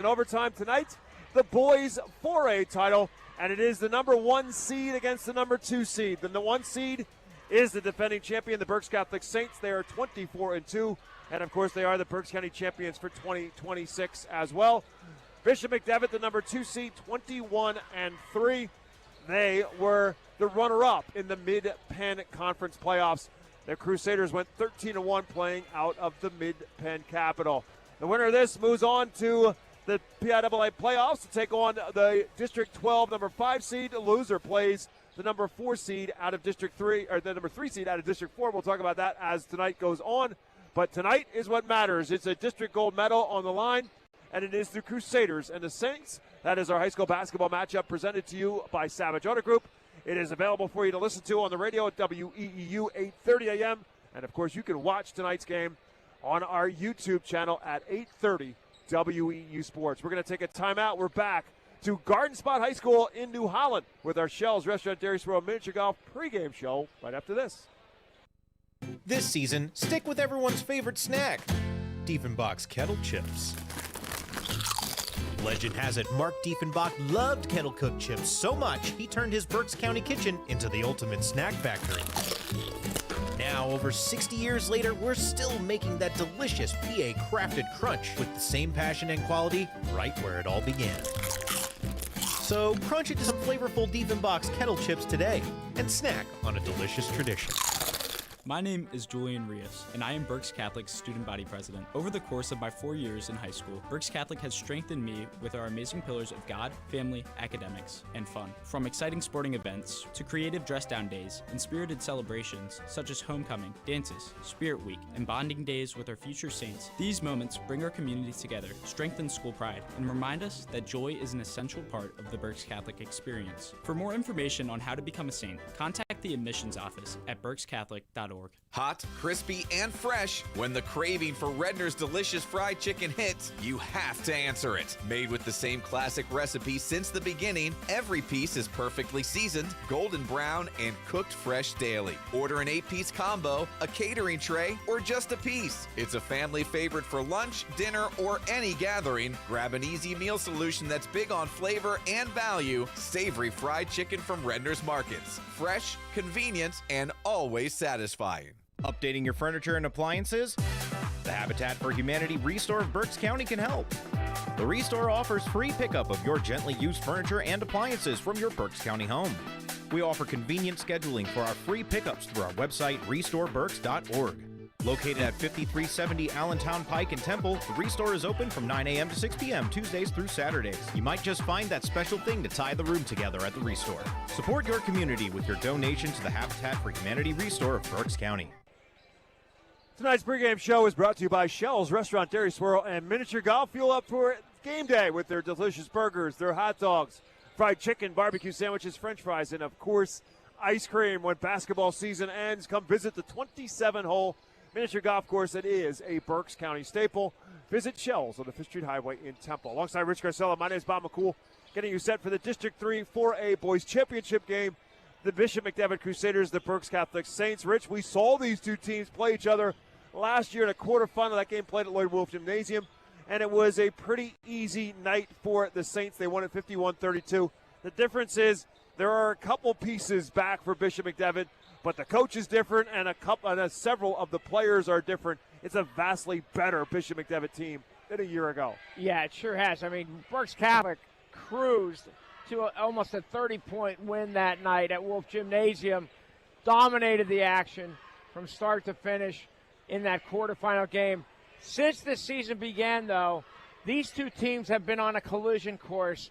In overtime tonight, the boys 4A title, and it is the number 1 seed against the number 2 seed. The 1 seed is the defending champion, the Berks Catholic Saints. They are 24-2, and of course they are the Berks County champions for 2026 as well. Bishop McDevitt, the number 2 seed, 21-3. They were the runner-up in the Mid-Penn Conference playoffs. The Crusaders went 13-1 playing out of the Mid-Penn Capital. The winner of this moves on to the PIAA playoffs to take on the District 12 number 5 seed. The loser plays the number 4 seed out of District 3, or the number 3 seed out of District 4. We'll talk about that as tonight goes on. But tonight is what matters. It's a district gold medal on the line, and it is the Crusaders and the Saints. That is our high school basketball matchup presented to you by Savage Auto Group. It is available for you to listen to on the radio at WEEU 8:30 a.m. And, of course, you can watch tonight's game on our YouTube channel at 8:30 WEEU Sports. We're going to take a timeout. We're back to Garden Spot High School in New Holland with our Shell's Restaurant Dairy Swirl Miniature Golf pregame show right after this. This season, stick with everyone's favorite snack, Diefenbach's Kettle Chips. Legend has it, Mark Diefenbach loved kettle-cooked chips so much, he turned his Berks County kitchen into the ultimate snack factory. Now, over 60 years later, we're still making that delicious PA crafted crunch with the same passion and quality right where it all began. So crunch into some flavorful Diefenbach's kettle chips today and snack on a delicious tradition. My name is Julian Rios, and I am Berks Catholic's student body president. Over the course of my 4 years in high school, Berks Catholic has strengthened me with our amazing pillars of God, family, academics, and fun. From exciting sporting events to creative dress-down days and spirited celebrations such as homecoming, dances, Spirit Week, and bonding days with our future saints, these moments bring our community together, strengthen school pride, and remind us that joy is an essential part of the Berks Catholic experience. For more information on how to become a saint, contact the admissions office at berkscatholic.org. Hot, crispy, and fresh. When the craving for Redner's delicious fried chicken hits, you have to answer it. Made with the same classic recipe since the beginning, every piece is perfectly seasoned, golden brown, and cooked fresh daily. Order an 8-piece combo, a catering tray, or just a piece. It's a family favorite for lunch, dinner, or any gathering. Grab an easy meal solution that's big on flavor and value. Savory fried chicken from Redner's Markets. Fresh, convenient, and always satisfying. Updating your furniture and appliances? The Habitat for Humanity Restore of Berks County can help. The Restore offers free pickup of your gently used furniture and appliances from your Berks County home. We offer convenient scheduling for our free pickups through our website, restoreberks.org. Located at 5370 Allentown Pike in Temple, the Restore is open from 9 a.m. to 6 p.m. Tuesdays through Saturdays. You might just find that special thing to tie the room together at the Restore. Support your community with your donation to the Habitat for Humanity Restore of Berks County. Tonight's pregame show is brought to you by Shell's Restaurant Dairy Swirl and Miniature Golf. Fuel up for game day with their delicious burgers, their hot dogs, fried chicken, barbecue sandwiches, french fries, and, of course, ice cream. When basketball season ends, come visit the 27-hole miniature golf course that is a Berks County staple. Visit Shell's on the Fifth Street Highway in Temple. Alongside Rich Garcella, my name is Bob McCool, getting you set for the District 3 4A Boys Championship game. The Bishop McDevitt Crusaders, the Berks Catholic Saints. Rich, we saw these two teams play each other last year in a quarterfinal. That game played at Lloyd Wolf Gymnasium, and it was a pretty easy night for the Saints. They won at 51-32. The difference is there are a couple pieces back for Bishop McDevitt, but the coach is different, and several of the players are different. It's a vastly better Bishop McDevitt team than a year ago. Yeah, it sure has. I mean, Berks Catholic cruised to almost a 30-point win that night at Wolf Gymnasium, dominated the action from start to finish in that quarterfinal game. Since the season began, though, these two teams have been on a collision course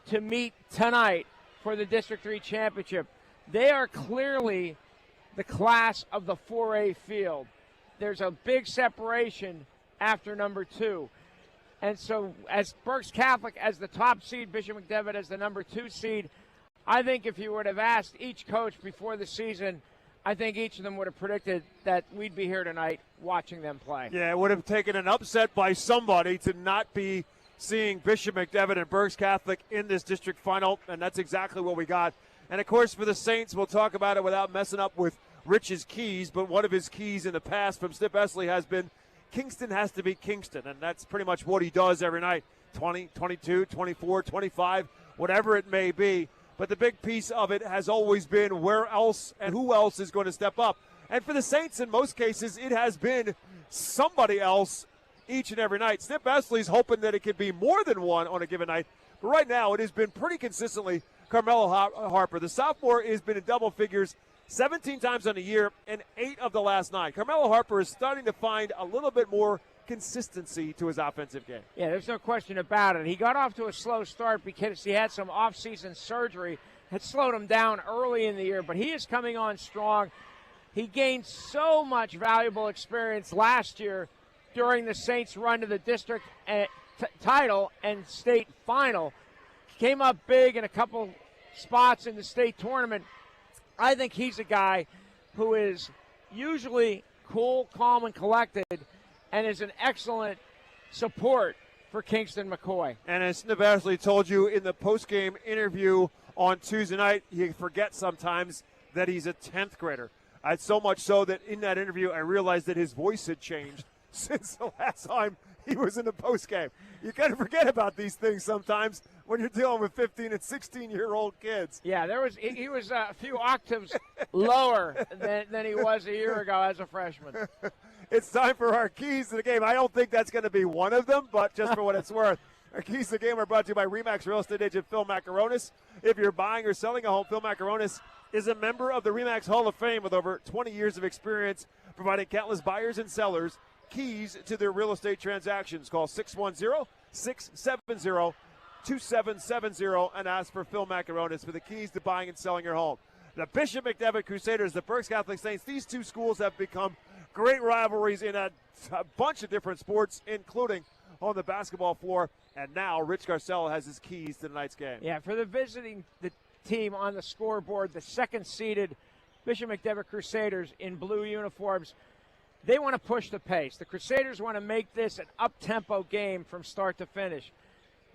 to meet tonight for the District 3 championship. They are clearly the class of the 4A field. There's a big separation after number 2. And so as Berks Catholic as the top seed, Bishop McDevitt as the number 2 seed, I think if you would have asked each coach before the season, I think each of them would have predicted that we'd be here tonight watching them play. Yeah, it would have taken an upset by somebody to not be seeing Bishop McDevitt and Berks Catholic in this district final, and that's exactly what we got. And, of course, for the Saints, we'll talk about it without messing up with Rich's keys, but one of his keys in the past from Stip Esley has been Kingston has to be Kingston, and that's pretty much what he does every night. 20, 22, 24, 25, whatever it may be. But the big piece of it has always been where else and who else is going to step up. And for the Saints, in most cases, it has been somebody else each and every night. Snip Esley's hoping that it could be more than one on a given night. But right now, it has been pretty consistently Carmelo Harper. The sophomore has been in double figures 17 times on the year and 8 of the last 9. Carmelo Harper is starting to find a little bit more consistency to his offensive game. Yeah, there's no question about it. He got off to a slow start because he had some off-season surgery that slowed him down early in the year, but he is coming on strong. He gained so much valuable experience last year during the Saints' run to the district title and state final. Came up big in a couple spots in the state tournament. I think he's a guy who is usually cool, calm, and collected, and is an excellent support for Kingston McCoy. And as Snip Esley told you in the postgame interview on Tuesday night, he forgets sometimes that he's a 10th grader. So much so that in that interview I realized that his voice had changed since the last time he was in the postgame. You kind of forget about these things sometimes when you're dealing with 15 and 16-year-old kids. Yeah, he was a few octaves lower than he was a year ago as a freshman. It's time for our keys to the game. I don't think that's going to be one of them, but just for what it's worth. Our keys to the game are brought to you by RE/MAX Real Estate agent Phil Macaronis. If you're buying or selling a home, Phil Macaronis is a member of the RE/MAX Hall of Fame with over 20 years of experience providing countless buyers and sellers keys to their real estate transactions. Call 610-670-2770 and ask for Phil Macaronis for the keys to buying and selling your home. The Bishop McDevitt Crusaders, the Berks Catholic Saints, these two schools have become great rivalries in a bunch of different sports, including on the basketball floor. And now Rich Garcella has his keys to tonight's game. Yeah, for the visiting the team on the scoreboard, the second-seeded Bishop McDevitt Crusaders in blue uniforms, they want to push the pace. The Crusaders want to make this an up-tempo game from start to finish.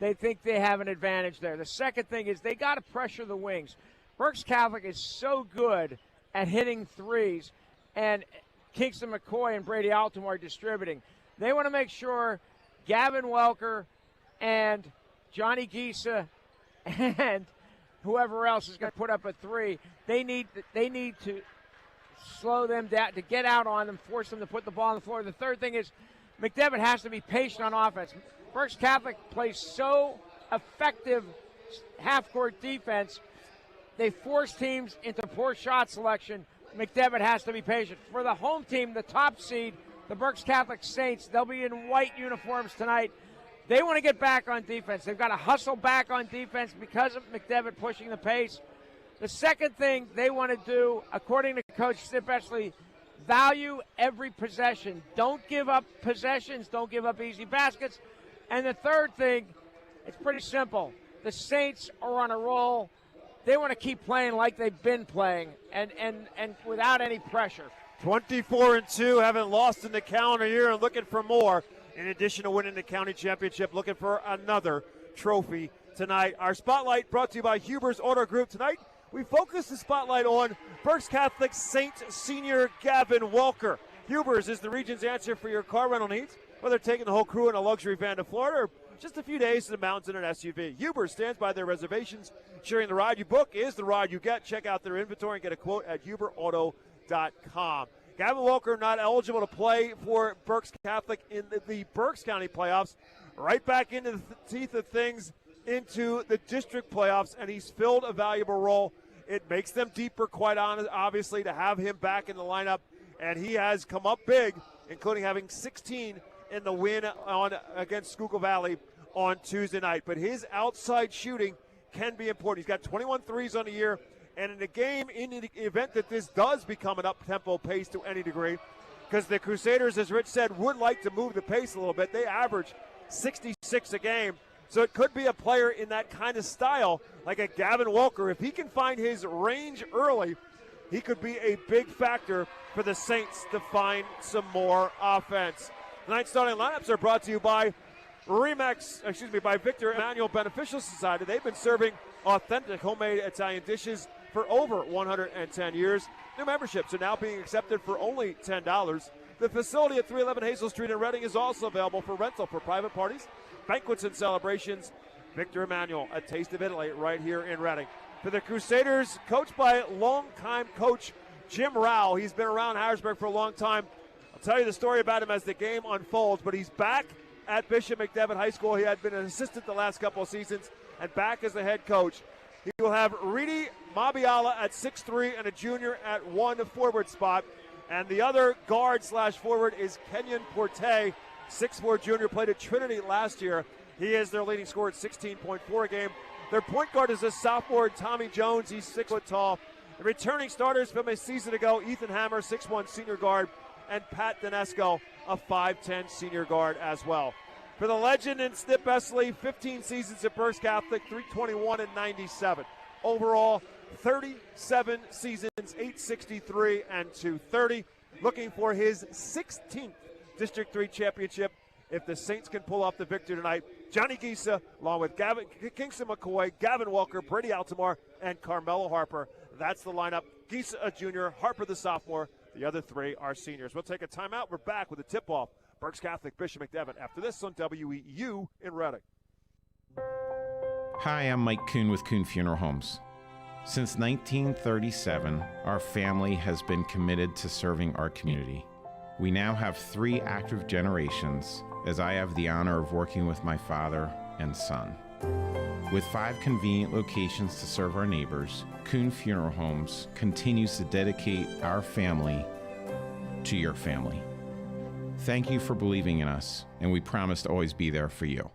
They think they have an advantage there. The second thing is they got to pressure the wings. Berks Catholic is so good at hitting threes, and Kingston McCoy and Brady Altamore distributing. They want to make sure Gavin Welker and Johnny Giesa and whoever else is going to put up a three, they need to slow them down, to get out on them, force them to put the ball on the floor. The third thing is McDevitt has to be patient on offense. Berks Catholic plays so effective half-court defense. They force teams into poor shot selection. McDevitt has to be patient. For the home team, the top seed, the Berks Catholic Saints, they'll be in white uniforms tonight. They want to get back on defense. They've got to hustle back on defense because of McDevitt pushing the pace. The second thing they want to do, according to Coach Snip Esley, value every possession. Don't give up possessions. Don't give up easy baskets. And the third thing, it's pretty simple. The Saints are on a roll. They want to keep playing like they've been playing and without any pressure. 24-2, haven't lost in the calendar year and looking for more. In addition to winning the county championship, looking for another trophy tonight. Our spotlight brought to you by Huber's Auto Group. Tonight, we focus the spotlight on Berks Catholic Saint senior Gavin Welker. Huber's is the region's answer for your car rental needs, whether taking the whole crew in a luxury van to Florida or just a few days to the mountains in an SUV. Huber's stands by their reservations, ensuring the ride you book is the ride you get. Check out their inventory and get a quote at huberauto.com. Gavin Welker not eligible to play for Berks Catholic in the Berks County playoffs. Right back into the teeth of things into the district playoffs, and he's filled a valuable role. It makes them deeper, quite honest, obviously, to have him back in the lineup, and he has come up big, including having 16 in the win against Schuylkill Valley on Tuesday night. But his outside shooting can be important. He's got 21 threes on the year. And in the game, in the event that this does become an up-tempo pace to any degree, because the Crusaders, as Rich said, would like to move the pace a little bit. They average 66 a game. So it could be a player in that kind of style, like a Gavin Welker. If he can find his range early, he could be a big factor for the Saints to find some more offense. Tonight's starting lineups are brought to you by by Victor Emmanuel Beneficial Society. They've been serving authentic homemade Italian dishes for over 110 years. New memberships are now being accepted for only $10. The facility at 311 Hazel Street in Reading is also available for rental for private parties, banquets and celebrations. Victor Emmanuel, a taste of Italy right here in Reading. For the Crusaders, coached by longtime coach Jim Rao. He's been around Harrisburg for a long time. I'll tell you the story about him as the game unfolds, but he's back at Bishop McDevitt High School. He had been an assistant the last couple of seasons and back as the head coach. He will have Reedy Mabiala at 6'3" and a junior at 1 forward spot. And the other guard/forward is Kenyon Porte, 6'4" junior, played at Trinity last year. He is their leading scorer at 16.4 a game. Their point guard is a sophomore, Tommy Jones. He's 6 foot tall. The returning starters from a season ago, Ethan Hammer, 6'1" senior guard, and Pat Donesco, a 5'10" senior guard as well. For the legend in Snip Esley, 15 seasons at Berks Catholic, 321 and 97. Overall, 37 seasons, 863 and 230. Looking for his 16th District 3 championship. If the Saints can pull off the victory tonight, Johnny Gisa, along with Kingston McCoy, Gavin Walker, Brady Altamar, and Carmelo Harper. That's the lineup. Gisa, a junior, Harper, the sophomore. The other 3 are seniors. We'll take a timeout. We're back with a tip-off. Berks Catholic, Bishop McDevitt. After this on WEEU in Reading. Hi, I'm Mike Kuhn with Kuhn Funeral Homes. Since 1937, our family has been committed to serving our community. We now have 3 active generations, as I have the honor of working with my father and son. With 5 convenient locations to serve our neighbors, Kuhn Funeral Homes continues to dedicate our family to your family. Thank you for believing in us, and we promise to always be there for you.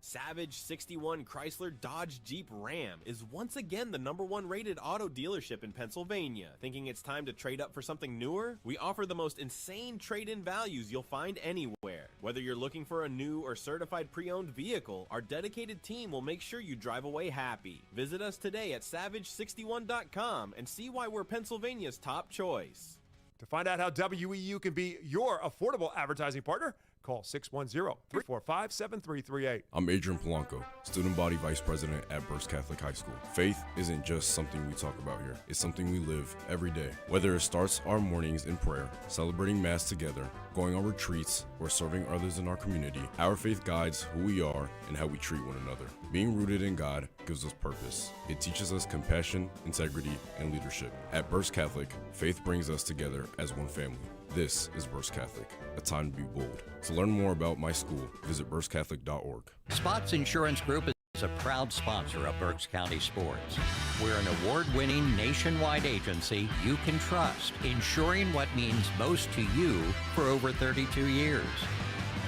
Savage 61 Chrysler Dodge Jeep Ram is once again the #1 rated auto dealership in Pennsylvania. Thinking it's time to trade up for something newer? We offer the most insane trade-in values you'll find anywhere. Whether you're looking for a new or certified pre-owned vehicle, our dedicated team will make sure you drive away happy. Visit us today at savage61.com and see why we're Pennsylvania's top choice. To find out how WEU can be your affordable advertising partner, call 610-345-7338. I'm Adrian Polanco, Student Body Vice President at Berks Catholic High School. Faith isn't just something we talk about here. It's something we live every day. Whether it starts our mornings in prayer, celebrating Mass together, going on retreats, or serving others in our community, our faith guides who we are and how we treat one another. Being rooted in God gives us purpose. It teaches us compassion, integrity, and leadership. At Berks Catholic, faith brings us together as one family. This is Berks Catholic, a time to be bold. To learn more about my school, visit berkscatholic.org. Spots Insurance Group is a proud sponsor of Berks County sports. We're an award-winning nationwide agency you can trust, insuring what means most to you for over 32 years.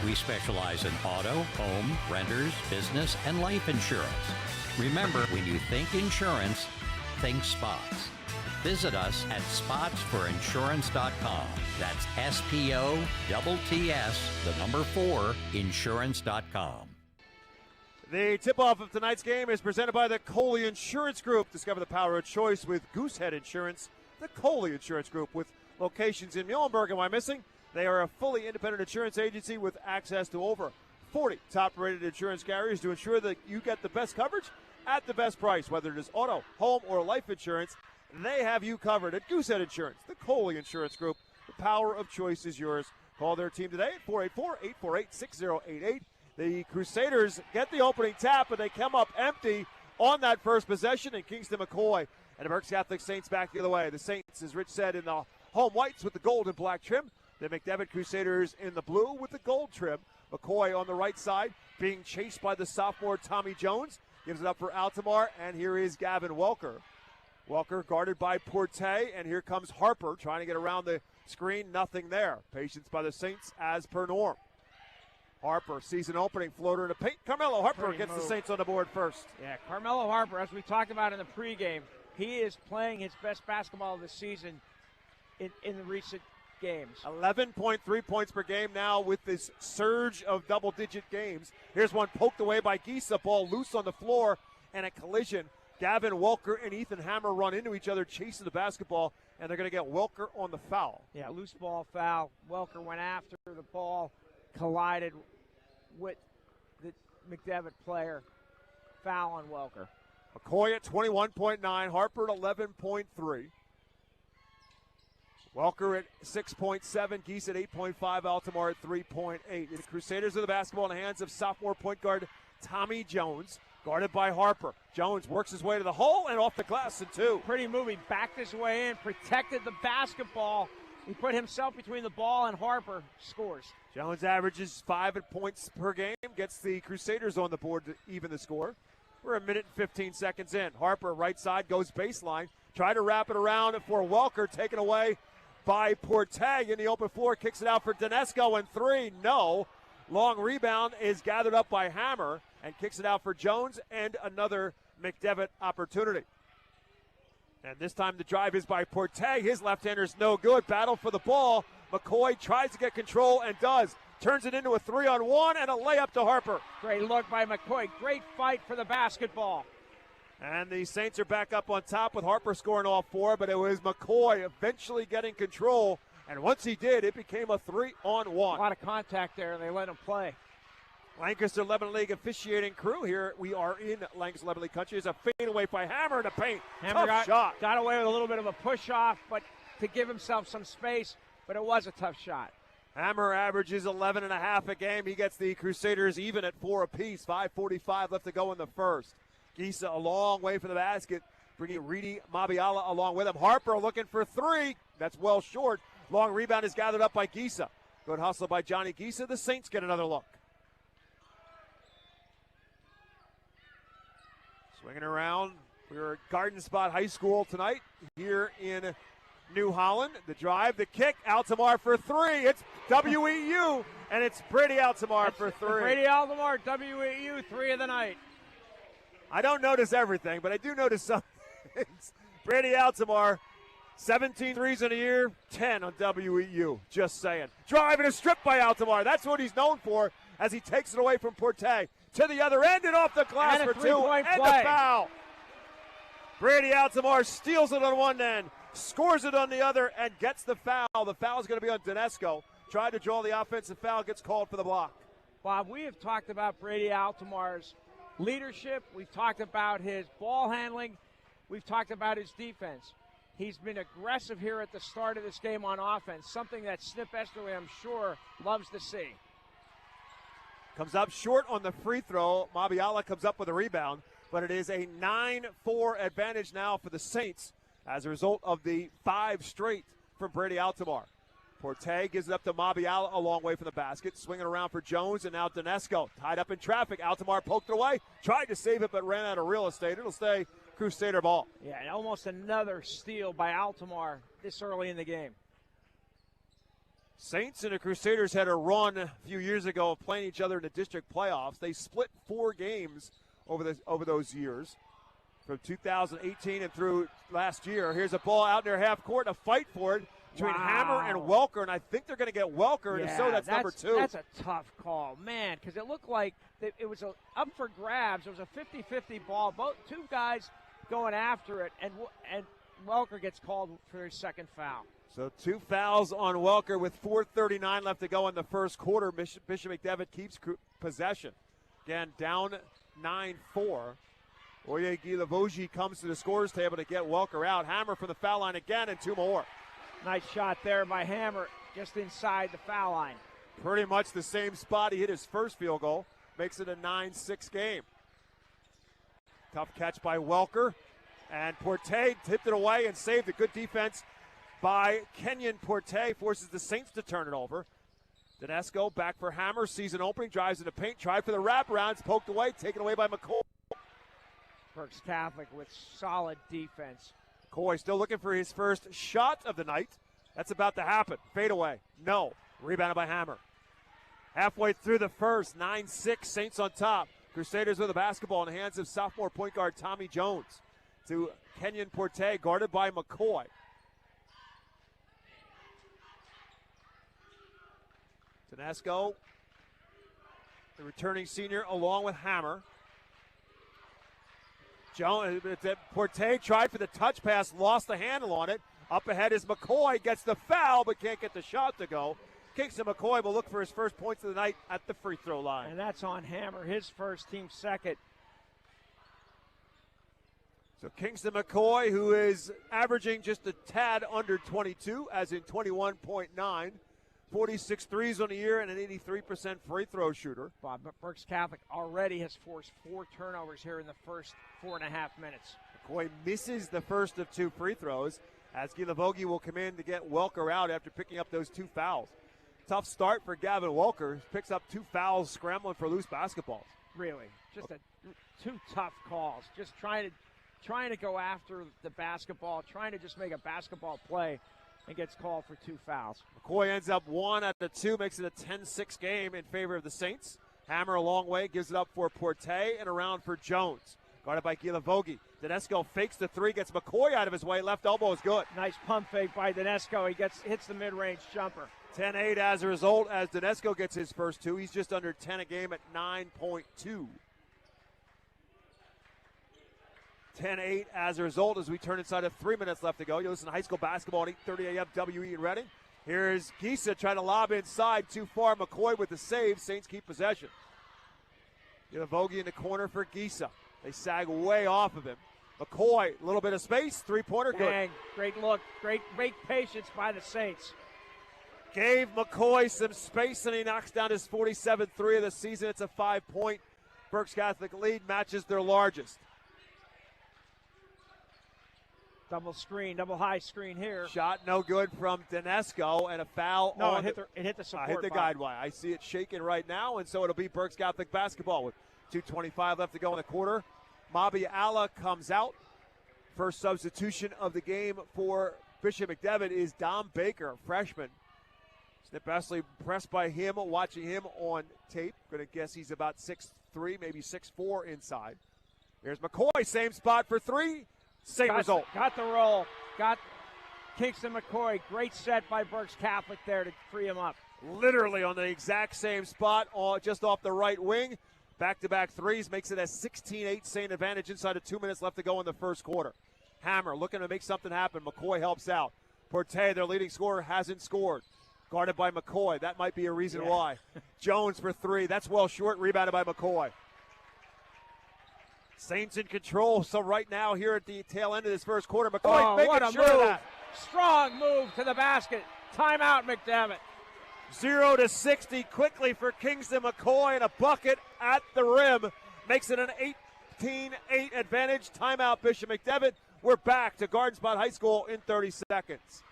We specialize in auto, home, renters, business, and life insurance. Remember, when you think insurance, think Spots. Visit us at spotsforinsurance.com. That's SPOTTS, insurance.com. The tip-off of tonight's game is presented by the Coley Insurance Group. Discover the power of choice with Goosehead Insurance. The Coley Insurance Group, with locations in Muhlenberg and Wyomissing. They are a fully independent insurance agency with access to over 40 top-rated insurance carriers to ensure that you get the best coverage at the best price, whether it is auto, home, or life insurance. They have you covered at Goosehead Insurance, the Coley Insurance Group. The power of choice is yours. Call their team today at 484-848-6088. The Crusaders get the opening tap, but they come up empty on that first possession, and Kingston McCoy and the Berks Catholic Saints back the other way. The Saints, as Rich said, in the home whites with the gold and black trim. The McDevitt Crusaders in the blue with the gold trim. McCoy on the right side being chased by the sophomore Tommy Jones. Gives it up for Altamar, and here is Gavin Welker. Welker guarded by Porte, and here comes Harper trying to get around the screen. Nothing there. Patience by the Saints as per norm. Harper sees an opening floater in the paint. Carmelo Harper gets the Saints on the board first. Yeah, Carmelo Harper, as we talked about in the pregame, he is playing his best basketball of the season in the recent games. 11.3 points per game now with this surge of double-digit games. Here's one poked away by Gisa. Ball loose on the floor, and a collision. Gavin Welker and Ethan Hammer run into each other chasing the basketball, and they're going to get Welker on the foul. Yeah, loose ball foul. Welker went after the ball, collided with the McDevitt player. Foul on Welker. McCoy at 21.9, Harper at 11.3. Welker at 6.7, Geese at 8.5, Altamar at 3.8. The Crusaders with the basketball in the hands of sophomore point guard Tommy Jones, guarded by Harper. Jones works his way to the hole and off the glass in 2. Pretty move. He backed his way in, protected the basketball. He put himself between the ball and Harper, scores. Jones averages 5 points per game, gets the Crusaders on the board to even the score. We're a minute and 15 seconds in. Harper, right side, goes baseline. Try to wrap it around for Welker, taken away by Portag in the open floor. Kicks it out for Donesco and 3. No. Long rebound is gathered up by Hammer and kicks it out for Jones, and another McDevitt opportunity. And this time the drive is by Portag. His left-hander's no good. Battle for the ball. McCoy tries to get control and does. Turns it into a 3-on-1 and a layup to Harper. Great look by McCoy. Great fight for the basketball. And the Saints are back up on top with Harper scoring all 4, but it was McCoy eventually getting control. And once he did, it became a 3-on-1. A lot of contact there, and they let him play. Lancaster 11 League officiating crew here. We are in Lancaster 11 League country. There's a fade away by Hammer in the paint. Hammer Tough shot. Got away with a little bit of a push-off, but to give himself some space, but it was a tough shot. Hammer averages 11.5 a game. He gets the Crusaders even at 4 apiece. 5:45 left to go in the first. Gisa a long way from the basket, bringing Reedy Mabiala along with him. Harper looking for 3. That's well short. Long rebound is gathered up by Gisa. Good hustle by Johnny Gisa. The Saints get another look. Swinging around. We're at Garden Spot High School tonight here in New Holland. The drive, the kick, Altamar for 3. It's WEU, and it's Brady Altamar for 3. Brady Altamar, WEU, 3 of the night. I don't notice everything, but I do notice some things. Brady Altamar, 17 threes in a year, 10 on WEU. Just saying. Driving a strip by Altamar. That's what he's known for as he takes it away from Porte. To the other end and off the glass and for 2. And play. the foul. Brady Altamar steals it on one end, scores it on the other, and gets the foul. The foul is going to be on Donesco. Tried to draw the offensive foul, gets called for the block. Bob, we have talked about Brady Altamar's leadership. We've talked about his ball handling. We've talked about his defense. He's been aggressive here at the start of this game on offense, something that Snip Esterly, I'm sure, loves to see. Comes up short on the free throw. Mabiala comes up with a rebound, but it is a 9-4 advantage now for the Saints as a result of the 5 straight from Brady Altamar. Porte gives it up to Mabiala a long way from the basket. Swinging around for Jones, and now Donesco. Tied up in traffic. Altamar poked it away. Tried to save it, but ran out of real estate. It'll stay Crusader ball. Yeah, and almost another steal by Altamar this early in the game. Saints and the Crusaders had a run a few years ago of playing each other in the district playoffs. They split 4 games over those years, from 2018 and through last year. Here's a ball out in their half court, a fight for it between Hammer and Welker, and I think they're going to get Welker, and if so, that's number 2. That's a tough call, man, because it looked like it was up for grabs. It was a 50-50 ball. Both 2 guys going after it, and Welker gets called for his second foul. So 2 fouls on Welker with 4:39 left to go in the first quarter. Bishop McDevitt keeps possession. Again, down 9-4. Oye Gilavogi comes to the scorer's table to get Welker out. Hammer from the foul line again, and 2 more. Nice shot there by Hammer, just inside the foul line. Pretty much the same spot he hit his first field goal. Makes it a 9-6 game. Tough catch by Welker. And Porte tipped it away and saved a good defense by Kenyon Porte. Forces the Saints to turn it over. Donesco back for Hammer. Season opening. Drives into paint. Tried for the wraparound. It's poked away. Taken away by McCoy. Berks Catholic with solid defense. McCoy still looking for his first shot of the night. That's about to happen. Fade away. No. Rebounded by Hammer. Halfway through the first. 9-6. Saints on top. Crusaders with the basketball in the hands of sophomore point guard Tommy Jones. To Kenyon Porte, guarded by McCoy. Donesco, the returning senior, along with Hammer. Porte tried for the touch pass, lost the handle on it. Up ahead is McCoy, gets the foul, but can't get the shot to go. Kicks to McCoy will look for his first points of the night at the free throw line. And that's on Hammer, his first, team second. So Kingston McCoy, who is averaging just a tad under 22, as in 21.9, 46 threes on the year, and an 83% free throw shooter. Bob, but Berks Catholic already has forced 4 turnovers here in the first 4.5 minutes. McCoy misses the first of 2 free throws, as Gilavogi will come in to get Welker out after picking up those 2 fouls. Tough start for Gavin Welker. Picks up 2 fouls, scrambling for loose basketballs. Really, just 2 tough calls. Just trying to go after the basketball, trying to just make a basketball play, and gets called for 2 fouls. McCoy ends up 1 out of 2, makes it a 10-6 game in favor of the Saints. Hammer a long way, gives it up for Porte, and around for Jones. Guarded by Gilavogi. Donesco fakes the 3, gets McCoy out of his way. Left elbow is good. Nice pump fake by Donesco. He hits the mid-range jumper. 10-8 as a result, as Donesco gets his first 2. He's just under 10 a game at 9.2. 10-8 as a result as we turn inside of 3 minutes left to go. You listen to high school basketball at 8:30 a.m. WE in Reading. Here's Gisa trying to lob inside too far. McCoy with the save. Saints keep possession. Gilavogi in the corner for Gisa. They sag way off of him. McCoy, a little bit of space. 3-pointer, good. Dang, great look. Great patience by the Saints. Gave McCoy some space, and he knocks down his 47th 3 of the season. It's a 5-point Berks Catholic lead, matches their largest. Double screen, double high screen here. Shot no good from Donesco, and a foul. No, it hit the support. Hit the guide wire. I see it shaking right now, and so it'll be Berks Catholic basketball with 2:25 left to go in the quarter. PIAA comes out. First substitution of the game for Bishop McDevitt is Dom Baker, a freshman. Snip Estley impressed by him, watching him on tape. Going to guess he's about 6'3", maybe 6'4" inside. Here's McCoy, same spot for 3. Same result. Got the roll. Got Kingston McCoy. Great set by Berks Catholic there to free him up. Literally on the exact same spot, just off the right wing. Back-to-back 3s makes it a 16-8 Saint advantage inside of 2 minutes left to go in the first quarter. Hammer looking to make something happen. McCoy helps out. Porte, their leading scorer, hasn't scored. Guarded by McCoy. That might be a reason why. Jones for 3. That's well short. Rebounded by McCoy. Saints in control. So right now here at the tail end of this first quarter, McCoy what a making sure of move. that. Strong move to the basket. Timeout, McDevitt. 0-60 quickly for Kingston McCoy, and a bucket at the rim makes it an 18-8 advantage. Timeout, Bishop McDevitt. We're back to Garden Spot High School in 30 seconds.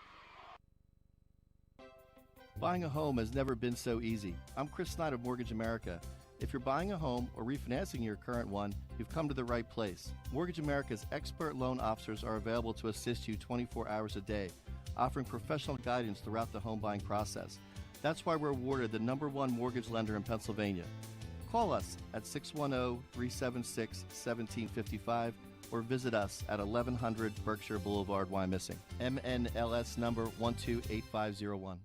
Buying a home has never been so easy. I'm Chris Snyder of Mortgage America. If you're buying a home or refinancing your current one, you've come to the right place. Mortgage America's expert loan officers are available to assist you 24 hours a day, offering professional guidance throughout the home buying process. That's why we're awarded the #1 mortgage lender in Pennsylvania. Call us at 610-376-1755 or visit us at 1100 Berkshire Boulevard, Wyomissing. MNLS number 128501.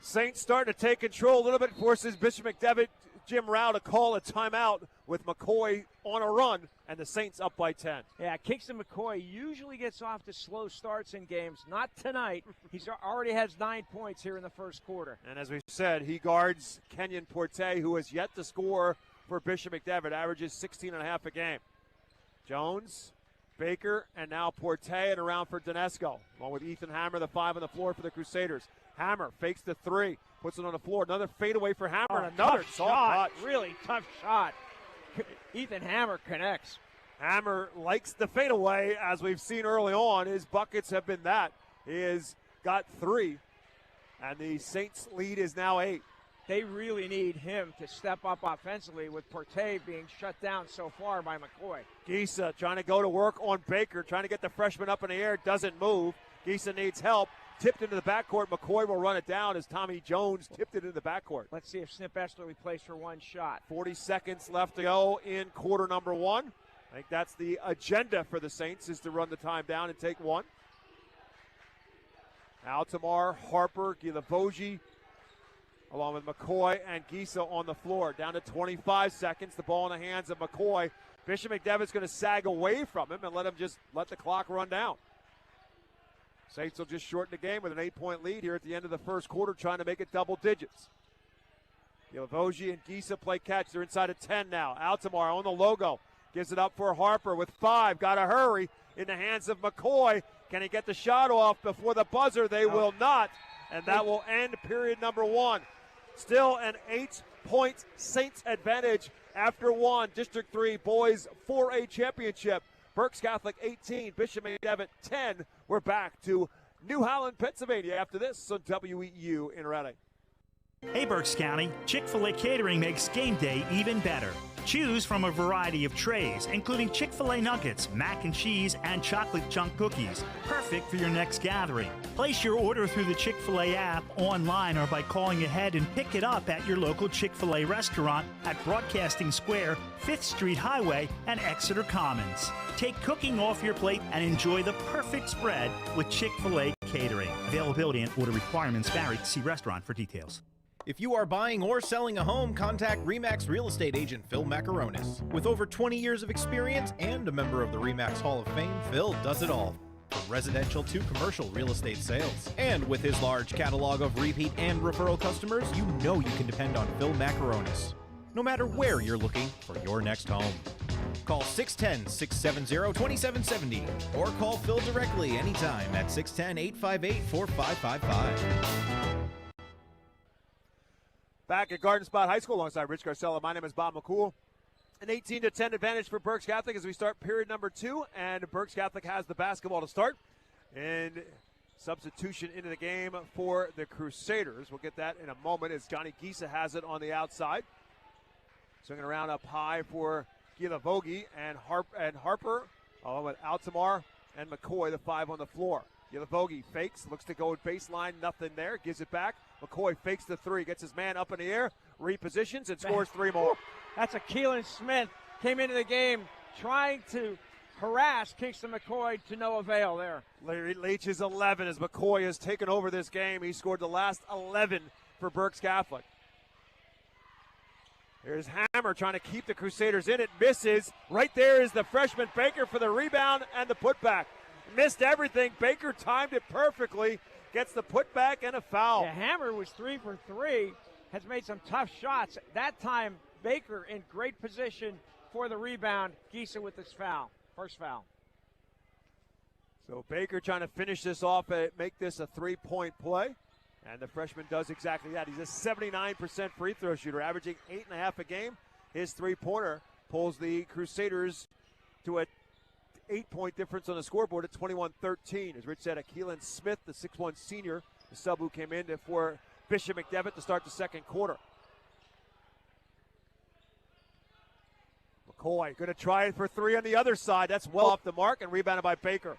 Saints starting to take control a little bit, forces Bishop McDevitt, Jim Rao to call a timeout with McCoy on a run, and the Saints up by 10. Yeah, Kingston McCoy usually gets off to slow starts in games. Not tonight. He's already has 9 points here in the first quarter. And as we said, he guards Kenyon Porte, who has yet to score for Bishop McDevitt, averages 16.5 a game. Jones, Baker, and now Porte, and around for Donesco, along with Ethan Hammer, the 5 on the floor for the Crusaders. Hammer fakes the 3, puts it on the floor. Another fadeaway for Hammer, and another tough soft shot. touch. Really tough shot. Ethan Hammer connects. Hammer likes the fadeaway, as we've seen early on. His buckets have been that. He has got 3, and the Saints' lead is now 8. They really need him to step up offensively with Porte being shut down so far by McCoy. Gisa trying to go to work on Baker, trying to get the freshman up in the air, doesn't move. Gisa needs help. Tipped into the backcourt. McCoy will run it down as Tommy Jones tipped it into the backcourt. Let's see if Snip Estley plays for one shot. 40 seconds left to go in quarter number 1. I think that's the agenda for the Saints, is to run the time down and take 1. Altamar, Harper, Gilavogi, along with McCoy and Gisa on the floor. Down to 25 seconds. The ball in the hands of McCoy. Bishop McDevitt's going to sag away from him and let the clock run down. Saints will just shorten the game with an 8-point lead here at the end of the first quarter, trying to make it double digits. Gilavogi and Gisa play catch. They're inside of 10 now. Altamar on the logo. Gives it up for Harper with 5. Got to hurry in the hands of McCoy. Can he get the shot off before the buzzer? They will not. And that will end period number 1. Still an 8-point Saints advantage after 1. District 3 boys 4A championship. Berks Catholic 18, Bishop McDevitt 10. We're back to New Holland, Pennsylvania after this on WEEU in Reading. Hey Berks County, Chick-fil-A Catering makes game day even better. Choose from a variety of trays, including Chick-fil-A nuggets, mac and cheese, and chocolate chunk cookies. Perfect for your next gathering. Place your order through the Chick-fil-A app, online, or by calling ahead and pick it up at your local Chick-fil-A restaurant at Broadcasting Square, 5th Street Highway, and Exeter Commons. Take cooking off your plate and enjoy the perfect spread with Chick-fil-A Catering. Availability and order requirements vary. See restaurant for details. If you are buying or selling a home, contact RE/MAX real estate agent Phil Macaronis. With over 20 years of experience and a member of the RE/MAX Hall of Fame, Phil does it all, from residential to commercial real estate sales. And with his large catalog of repeat and referral customers, you know you can depend on Phil Macaronis, no matter where you're looking for your next home. Call 610-670-2770 or call Phil directly anytime at 610-858-4555. Back at Garden Spot High School alongside Rich Garcella. My name is Bob McCool. An 18-10 advantage for Berks Catholic as we start period number 2, and Berks Catholic has the basketball to start. And substitution into the game for the Crusaders. We'll get that in a moment as Johnny Giesa has it on the outside. Swinging around up high for Gila Vogie and Harper, along with Altamar and McCoy, the 5 on the floor. Gila Vogie fakes, looks to go at baseline, nothing there, gives it back. McCoy fakes the 3, gets his man up in the air, repositions, and scores 3 more. That's a Keelan Smith. Came into the game trying to harass Kingston McCoy to no avail there. Larry Leach is 11 as McCoy has taken over this game. He scored the last 11 for Berks Catholic. Here's Hammer trying to keep the Crusaders in. It misses. Right there is the freshman Baker for the rebound and the putback. Missed everything. Baker timed it perfectly. Gets the putback and a foul. Yeah, Hammer was 3 for 3. Has made some tough shots. That time, Baker in great position for the rebound. Giesa with his foul. First foul. So Baker trying to finish this off and make this a 3-point play. And the freshman does exactly that. He's a 79% free throw shooter, averaging 8.5 a game. His three-pointer pulls the Crusaders to a 8-point difference on the scoreboard at 21-13. As Rich said, Keelan Smith, the 6'1 senior, the sub who came in for Bishop McDevitt to start the second quarter. McCoy going to try it for 3 on the other side. That's well off the mark and rebounded by Baker.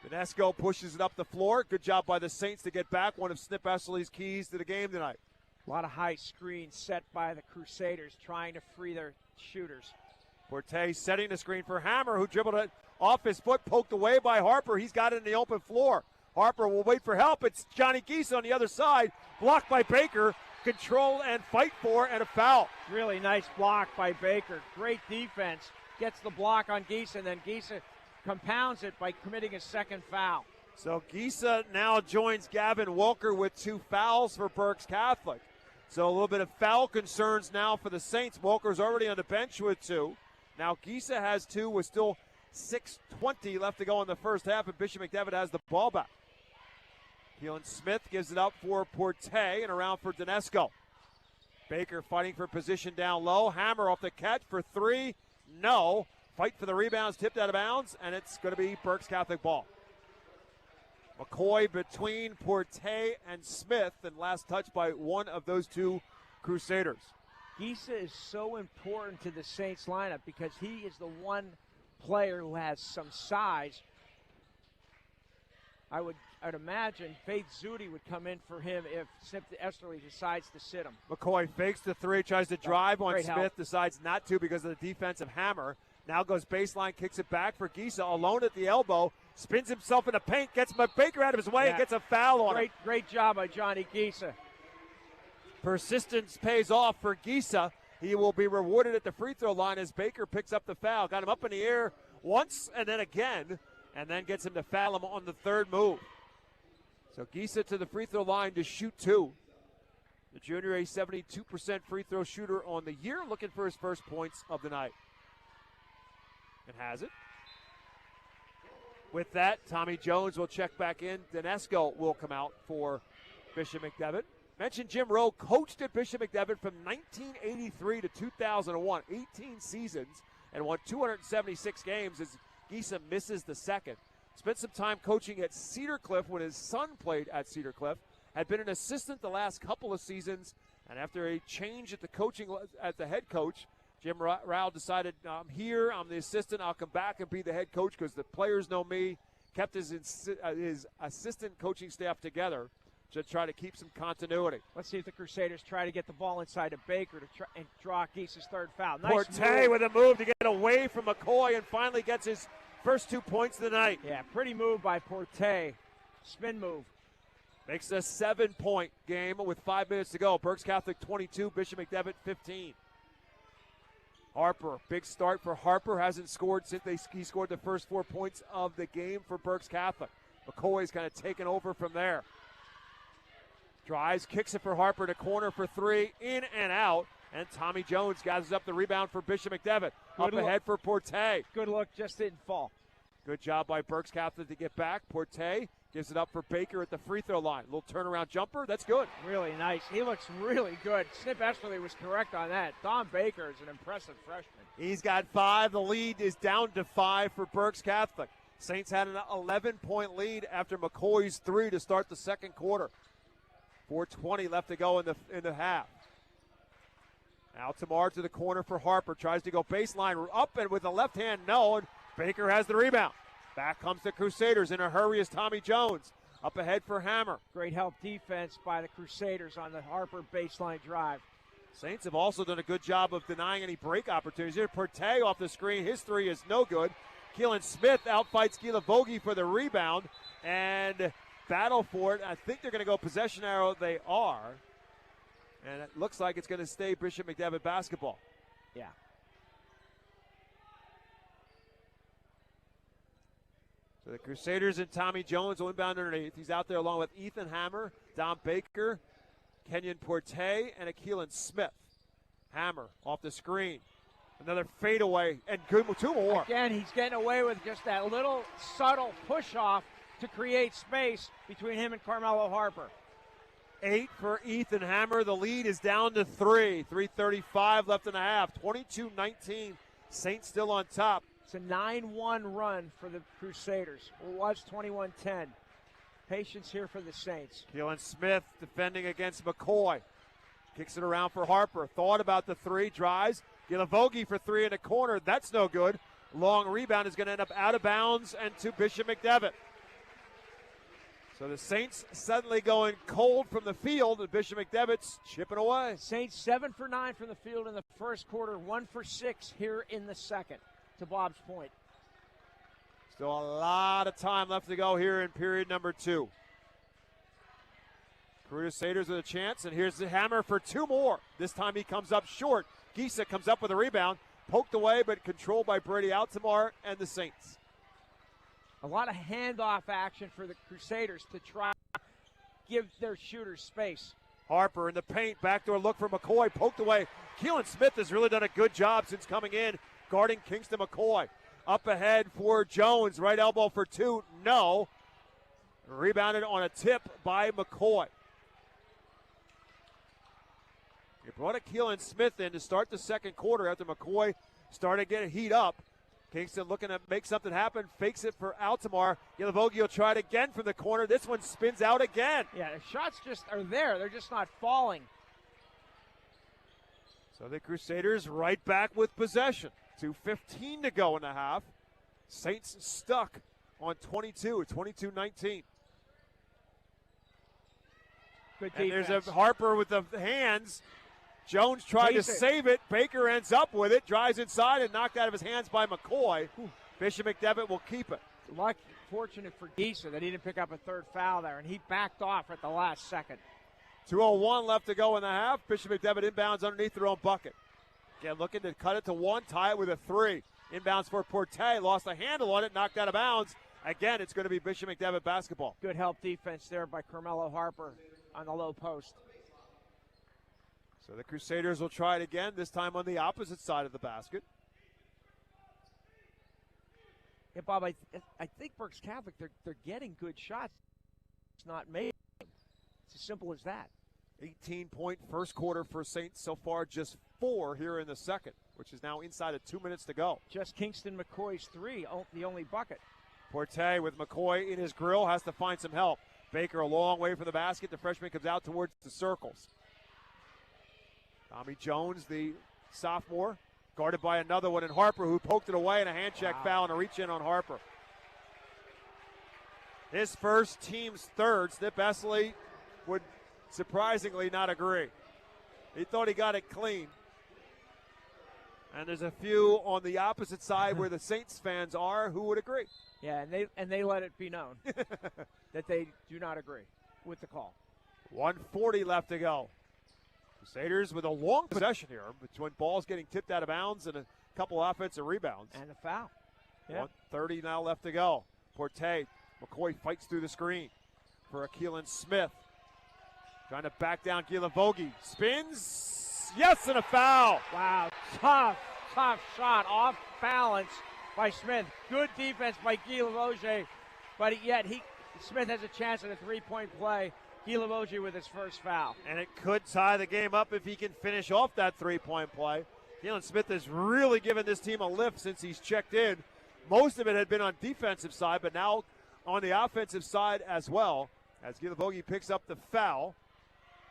Tedesco pushes it up the floor. Good job by the Saints to get back. One of Snip Essley's keys to the game tonight. A lot of high screens set by the Crusaders trying to free their shooters. Forte setting the screen for Hammer, who dribbled it off his foot, poked away by Harper. He's got it in the open floor. Harper will wait for help. It's Johnny Giesa on the other side. Blocked by Baker. Control and fight for, and a foul. Really nice block by Baker. Great defense. Gets the block on Giesa, and then Giesa compounds it by committing a second foul. So Giesa now joins Gavin Walker with 2 fouls for Berks Catholic. So a little bit of foul concerns now for the Saints. Walker's already on the bench with 2. Now Giesa has 2 with still 6:20 left to go in the first half, and Bishop McDevitt has the ball back. Keelan Smith gives it up for Porte and around for Tedesco. Baker fighting for position down low. Hammer off the catch for 3. No. Fight for the rebounds, tipped out of bounds, and it's going to be Berks Catholic ball. McCoy between Porte and Smith, and last touch by one of those 2 Crusaders. Giesa is so important to the Saints lineup because he is the one player who has some size. I would imagine Faith Zudi would come in for him if Snip Essley decides to sit him. McCoy fakes the 3, tries to drive on Great Smith, help. decides not to because of the defensive Hammer. Now goes baseline, kicks it back for Giesa, alone at the elbow, spins himself in the paint, gets Baker out of his way, and gets a foul on him. Great job by Johnny Giesa. Persistence pays off for Giesa. He will be rewarded at the free throw line as Baker picks up the foul. Got him up in the air once and then again, and then gets him to foul him on the 3rd move. So Giesa to the free throw line to shoot 2. The junior, a 72% free throw shooter on the year, looking for his first points of the night. And has it. With that, Tommy Jones will check back in. Danesco will come out for Bishop McDevitt. Mentioned Jim Rowe coached at Bishop McDevitt from 1983 to 2001, 18 seasons, and won 276 games as Gisa misses the second. Spent some time coaching at Cedar Cliff when his son played at Cedar Cliff. Had been an assistant the last couple of seasons, and after a change at the head coach, Jim Rowe decided, I'm here, I'm the assistant, I'll come back and be the head coach because the players know me. Kept his assistant coaching staff together to try to keep some continuity. Let's see if the Crusaders try to get the ball inside of Baker to try and draw Geese's third foul. Nice Porte with a move to get away from McCoy and finally gets his first 2 points of the night. Yeah, pretty move by Porte. Spin move. Makes a 7-point game with 5 minutes to go. Berks Catholic 22, Bishop McDevitt 15. Harper, big start for Harper. Hasn't scored since he scored the first 4 points of the game for Berks Catholic. McCoy's kind of taken over from there. Drives, kicks it for Harper to corner for three, in and out. And Tommy Jones gathers up the rebound for Bishop McDevitt. Up ahead for Porte. Good look, just didn't fall. Good job by Berks Catholic to get back. Porte gives it up for Baker at the free throw line. Little turnaround jumper, that's good. Really nice. He looks really good. Snip Esterly was correct on that. Don Baker is an impressive freshman. He's got 5. The lead is down to 5 for Berks Catholic. Saints had an 11-point lead after McCoy's 3 to start the second quarter. 4:20 left to go in the half. Altamar to the corner for Harper. Tries to go baseline up and with the left hand, no. And Baker has the rebound. Back comes the Crusaders in a hurry as Tommy Jones. Up ahead for Hammer. Great help defense by the Crusaders on the Harper baseline drive. Saints have also done a good job of denying any break opportunities. Here, Porte off the screen. His 3 is no good. Keelan Smith outfights Gila Vogie for the rebound. And battle for it. I think they're going to go possession arrow. They are. And it looks like it's going to stay Bishop McDevitt basketball. Yeah. So the Crusaders and Tommy Jones will inbound underneath. He's out there along with Ethan Hammer, Don Baker, Kenyon Porte, and Keelan Smith. Hammer off the screen. Another fadeaway, and good 2 more. Again, he's getting away with just that little subtle push-off to create space between him and Carmelo Harper. 8 for Ethan Hammer. The lead is down to 3. 3:35 left in the half. 22-19. Saints still on top. It's a 9-1 run for the Crusaders. It was 21-10. Patience here for the Saints. Keelan Smith defending against McCoy. Kicks it around for Harper. Thought about the 3. Drives. Gilavogie for 3 in the corner. That's no good. Long rebound is going to end up out of bounds and to Bishop McDevitt. So the Saints suddenly going cold from the field, and Bishop McDevitt's chipping away. Saints 7 for 9 from the field in the first quarter, 1 for 6 here in the second, to Bob's point. Still a lot of time left to go here in period number 2. Crusaders with a chance, and here's the Hammer for 2 more. This time he comes up short. Gisa comes up with a rebound, poked away, but controlled by Brady Altamar and the Saints. A lot of handoff action for the Crusaders to try to give their shooters space. Harper in the paint, backdoor look for McCoy, poked away. Keelan Smith has really done a good job since coming in, guarding Kingston McCoy. Up ahead for Jones, right elbow for 2, no. Rebounded on a tip by McCoy. He brought a Keelan Smith in to start the second quarter after McCoy started getting heat up. Kingston looking to make something happen, fakes it for Altamar. Gilavogie will try it again from the corner. This one spins out again. Yeah, the shots just are there. They're just not falling. So the Crusaders right back with possession. 2:15 to go in the half. Saints stuck on 22, 22-19. Good defense. And there's a Harper with the hands. Jones tried to save it. Baker ends up with it. Drives inside and knocked out of his hands by McCoy. Bishop McDevitt will keep it. Lucky, fortunate for Gisa that he didn't pick up a 3rd foul there, and he backed off at the last second. 2:01 left to go in the half. Bishop McDevitt inbounds underneath their own bucket. Again, looking to cut it to 1, tie it with a 3. Inbounds for Porte. Lost a handle on it, knocked out of bounds. Again, it's going to be Bishop McDevitt basketball. Good help defense there by Carmelo Harper on the low post. So the Crusaders will try it again, this time on the opposite side of the basket. Yeah, Bob, I think Berks Catholic, they're getting good shots. It's not made. It's as simple as that. 18-point first quarter for Saints so far, just 4 here in the second, which is now inside of 2 minutes to go. Just Kingston McCoy's 3, the only bucket. Porte with McCoy in his grill has to find some help. Baker a long way from the basket. The freshman comes out towards the circles. Tommy Jones, the sophomore, guarded by another one in Harper, who poked it away, and a hand check foul and a reach in on Harper. His first, team's third. Snip Essley would surprisingly not agree. He thought he got it clean. And there's a few on the opposite side where the Saints fans are who would agree. Yeah, and they let it be known that they do not agree with the call. 1:40 left to go. Crusaders with a long possession here between balls getting tipped out of bounds and a couple offensive rebounds. And a foul. Yeah. 1:30 now left to go. Porte, McCoy fights through the screen for Keelan Smith. Trying to back down Keelan Vogie. Spins. Yes, and a foul. Wow, tough shot off balance by Smith. Good defense by Guy Lavoie, but yet Smith has a chance at a three-point play. Guy Lavoie with his first foul. And it could tie the game up if he can finish off that three-point play. Keelan Smith has really given this team a lift since he's checked in. Most of it had been on defensive side, but now on the offensive side as well, as Guy Lavoie picks up the foul.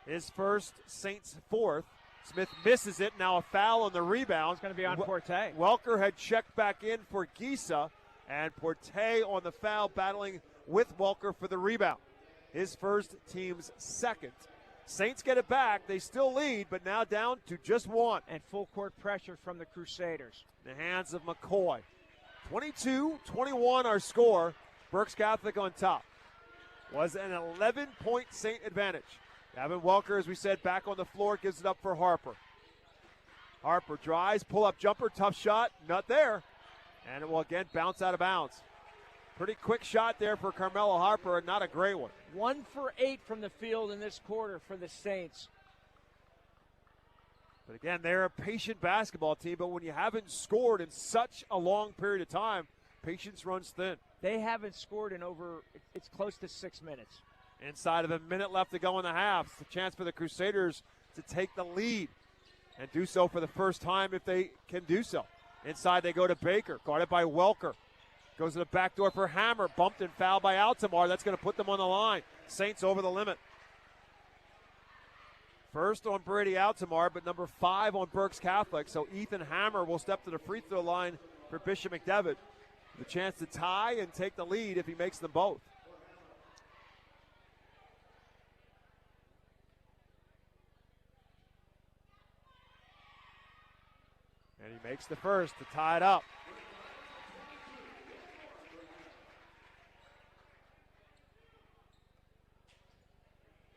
His first, Saints fourth. Smith misses it. Now a foul on the rebound. It's going to be on Porte. Welker had checked back in for Gisa, and Porte on the foul, battling with Welker for the rebound. His first, team's second. Saints get it back. They still lead, but now down to just 1. And full court pressure from the Crusaders. In the hands of McCoy. 22-21 our score. Berks Catholic on top. Was an 11-point Saint advantage. Gavin Welker, as we said, back on the floor, gives it up for Harper. Harper drives, pull-up jumper, tough shot, not there. And it will again bounce out of bounds. Pretty quick shot there for Carmelo Harper, and not a great one. 1 for 8 from the field in this quarter for the Saints. But again, they're a patient basketball team, but when you haven't scored in such a long period of time, patience runs thin. They haven't scored in it's close to 6 minutes. Inside of a minute left to go in the half. It's a chance for the Crusaders to take the lead and do so for the first time if they can do so. Inside they go to Baker, guarded by Welker. Goes to the back door for Hammer, bumped and fouled by Altamar. That's going to put them on the line. Saints over the limit. First on Brady Altamar, but number 5 on Berks Catholic. So Ethan Hammer will step to the free throw line for Bishop McDevitt. The chance to tie and take the lead if he makes them both. And he makes the first to tie it up.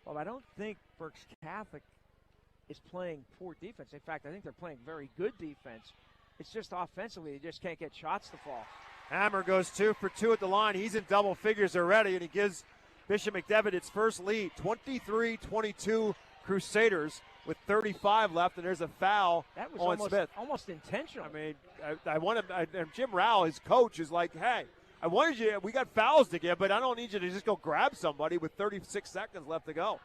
Well, I don't think Berks Catholic is playing poor defense. In fact, I think they're playing very good defense. It's just offensively, they just can't get shots to fall. Hammer goes 2 for 2 at the line. He's in double figures already, and he gives Bishop McDevitt its first lead. 23-22 Crusaders with 35 left, and there's a foul that was on Smith. Almost intentional. I mean, I want him, and Jim Rowell, his coach, is like, hey, I wanted you, we got fouls to give, but I don't need you to just go grab somebody with 36 seconds left to go.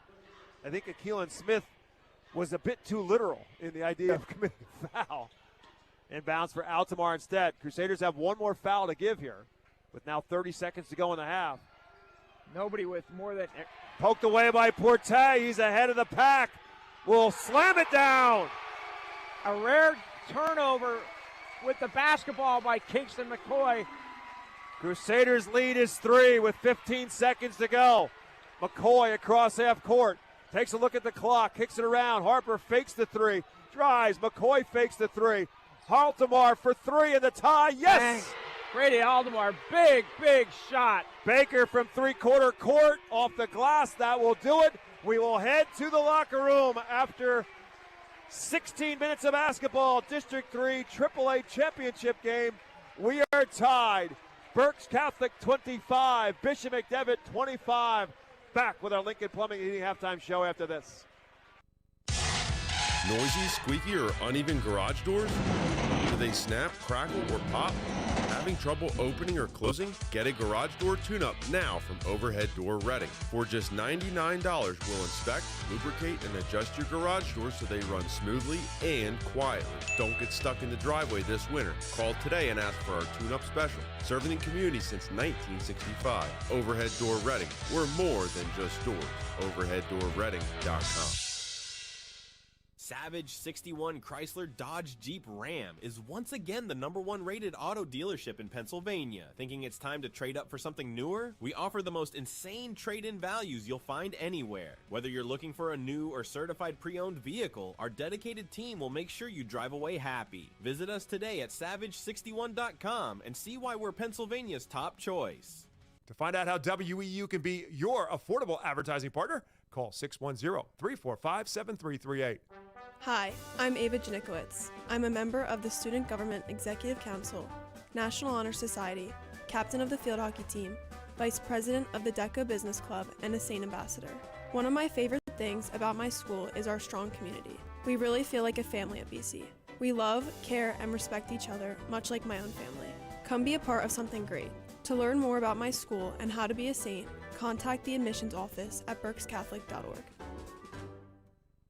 I think Keelan Smith was a bit too literal in the idea of committing a foul. Inbounds for Altamar instead. Crusaders have one more foul to give here with now 30 seconds to go in the half. Nobody with more than... Poked away by Porte. He's ahead of the pack. Will slam it down. A rare turnover with the basketball by Kingston McCoy. Crusaders lead is 3 with 15 seconds to go. McCoy across half court. Takes a look at the clock. Kicks it around. Harper fakes the 3. Drives. McCoy fakes the 3. Altamar for 3 and the tie. Yes! Dang. Brady Altamar, big shot. Baker from three-quarter court off the glass. That will do it. We will head to the locker room after 16 minutes of basketball. District 3 PIAA championship game. We are tied. Berks Catholic 25, Bishop McDevitt 25. Back with our Lincoln Plumbing Heating halftime show after this. Noisy, squeaky, or uneven garage doors? Do they snap, crackle, or pop? Having trouble opening or closing? Get a garage door tune-up now from Overhead Door Reading. For just $99, we'll inspect, lubricate, and adjust your garage doors so they run smoothly and quietly. Don't get stuck in the driveway this winter. Call today and ask for our tune-up special. Serving the community since 1965. Overhead Door Reading. We're more than just doors. OverheadDoorReading.com. Savage 61 Chrysler Dodge Jeep Ram is once again the #1 rated auto dealership in Pennsylvania. Thinking it's time to trade up for something newer? We offer the most insane trade-in values you'll find anywhere. Whether you're looking for a new or certified pre-owned vehicle, our dedicated team will make sure you drive away happy. Visit us today at savage61.com and see why we're Pennsylvania's top choice. To find out how WEEU can be your affordable advertising partner, call 610-345-7338. Hi, I'm Ava Janikowicz. I'm a member of the Student Government Executive Council, National Honor Society, captain of the field hockey team, vice president of the DECA Business Club, and a Saint ambassador. One of my favorite things about my school is our strong community. We really feel like a family at BC. We love, care, and respect each other, much like my own family. Come be a part of something great. To learn more about my school and how to be a Saint, contact the admissions office at berkscatholic.org.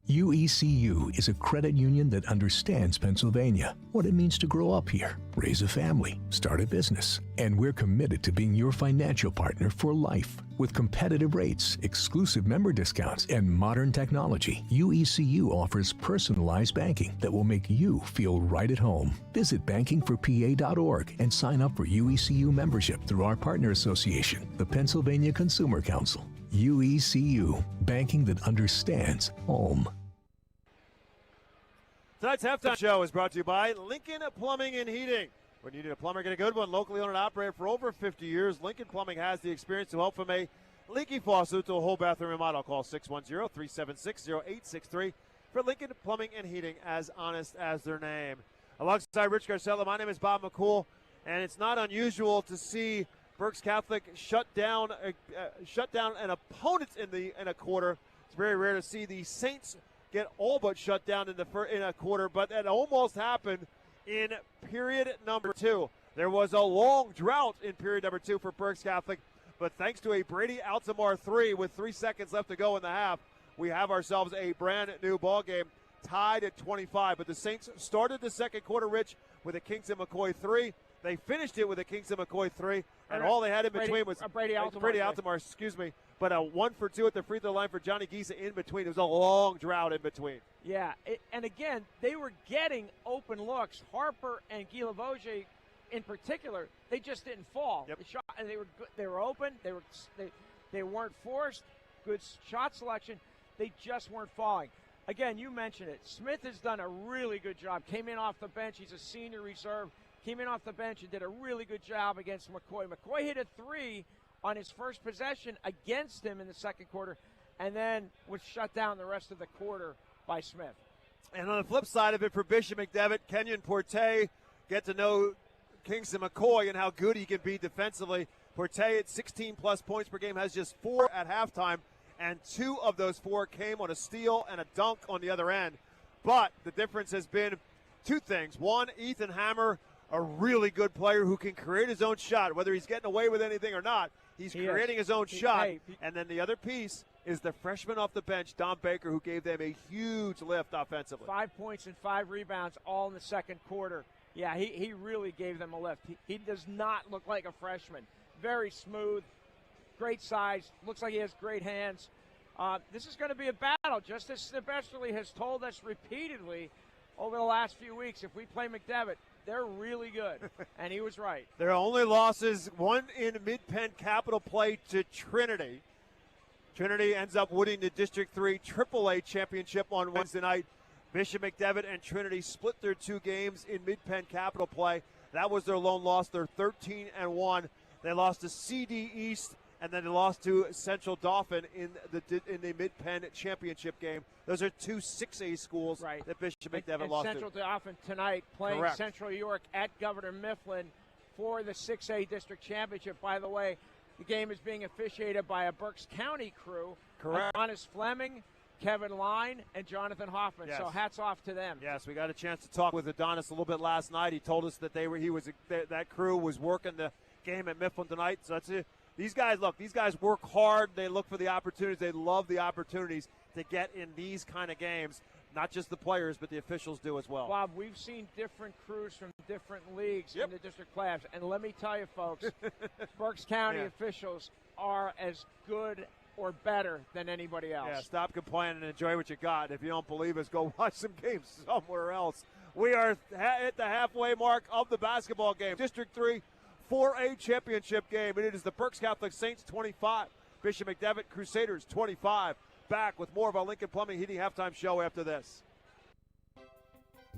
UECU is a credit union that understands Pennsylvania, what it means to grow up here, raise a family, start a business. And we're committed to being your financial partner for life. With competitive rates, exclusive member discounts, and modern technology, UECU offers personalized banking that will make you feel right at home. Visit bankingforpa.org and sign up for UECU membership through our partner association, the Pennsylvania Consumer Council. UECU, banking that understands home. Tonight's halftime show is brought to you by Lincoln Plumbing and Heating. When you need a plumber, get a good one. Locally owned and operated for over 50 years, Lincoln Plumbing has the experience to help from a leaky faucet to a whole bathroom remodel. Call 610-376-0863 for Lincoln Plumbing and Heating, as honest as their name. Alongside Rich Garcella, my name is Bob McCool, and it's not unusual to see Berks Catholic shut down an opponent in a quarter. It's very rare to see the Saints get all but shut down in a quarter, but that almost happened in period number 2. There was a long drought in period number 2 for Berks Catholic, but thanks to a Brady Altamar 3 with 3 seconds left to go in the half, we have ourselves a brand new ball game tied at 25. But the Saints started the second quarter, Rich, with a Kingston McCoy 3. They finished it with a Kingston McCoy 3, and all they had in between was Brady Altamar, but a 1 for 2 at the free throw line for Johnny Giese in between. It was a long drought in between. Yeah, and again, they were getting open looks. Harper and Guy Lavoie, in particular, they just didn't fall. Yep. The shot, and they were open. They weren't forced. Good shot selection. They just weren't falling. Again, you mentioned it. Smith has done a really good job. Came in off the bench. He's a senior reserve. Came in off the bench and did a really good job against McCoy. McCoy hit a 3 on his first possession against him in the second quarter, and then was shut down the rest of the quarter by Smith. And on the flip side of it, for Bishop McDevitt, Kenyon Porte get to know Kingston McCoy and how good he can be defensively. Porte at 16-plus points per game has just 4 at halftime, and 2 of those 4 came on a steal and a dunk on the other end. But the difference has been 2 things. One, Ethan Hammer, a really good player who can create his own shot, whether he's getting away with anything or not. He's creating his own shot. And then the other piece is the freshman off the bench, Don Baker, who gave them a huge lift offensively. 5 points and 5 rebounds all in the second quarter. Yeah, he really gave them a lift. He does not look like a freshman. Very smooth, great size, looks like he has great hands. This is going to be a battle, just as Sebesterly has told us repeatedly over the last few weeks. If we play McDevitt, they're really good, and he was right. Their only losses, one in Mid-Penn Capital play to Trinity. Trinity ends up winning the District 3 AAA championship on Wednesday night. Bishop McDevitt and Trinity split their 2 games in Mid-Penn Capital play. That was their lone loss. They're 13-1. They lost to CD East, and then they lost to Central Dauphin in the Mid-Penn championship game. Those are 2 6A schools that Bishop McDevitt lost Central Dauphin tonight playing Correct. Central York at Governor Mifflin for the 6A district championship. By the way, the game is being officiated by a Berks County crew. Correct. Adonis Fleming, Kevin Line and Jonathan Hoffman. Yes. So hats off to them. Yes, we got a chance to talk with Adonis a little bit last night. He told us that that crew was working the game at Mifflin tonight. So that's it. These guys work hard. They look for the opportunities. They love the opportunities to get in these kind of games. Not just the players, but the officials do as well. Bob, we've seen different crews from different leagues in the district playoffs. And let me tell you, folks, Berks County officials are as good or better than anybody else. Yeah, stop complaining and enjoy what you got. If you don't believe us, go watch some games somewhere else. We are at the halfway mark of the basketball game. District 3 4A championship game. And it is the Berks Catholic Saints 25, Bishop McDevitt Crusaders 25. Back with more of our Lincoln Plumbing Heating halftime show after this.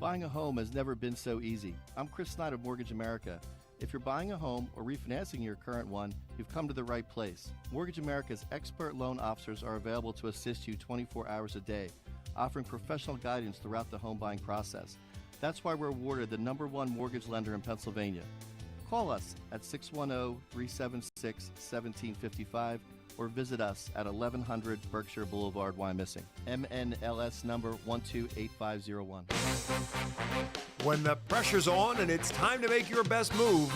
Buying a home has never been so easy. I'm Chris Snyder of Mortgage America. If you're buying a home or refinancing your current one, you've come to the right place. Mortgage America's expert loan officers are available to assist you 24 hours a day, offering professional guidance throughout the home buying process. That's why we're awarded the #1 mortgage lender in Pennsylvania. Call us at 610-376-1755 or visit us at 1100 Berkshire Boulevard, Wyomissing. MNLS number 128501. When the pressure's on and it's time to make your best move,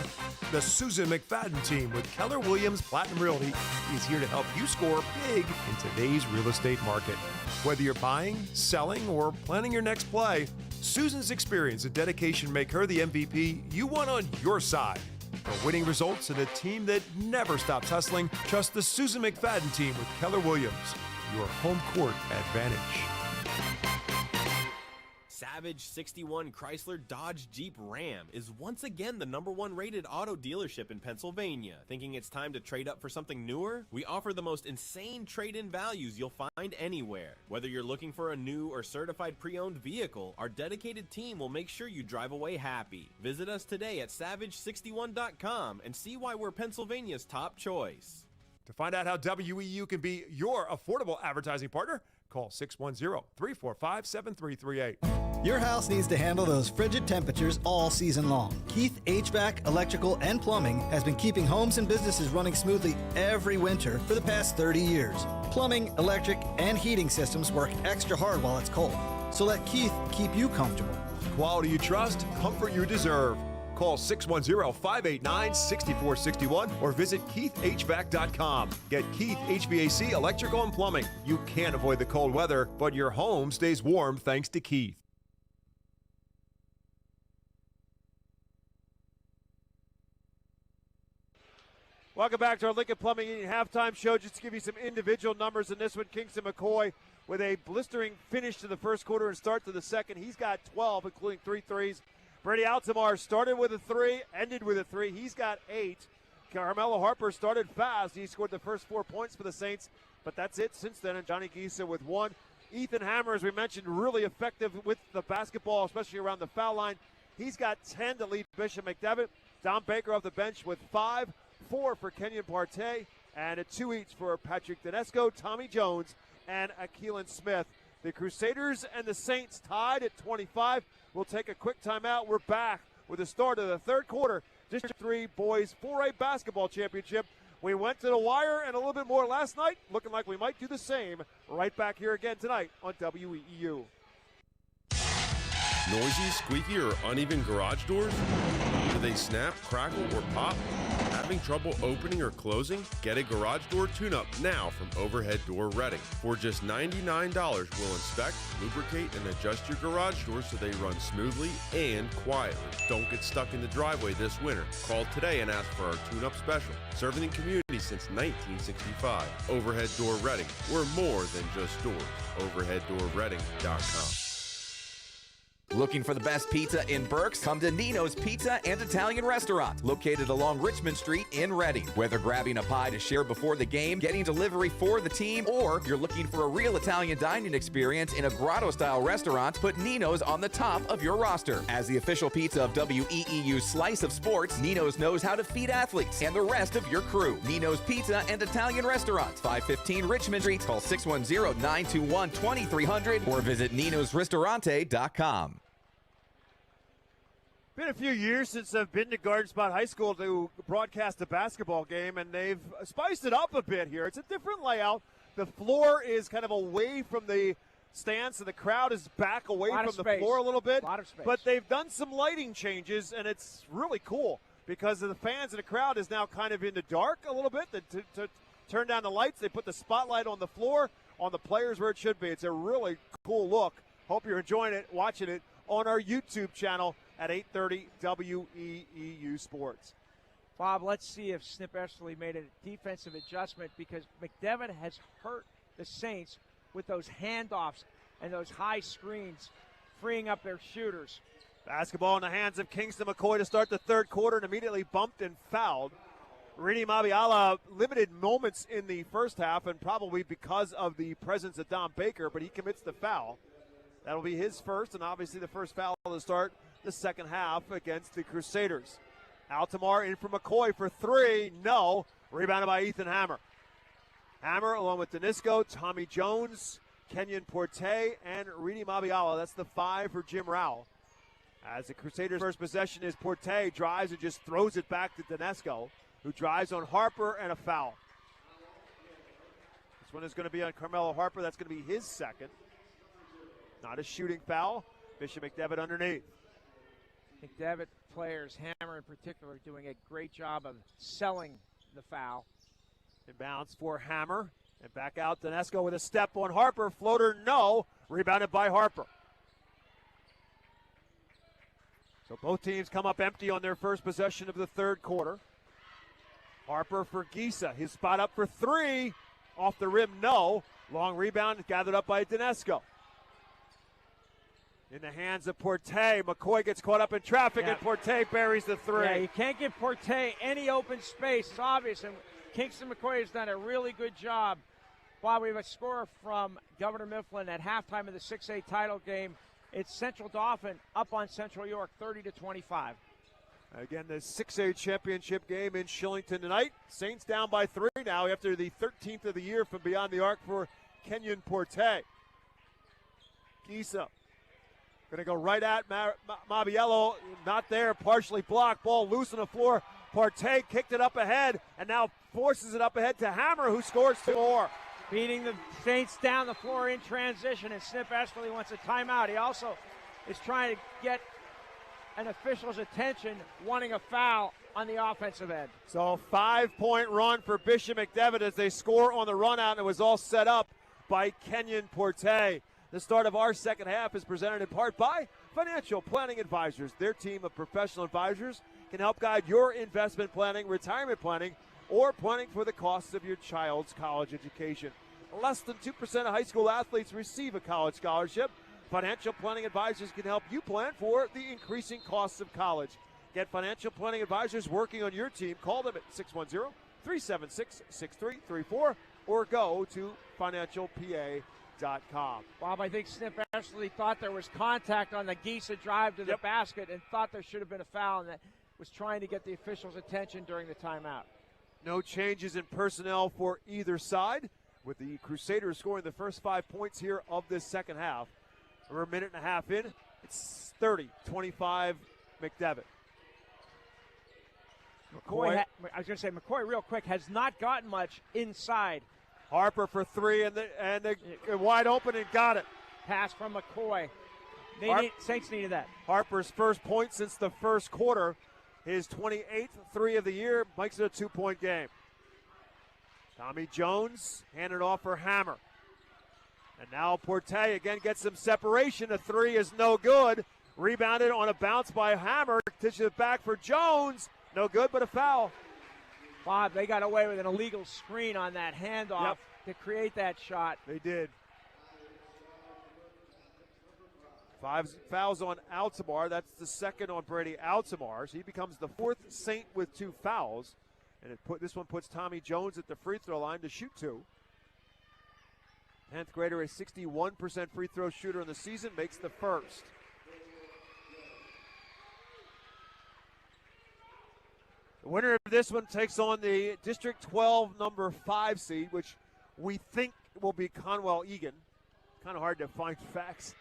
the Susan McFadden team with Keller Williams Platinum Realty is here to help you score big in today's real estate market. Whether you're buying, selling, or planning your next play, Susan's experience and dedication make her the MVP you want on your side. For winning results and a team that never stops hustling, trust the Susan McFadden team with Keller Williams, your home court advantage. Savage 61 Chrysler Dodge Jeep Ram is once again the #1 rated auto dealership in Pennsylvania. Thinking it's time to trade up for something newer? We offer the most insane trade-in values you'll find anywhere. Whether you're looking for a new or certified pre-owned vehicle, our dedicated team will make sure you drive away happy. Visit us today at savage61.com and see why we're Pennsylvania's top choice. To find out how WEEU can be your affordable advertising partner, call 610-345-7338. Your house needs to handle those frigid temperatures all season long. Keith HVAC, Electrical, and Plumbing has been keeping homes and businesses running smoothly every winter for the past 30 years. Plumbing, electric, and heating systems work extra hard while it's cold. So let Keith keep you comfortable. Quality you trust, comfort you deserve. Call 610-589-6461 or visit keithhvac.com. Get Keith HVAC, Electrical, and Plumbing. You can't avoid the cold weather, but your home stays warm thanks to Keith. Welcome back to our Lincoln Plumbing Heating halftime show. Just to give you some individual numbers in this one, Kingston McCoy with a blistering finish to the first quarter and start to the second. He's got 12, including 3 threes. Brady Altamar started with a 3, ended with a 3. He's got 8. Carmelo Harper started fast. He scored the first 4 points for the Saints, but that's it since then. And Johnny Giesa with 1. Ethan Hammer, as we mentioned, really effective with the basketball, especially around the foul line. He's got 10 to lead Bishop McDevitt. Don Baker off the bench with 5. 4 for Kenyon Partey, and a 2 each for Patrick Donesco, Tommy Jones, and Akeelan Smith. The Crusaders and the Saints tied at 25. We'll take a quick timeout. We're back with the start of the third quarter. District 3 Boys 4A Basketball Championship. We went to the wire and a little bit more last night. Looking like we might do the same right back here again tonight on WEEU. Noisy, squeaky, or uneven garage doors? Do they snap, crackle, or pop? Having trouble opening or closing? Get a garage door tune-up now from Overhead Door Reading. For just $99, we'll inspect, lubricate, and adjust your garage doors so they run smoothly and quietly. Don't get stuck in the driveway this winter. Call today and ask for our tune-up special. Serving the community since 1965. Overhead Door Reading. We're more than just doors. OverheadDoorReading.com. Looking for the best pizza in Berks? Come to Nino's Pizza and Italian Restaurant, located along Richmond Street in Reading. Whether grabbing a pie to share before the game, getting delivery for the team, or you're looking for a real Italian dining experience in a grotto-style restaurant, put Nino's on the top of your roster. As the official pizza of WEEU's Slice of Sports, Nino's knows how to feed athletes and the rest of your crew. Nino's Pizza and Italian Restaurant, 515 Richmond Street. Call 610-921-2300 or visit ninosristorante.com. Been a few years since I've been to Garden Spot High School to broadcast a basketball game, and they've spiced it up a bit here. It's a different layout The floor is kind of away from the stands, so the crowd is back away from the floor a little bit. A lot of space. But they've done some lighting changes, and it's really cool because the fans and the crowd is now kind of in the dark a little bit. To turn down the lights, they put the spotlight on the floor, on the players where it should be. It's a really cool look. Hope you're enjoying it, watching it on our YouTube channel at 8:30 WEEU Sports. Bob, let's see if Snip Esterly made a defensive adjustment because McDevitt has hurt the Saints with those handoffs and those high screens, freeing up their shooters. Basketball in the hands of Kingston McCoy to start the third quarter and immediately bumped and fouled. Rini Mabiala, limited moments in the first half and probably because of the presence of Don Baker, but he commits the foul. That'll be his first and obviously the first foul to start the second half against the Crusaders. Altamar in for McCoy for three. No. Rebounded by Ethan Hammer. Hammer along with Danisco, Tommy Jones, Kenyon Porte, and Rini Mabiala. That's the five for Jim Rowell. As the Crusaders' first possession is Porte drives and just throws it back to Danisco, who drives on Harper and a foul. This one is going to be on Carmelo Harper. That's going to be his second. Not a shooting foul. Bishop McDevitt underneath. McDevitt players, Hammer in particular, doing a great job of selling the foul. Inbounds for Hammer. And back out Danisco with a step on Harper. Floater, no. Rebounded by Harper. So both teams come up empty on their first possession of the third quarter. Harper for Gisa. His spot up for three. Off the rim, no. Long rebound gathered up by Danisco. In the hands of Porte. McCoy gets caught up in traffic, and Porte buries the three. Yeah, you can't give Porte any open space. It's obvious, and Kingston McCoy has done a really good job. Bob, we have a score from Governor Mifflin at halftime of the 6A title game. It's Central Dauphin up on Central York, 30-25. Again, the 6A championship game in Shillington tonight. Saints down by three now after the 13th of the year from beyond the arc for Kenyon Porte. Gisa going to go right at Mabiello. Not there, partially blocked. Ball loose on the floor. Porte kicked it up ahead and now forces it up ahead to Hammer, who scores two more. Beating the Saints down the floor in transition, and Snip Esterly wants a timeout. He also is trying to get an official's attention, wanting a foul on the offensive end. So 5-point run for Bishop McDevitt as they score on the run out, and it was all set up by Kenyon Porte. The start of our second half is presented in part by Financial Planning Advisors. Their team of professional advisors can help guide your investment planning, retirement planning, or planning for the costs of your child's college education. Less than 2% of high school athletes receive a college scholarship. Financial Planning Advisors can help you plan for the increasing costs of college. Get Financial Planning Advisors working on your team. Call them at 610-376-6334 or go to financialpa.com. Bob, I think Snip Esterly thought there was contact on the Gisa drive to the basket and thought there should have been a foul, and that was trying to get the official's attention during the timeout. No changes in personnel for either side, with the Crusaders scoring the first 5 points here of this second half. We're a minute and a half in. It's 30-25 McDevitt. McCoy, I was going to say, McCoy, real quick, has not gotten much inside. Harper for three, and the wide open and got it. Pass from McCoy. Saints needed that. Harper's first point since the first quarter. His 28th three of the year makes it a 2-point game. Tommy Jones handed off for Hammer. And now Porte again gets some separation. The three is no good. Rebounded on a bounce by Hammer. Dishes it back for Jones. No good, but a foul. Bob, they got away with an illegal screen on that handoff to create that shot. They did. 5 fouls on Altamar. That's the second on Brady Altamar. So he becomes the fourth Saint with 2 fouls. And this one puts Tommy Jones at the free throw line to shoot 2. 10th grader, a 61% free throw shooter in the season, makes the first. The winner of this one takes on the District 12 number 5 seed, which we think will be Conwell Egan. Kind of hard to find facts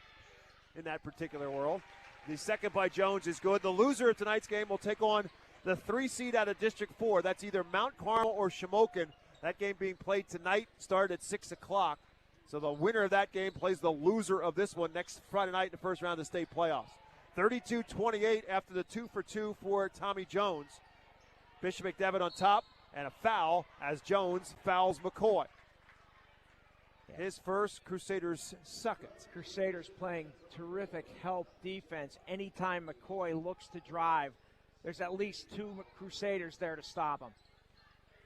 in that particular world. The second by Jones is good. The loser of tonight's game will take on the 3 seed out of District 4. That's either Mount Carmel or Shamokin. That game being played tonight started at 6 o'clock. So the winner of that game plays the loser of this one next Friday night in the first round of the state playoffs. 32-28 after the 2-for-2 for Tommy Jones. Bishop McDevitt on top, and a foul as Jones fouls McCoy. His first, Crusaders' second. Crusaders playing terrific help defense. Anytime McCoy looks to drive, there's at least 2 Crusaders there to stop him.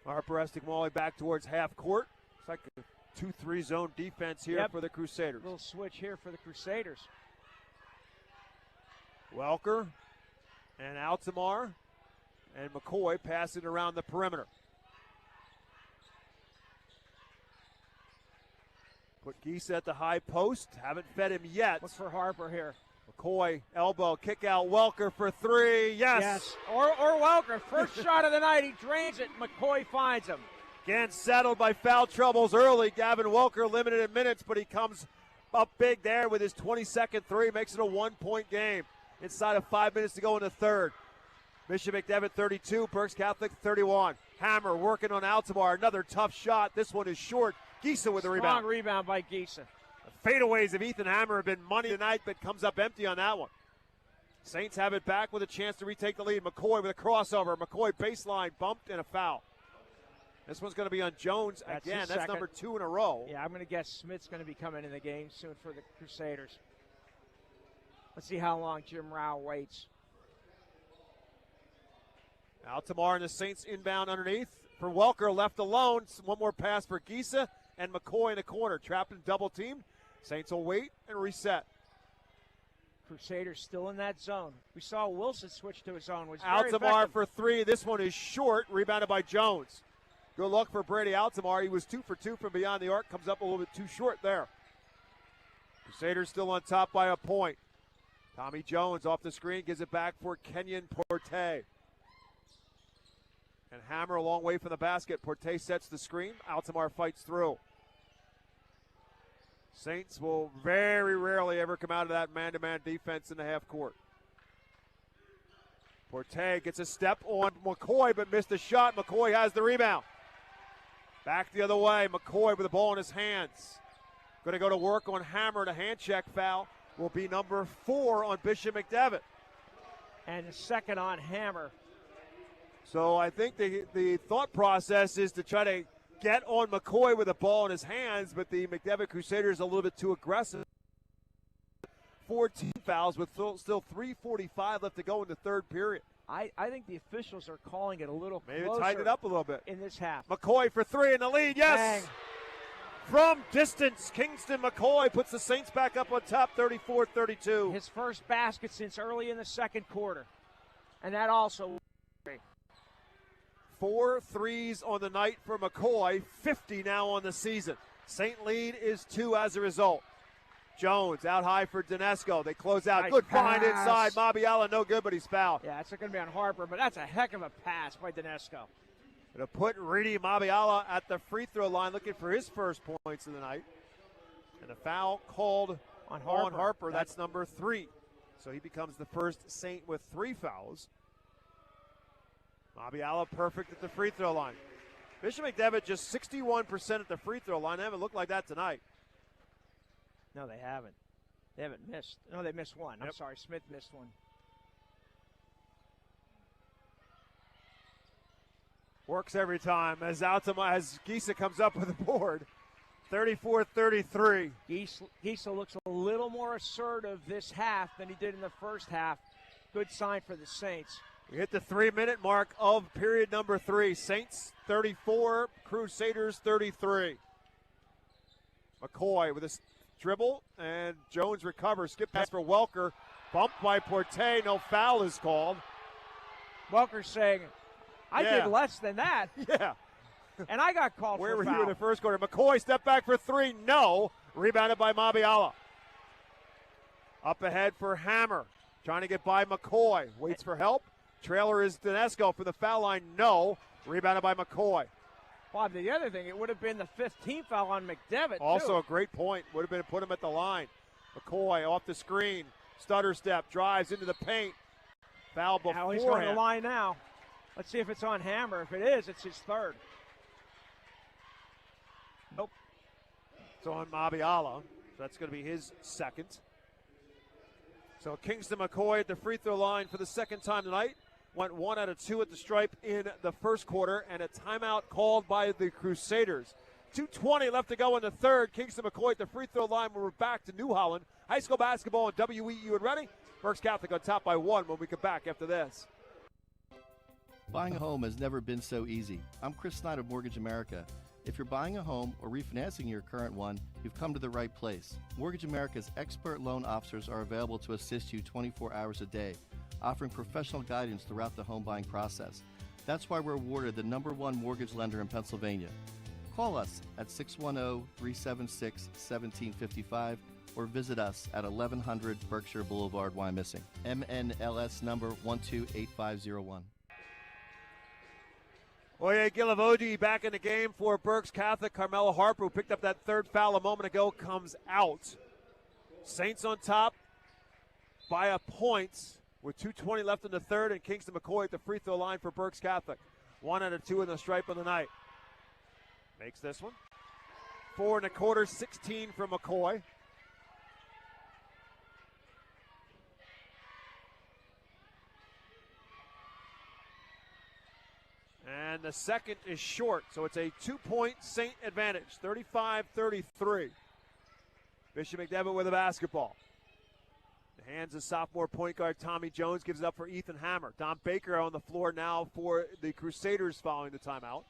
Harper Estigmali back towards half court. It's like a 2-3 zone defense here for the Crusaders. Little switch here for the Crusaders. Welker and Altamar and McCoy passing around the perimeter. Put Giesa at the high post. Haven't fed him yet. Look for Harper here. McCoy, elbow, kick out. Welker for 3. Yes. Or Welker. First shot of the night. He drains it. McCoy finds him. Again, saddled by foul troubles early. Gavin Welker limited in minutes, but he comes up big there with his 22nd 3. Makes it a 1-point game. Inside of 5 minutes to go in the third. Bishop McDevitt 32, Berks Catholic 31. Hammer working on Altamar. Another tough shot. This one is short. Giesa with the rebound. Strong rebound by Giesa. The fadeaways of Ethan Hammer have been money tonight, but comes up empty on that one. Saints have it back with a chance to retake the lead. McCoy with a crossover. McCoy baseline bumped and a foul. This one's going to be on Jones again. That's number 2 in a row. Yeah, I'm going to guess Smith's going to be coming in the game soon for the Crusaders. Let's see how long Jim Rao waits. Altamar and the Saints inbound underneath. For Welker, left alone. One more pass for Giesa and McCoy in the corner. Trapped and double teamed. Saints will wait and reset. Crusaders still in that zone. We saw Wilson switch to his zone. Altamar for 3. This one is short. Rebounded by Jones. Good luck for Brady Altamar. He was 2 for 2 from beyond the arc. Comes up a little bit too short there. Crusaders still on top by a point. Tommy Jones off the screen gives it back for Kenyon Porte. And Hammer a long way from the basket. Porte sets the screen. Altamar fights through. Saints will very rarely ever come out of that man-to-man defense in the half court. Porte gets a step on McCoy but missed the shot. McCoy has the rebound. Back the other way. McCoy with the ball in his hands. Going to go to work on Hammer. The hand check foul will be number 4 on Bishop McDevitt. And the second on Hammer. So I think the thought process is to try to get on McCoy with the ball in his hands, but the McDevitt Crusaders a little bit too aggressive. 14 fouls with still 3:45 left to go in the third period. I think the officials are calling it a little Maybe closer tighten it up a little bit. In this half. McCoy for 3 in the lead, yes! Bang. From distance, Kingston McCoy puts the Saints back up on top, 34-32. His first basket since early in the second quarter. And that also... 4 threes on the night for McCoy, 50 now on the season. Saint lead is 2 as a result. Jones out high for Donesco. They close out. Nice good pass. find inside. Mabiala no good, but he's fouled. Yeah, it's going to be on Harper, but that's a heck of a pass by Donesco. Going to put Rudy Mabiala at the free throw line looking for his first points of the night. And a foul called on Harper. That's number 3. So he becomes the first Saint with 3 fouls. Mabiala perfect at the free throw line. Bishop McDevitt just 61% at the free throw line. They haven't looked like that tonight. No, they haven't. They haven't missed. No, they missed one. I'm sorry, Smith missed one. Works every time as Giesa comes up with the board. 34-33. Giesa looks a little more assertive this half than he did in the first half. Good sign for the Saints. We hit the 3-minute mark of period number 3. Saints 34, Crusaders 33. McCoy with a dribble, and Jones recovers. Skip pass for Welker. Bumped by Porte. No foul is called. Welker saying, I did less than that. Yeah. And I got called Where for were foul. you in the first quarter? McCoy step back for 3. No. Rebounded by Mabiala. Up ahead for Hammer. Trying to get by McCoy. Waits for help. Trailer is Donesco for the foul line. No. Rebounded by McCoy. Bob, the other thing, it would have been the 15th foul on McDevitt, Also too. a great point. Would have been put him at the line. McCoy off the screen. Stutter step. Drives into the paint. Foul before. Now he's going to the line now. Let's see if it's on Hammer. If it is, it's his third. It's on Mabiala. So that's going to be his second. So Kingston McCoy at the free throw line for the second time tonight. Went 1 out of 2 at the stripe in the first quarter, and a timeout called by the Crusaders. 2:20 left to go in the third. Kingston McCoy at the free throw line. We're back to New Holland. High school basketball and WEEU and Reading. Berks Catholic on top by 1 when we come back after this. Buying a home has never been so easy. I'm Chris Snyder of Mortgage America. If you're buying a home or refinancing your current one, you've come to the right place. Mortgage America's expert loan officers are available to assist you 24 hours a day, offering professional guidance throughout the home buying process. That's why we're awarded the #1 mortgage lender in Pennsylvania. Call us at 610-376-1755 or visit us at 1100 Berkshire Boulevard, Wyomissing. MNLS number 128501. Oye Gilavogi back in the game for Berks Catholic. Carmelo Harper, who picked up that third foul a moment ago, comes out. Saints on top by a point with 2:20 left in the third, and Kingston McCoy at the free throw line for Berks Catholic. 1 out of 2 in the stripe of the night. Makes this one. 4 1/4, 16 from McCoy. And the second is short, so it's a 2-point Saint advantage, 35-33. Bishop McDevitt with the basketball. The hands of sophomore point guard Tommy Jones, gives it up for Ethan Hammer. Don Baker on the floor now for the Crusaders following the timeout.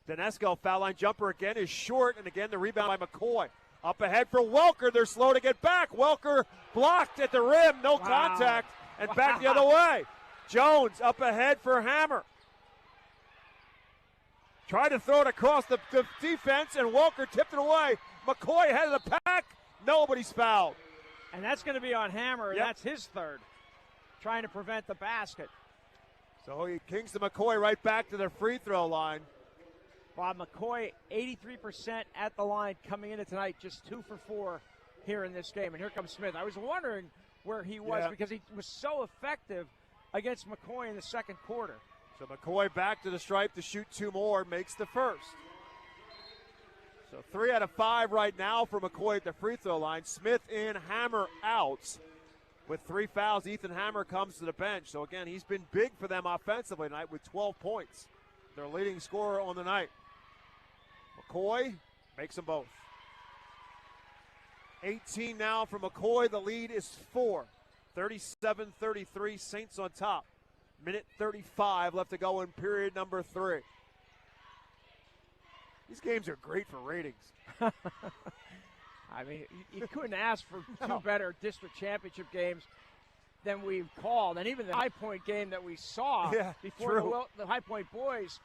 Denesco, foul line jumper again is short, and again the rebound by McCoy. Up ahead for Welker, they're slow to get back. Welker blocked at the rim, no contact, and back the other way. Jones up ahead for Hammer. Tried to throw it across the defense, and Welker tipped it away. McCoy ahead of the pack. Nobody's fouled. And that's going to be on Hammer, and that's his third, trying to prevent the basket. So Kingston McCoy right back to the free throw line. Bob McCoy, 83% at the line coming into tonight, just 2 for 4 here in this game. And here comes Smith. I was wondering where he was because he was so effective against McCoy in the second quarter. So McCoy back to the stripe to shoot 2 more, makes the first. So 3 out of 5 right now for McCoy at the free throw line. Smith in, Hammer out. With 3 fouls, Ethan Hammer comes to the bench. So again, he's been big for them offensively tonight with 12 points. Their leading scorer on the night. McCoy makes them both. 18 now for McCoy. The lead is 4. 37-33, Saints on top. Minute 35 left to go in period number 3. These games are great for ratings. I mean, you couldn't ask for 2 better district championship games than we've called. And even the High Point game that we saw before the High Point boys,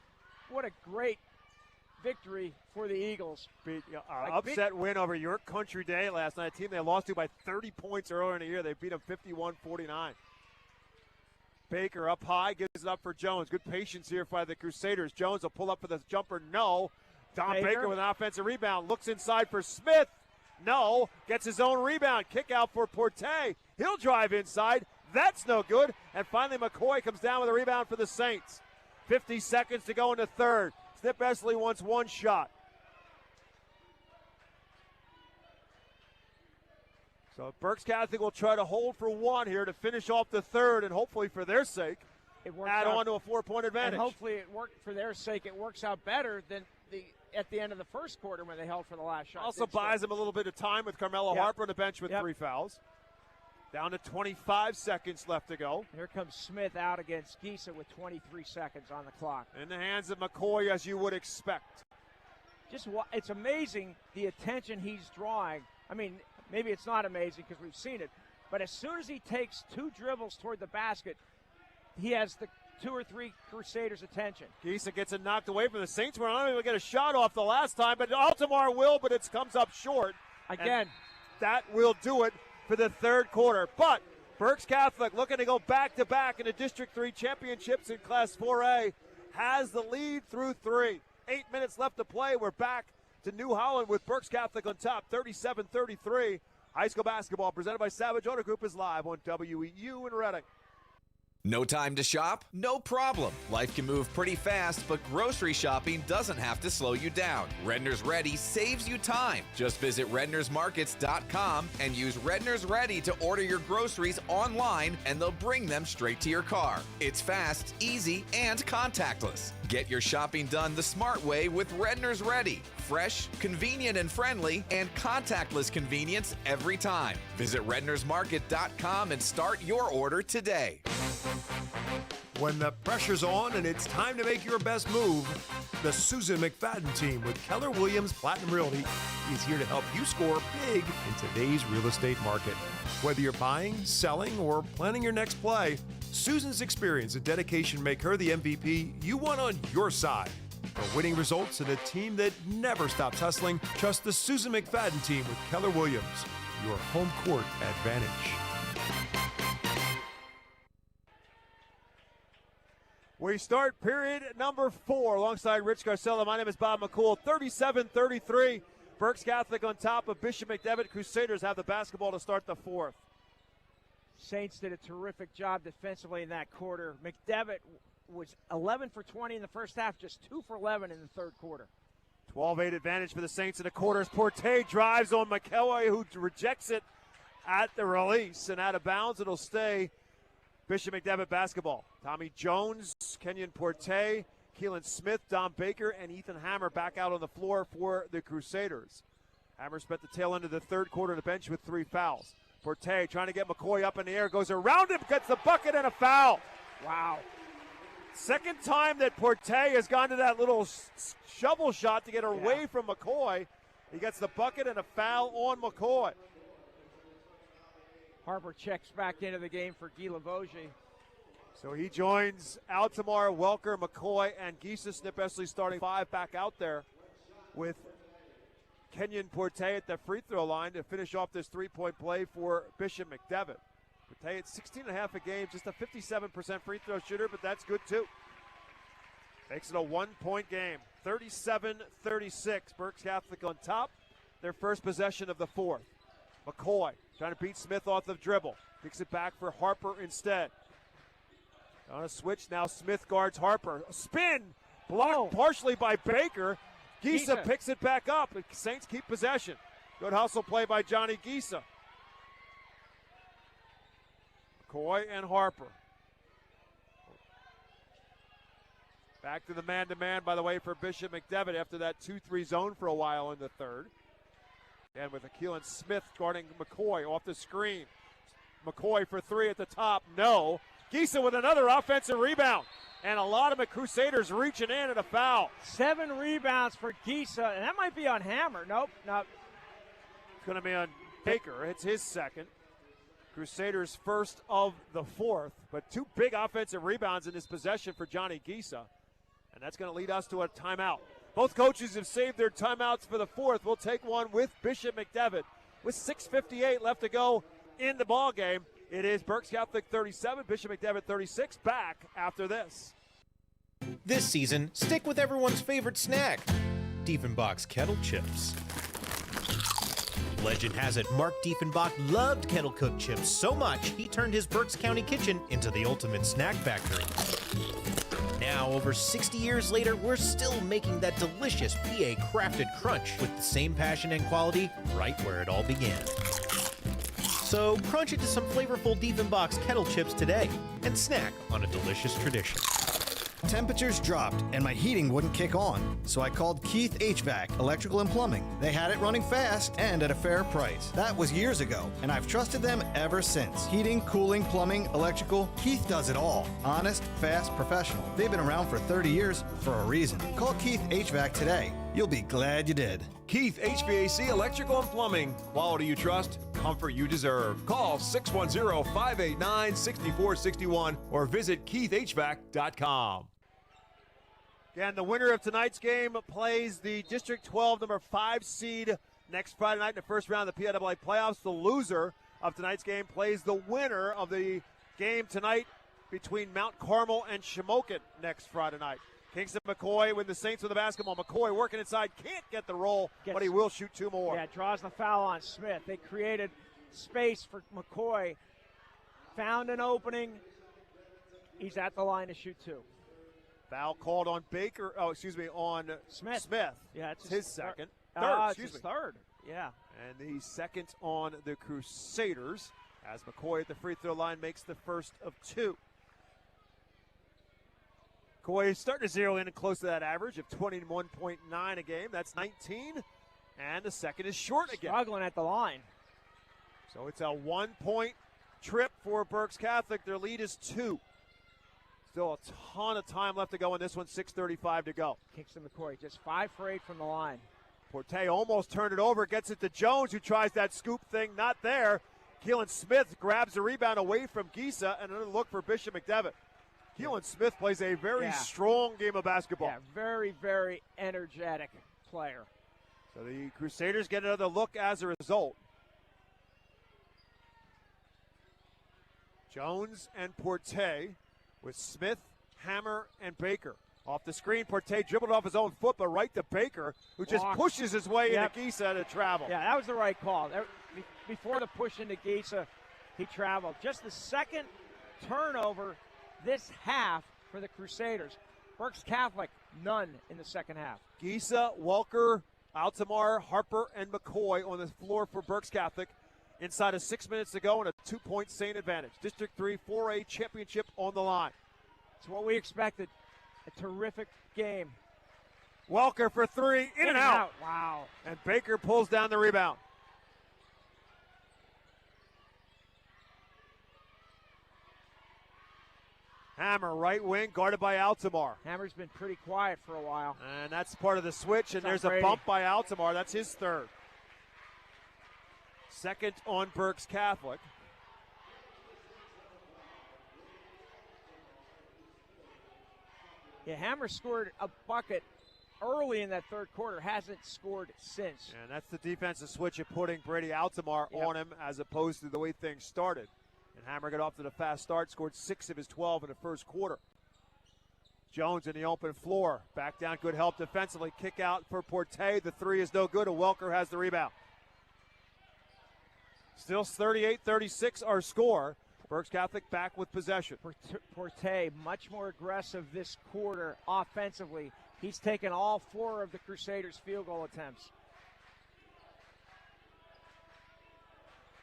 what a great victory for the Eagles. Upset win over York Country Day last night. A team they lost to by 30 points earlier in the year. They beat them 51-49. Baker up high, gives it up for Jones. Good patience here by the Crusaders. Jones will pull up for the jumper. No. Don Baker with an offensive rebound. Looks inside for Smith. No. Gets his own rebound. Kick out for Porte. He'll drive inside. That's no good. And finally McCoy comes down with a rebound for the Saints. 50 seconds to go in the third. Snip Esley wants 1 shot. So Berks Catholic will try to hold for 1 here to finish off the third, and hopefully for their sake, add on to a 4-point advantage. And hopefully it worked for their sake. It works out better than at the end of the first quarter when they held for the last shot. Also buys them a little bit of time with Carmelo Harper on the bench with 3 fouls. Down to 25 seconds left to go. Here comes Smith out against Giesa with 23 seconds on the clock. In the hands of McCoy, as you would expect. It's amazing the attention he's drawing. I mean, maybe it's not amazing because we've seen it, but as soon as he takes 2 dribbles toward the basket, he has the 2 or 3 Crusaders' attention. Giesa gets it knocked away from the Saints. We're not even going to get a shot off the last time, but Altamar will, but it comes up short. Again. That will do it for the third quarter. But Berks Catholic, looking to go back-to-back in the District 3 championships in Class 4A, has the lead through 3. 8 minutes left to play. We're back to New Holland with Berks Catholic on top, 37-33. High school basketball presented by Savage Auto Group is live on WEEU in Reading. No time to shop? No problem. Life can move pretty fast, but grocery shopping doesn't have to slow you down. Redner's Ready saves you time. Just visit rednersmarkets.com and use Redner's Ready to order your groceries online, and they'll bring them straight to your car. It's fast, easy, and contactless. Get your shopping done the smart way with Redner's Ready. Fresh, convenient, and friendly, and contactless convenience every time. Visit rednersmarket.com and start your order today. When the pressure's on and it's time to make your best move, the Susan McFadden team with Keller Williams Platinum Realty is here to help you score big in today's real estate market. Whether you're buying, selling, or planning your next play, Susan's experience and dedication make her the MVP you want on your side. For winning results and a team that never stops hustling, trust the Susan McFadden team with Keller Williams, your home court advantage. We start period number 4 alongside Rich Garcella. My name is Bob McCool. 37-33. Berks Catholic on top of Bishop McDevitt Crusaders have the basketball to start the 4th. Saints did a terrific job defensively in that quarter. McDevitt was 11 for 20 in the first half, just 2 for 11 in the third quarter. 12-8 advantage for the Saints in the quarters. Porte drives on McElroy, who rejects it at the release and out of bounds. It'll stay Bishop McDevitt basketball. Tommy Jones, Kenyon Porte, Keelan Smith, Don Baker, and Ethan Hammer back out on the floor for the Crusaders. Hammer spent the tail end of the third quarter on the bench with 3 fouls. Porte trying to get McCoy up in the air, goes around him, gets the bucket and a foul. Wow. Second time that Porte has gone to that little shovel shot to get away from McCoy. He gets the bucket and a foul on McCoy. Harper checks back into the game for Guy Lavoie. So he joins Altamar, Welker, McCoy, and Gisa Snip Esley starting 5 back out there with Kenyon Porte at the free throw line to finish off this 3-point play for Bishop McDevitt. Porte at 16.5 a game, just a 57% free throw shooter, but that's good too. Makes it a 1-point game. 37-36. Berks Catholic on top. Their first possession of the 4th. McCoy trying to beat Smith off the dribble. Kicks it back for Harper instead. On a switch now, Smith guards Harper. A spin blocked partially by Baker. Gisa picks it back up. The Saints keep possession. Good hustle play by Johnny Gisa. McCoy and Harper. Back to the man-to-man, by the way, for Bishop McDevitt after that 2-3 zone for a while in the third. And with Keelan Smith guarding McCoy off the screen. McCoy for 3 at the top. No. Gisa with another offensive rebound. And a lot of the Crusaders reaching in at a foul. 7 rebounds for Gisa, and that might be on Hammer. Nope. It's going to be on Baker. It's his second. Crusaders first of the 4th. But 2 big offensive rebounds in this possession for Johnny Gisa. And that's going to lead us to a timeout. Both coaches have saved their timeouts for the 4th. We'll take one with Bishop McDevitt. With 6:58 left to go in the ball game. It is Berks Catholic 37, Bishop McDevitt 36. Back after this. This season, stick with everyone's favorite snack, Diefenbach's Kettle Chips. Legend has it Mark Diefenbach loved kettle cooked chips so much he turned his Berks County kitchen into the ultimate snack factory. Now, over 60 years later, we're still making that delicious PA crafted crunch with the same passion and quality right where it all began. So crunch into some flavorful Diefenbach's Kettle Chips today and snack on a delicious tradition. Temperatures dropped and my heating wouldn't kick on, so I called Keith HVAC Electrical and Plumbing. They had it running fast and at a fair price. That was years ago, and I've trusted them ever since. Heating, cooling, plumbing, electrical, Keith does it all. Honest, fast, professional. They've been around for 30 years for a reason. Call Keith HVAC today. You'll be glad you did. Keith HVAC Electrical and Plumbing. Quality you trust, comfort you deserve. Call 610-589-6461 or visit keithhvac.com. Again, the winner of tonight's game plays the District 12 number 5 seed next Friday night in the first round of the PIAA playoffs. The loser of tonight's game plays the winner of the game tonight between Mount Carmel and Shamokin next Friday night. Kingston McCoy with the Saints with the basketball. McCoy working inside, can't get the roll, but he will shoot 2 more. Yeah, draws the foul on Smith. They created space for McCoy. Found an opening, He's at the line to shoot 2. Foul called on Baker. Oh, excuse me, on Smith. Yeah, it's his second. It's his third. Yeah. And he's second on the Crusaders as McCoy at the free throw line makes the first of 2. McCoy is starting to zero in and close to that average of 21.9 a game. That's 19. And the second is short again. Struggling at the line. So it's a 1-point trip for Berks Catholic. Their lead is 2. Still a ton of time left to go in this one, 6:35 to go. Kingston McCoy just 5 for 8 from the line. Porte almost turned it over, gets it to Jones, who tries that scoop thing, not there. Keelan Smith grabs the rebound away from Gisa, and another look for Bishop McDevitt. Keelan Smith plays a very strong game of basketball. Yeah, very, very energetic player. So the Crusaders get another look as a result. Jones and Porte with Smith, Hammer, and Baker. Off the screen, Porte dribbled off his own foot, but right to Baker, who just pushes his way into Gisa to travel. Yeah, that was the right call. Before the push into Gisa, he traveled. Just the second turnover this half for the Crusaders. Berks Catholic, none in the second half. Gisa, Walker, Altamar, Harper, and McCoy on the floor for Berks Catholic. Inside of 6 minutes to go and a 2-point Saint advantage. District 3 4A championship on the line. It's what we expected. A terrific game. Welker for 3, in and out. Wow. And Baker pulls down the rebound. Hammer, right wing, guarded by Altamar. Hammer's been pretty quiet for a while. And that's part of the switch, and there's a bump by Altamar. That's his third. Second on Berks Catholic. Yeah, Hammer scored a bucket early in that third quarter, hasn't scored since. And that's the defensive switch of putting Brady Altamar on him as opposed to the way things started. And Hammer got off to the fast start, scored 6 of his 12 in the first quarter. Jones in the open floor. Back down, good help defensively. Kick out for Porte. The 3 is no good, and Welker has the rebound. Still 38-36 our score. Berks Catholic back with possession. Porte much more aggressive this quarter offensively. He's taken all 4 of the Crusaders' field goal attempts.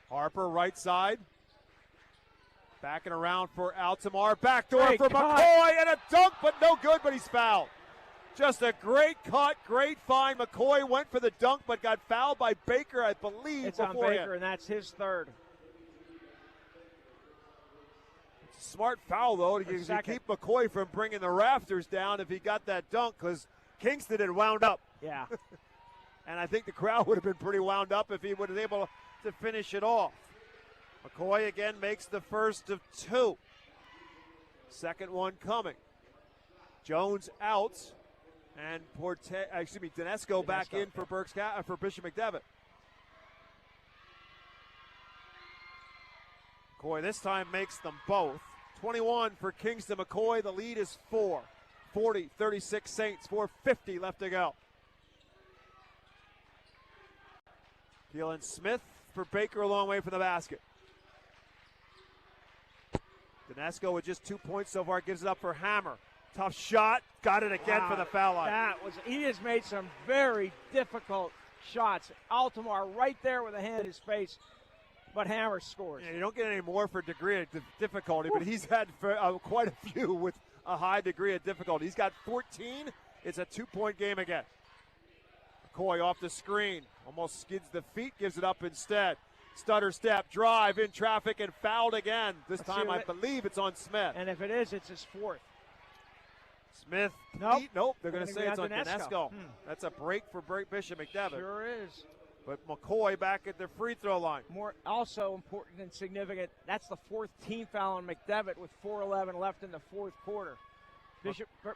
Harper right side. Backing around for Altamar. Backdoor for McCoy and a dunk, but no good, but he's fouled. Just a great cut, great find. McCoy went for the dunk, but got fouled by Baker, I believe. It's on Baker, and that's his third. It's a smart foul, though, to keep McCoy from bringing the rafters down if he got that dunk, because Kingston had wound up. Yeah. And I think the crowd would have been pretty wound up if he would have been able to finish it off. McCoy again makes the first of 2. Second one coming. Jones out. And Donesco back in for for Bishop McDevitt. McCoy this time makes them both. 21 for Kingston McCoy. The lead is 4. 40-36 Saints. 4:50 left to go. Keelan Smith for Baker, a long way from the basket. Donesco with just 2 points so far gives it up for Hammer. Tough shot, got it again for the foul line. He has made some very difficult shots. Altamar right there with a hand in his face, but Hammer scores. Yeah, you don't get any more for degree of difficulty, but he's had quite a few with a high degree of difficulty. He's got 14. It's a 2-point game again. McCoy off the screen, almost skids the feet, gives it up instead. Stutter step, drive in traffic, and fouled again. This time I believe it's on Smith. And if it is, it's his 4th. Smith, nope. They're going to say it's on Donesco. That's a break for Bishop McDevitt. Sure is. But McCoy back at the free throw line. More also important and significant, that's the 4th team foul on McDevitt with 4:11 left in the fourth quarter.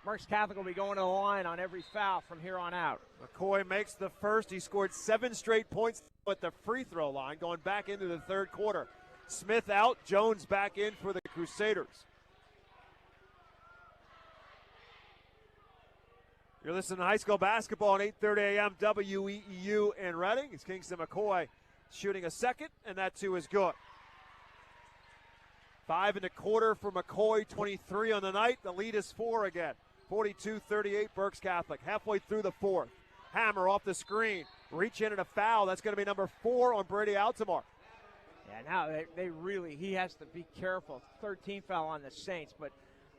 Berks Catholic will be going to the line on every foul from here on out. McCoy makes the first. He scored 7 straight points at the free throw line going back into the third quarter. Smith out, Jones back in for the Crusaders. You're listening to high school basketball on 8:30 a.m. WEEU in Reading. It's Kingston McCoy shooting a second, and that too is good. 5.25 for McCoy, 23 on the night. The lead is 4 again. 42-38 Berks Catholic. Halfway through the fourth. Hammer off the screen. Reach in and a foul. That's going to be number 4 on Brady Altamar. Yeah, now he has to be careful. 13 foul on the Saints, but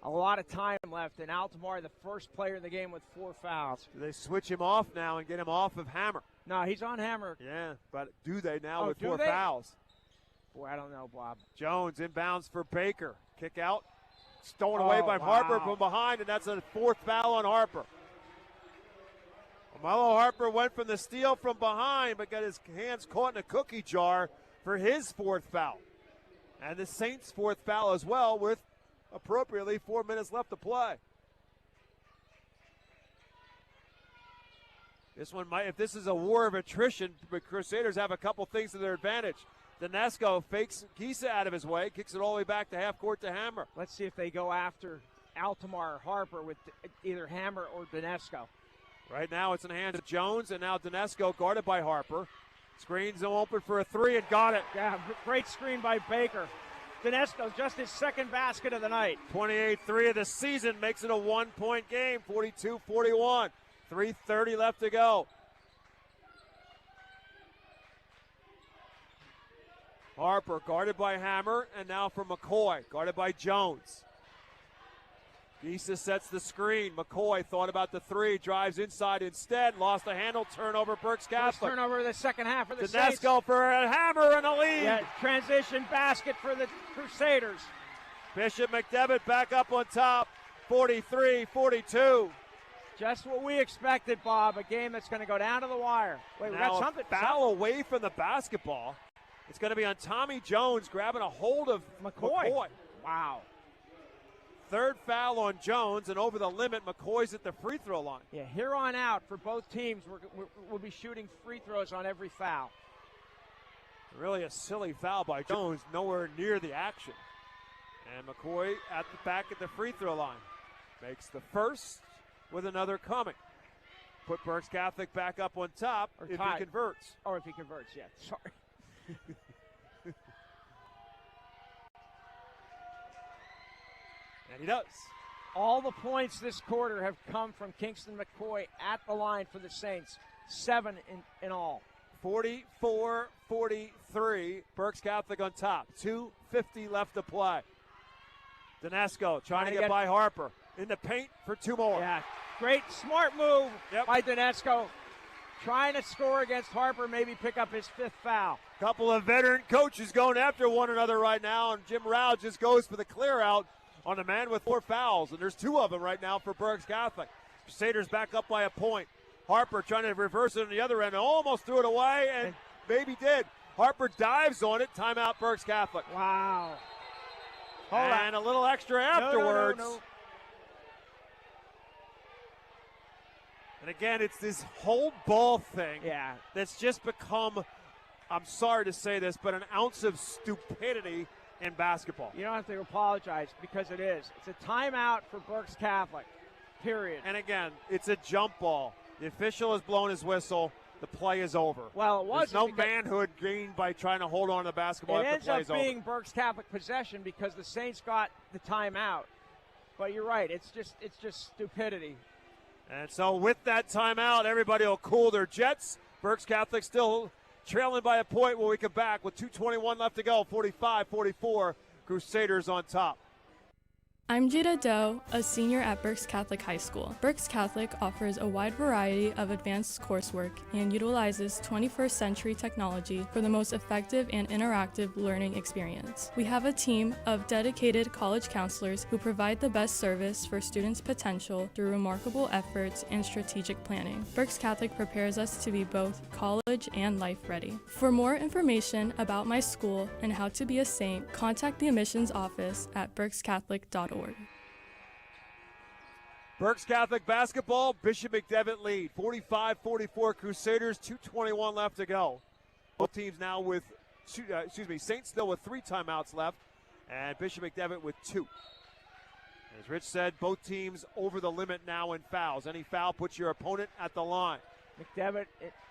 a lot of time left. And Altamar, the first player in the game with 4 fouls. Do they switch him off now and get him off of Hammer? No, he's on Hammer. Yeah, but do they now with do 4 they? fouls? Boy, I don't know, Bob. Jones inbounds for Baker. Kick out. Stolen away by Harper from behind, and that's a 4th foul on Harper. Marlo Harper went from the steal from behind, but got his hands caught in a cookie jar for his 4th foul. And the Saints' 4th foul as well, with appropriately 4 minutes left to play. This one might, if this is a war of attrition, the Crusaders have a couple things to their advantage. Donesco fakes Gisa out of his way, kicks it all the way back to half court to Hammer. Let's see if they go after Altamar or Harper with either Hammer or Donesco. Right now it's in the hands of Jones, and now Donesco guarded by Harper. Screens him open for a 3 and got it. Yeah, great screen by Baker. Donesco, just his 2nd basket of the night. 28-3 of the season makes it a 1-point game, 42-41. 3:30 left to go. Harper guarded by Hammer, and now for McCoy, guarded by Jones. Gisa sets the screen. McCoy thought about the 3, drives inside instead, lost the handle, turnover Berks Catholic. First turnover of the second half for the Saints. Donesco for a Hammer and a lead. Yeah, transition basket for the Crusaders. Bishop McDevitt back up on top, 43-42. Just what we expected, Bob, a game that's going to go down to the wire. Wait, we got something. Foul away from the basketball. It's going to be on Tommy Jones grabbing a hold of McCoy. Wow. 3rd foul on Jones, and over the limit, McCoy's at the free throw line. Yeah, here on out for both teams, we'll be shooting free throws on every foul. Really a silly foul by Jones, nowhere near the action. And McCoy at the back at the free throw line. Makes the first with another coming. Put Berks Catholic back up on top if he converts. Or if he converts, yeah, sorry. And he does. All the points this quarter have come from Kingston McCoy at the line for the Saints. 7 in all. 44-43, Berks Catholic on top. 2:50 left to play. Donesco trying to get by Harper. In the paint for 2 more. Yeah, great, smart move by Donesco. Trying to score against Harper, maybe pick up his 5th foul. Couple of veteran coaches going after one another right now, and Jim Rao just goes for the clear out on a man with 4 fouls, and there's 2 of them right now for Berks Catholic. Crusaders back up by a point. Harper trying to reverse it on the other end, almost threw it away, and maybe did. Harper dives on it, timeout Berks Catholic. Wow. And a little extra afterwards. No. And again, it's this whole ball thing that's just become, I'm sorry to say this, but an ounce of stupidity in basketball. You don't have to apologize because it is. It's a timeout for Berks Catholic, period. And again, it's a jump ball. The official has blown his whistle. The play is over. Well, it was. There's no manhood gained by trying to hold on to the basketball It after ends the play's up being over. Berks Catholic possession because the Saints got the timeout. But you're right. It's just stupidity. And so with that timeout, everybody will cool their jets. Berks Catholic still trailing by a point when we come back with 2:21 left to go. 45-44, Crusaders on top. I'm Jada Doe, a senior at Berks Catholic High School. Berks Catholic offers a wide variety of advanced coursework and utilizes 21st century technology for the most effective and interactive learning experience. We have a team of dedicated college counselors who provide the best service for students' potential through remarkable efforts and strategic planning. Berks Catholic prepares us to be both college and life ready. For more information about my school and how to be a saint, contact the admissions office at berkscatholic.org. Berks Catholic basketball, Bishop McDevitt lead. 45-44 Crusaders, 2:21 left to go. Both teams now with, Saints still with 3 timeouts left, and Bishop McDevitt with 2. As Rich said, both teams over the limit now in fouls. Any foul puts your opponent at the line. McDevitt,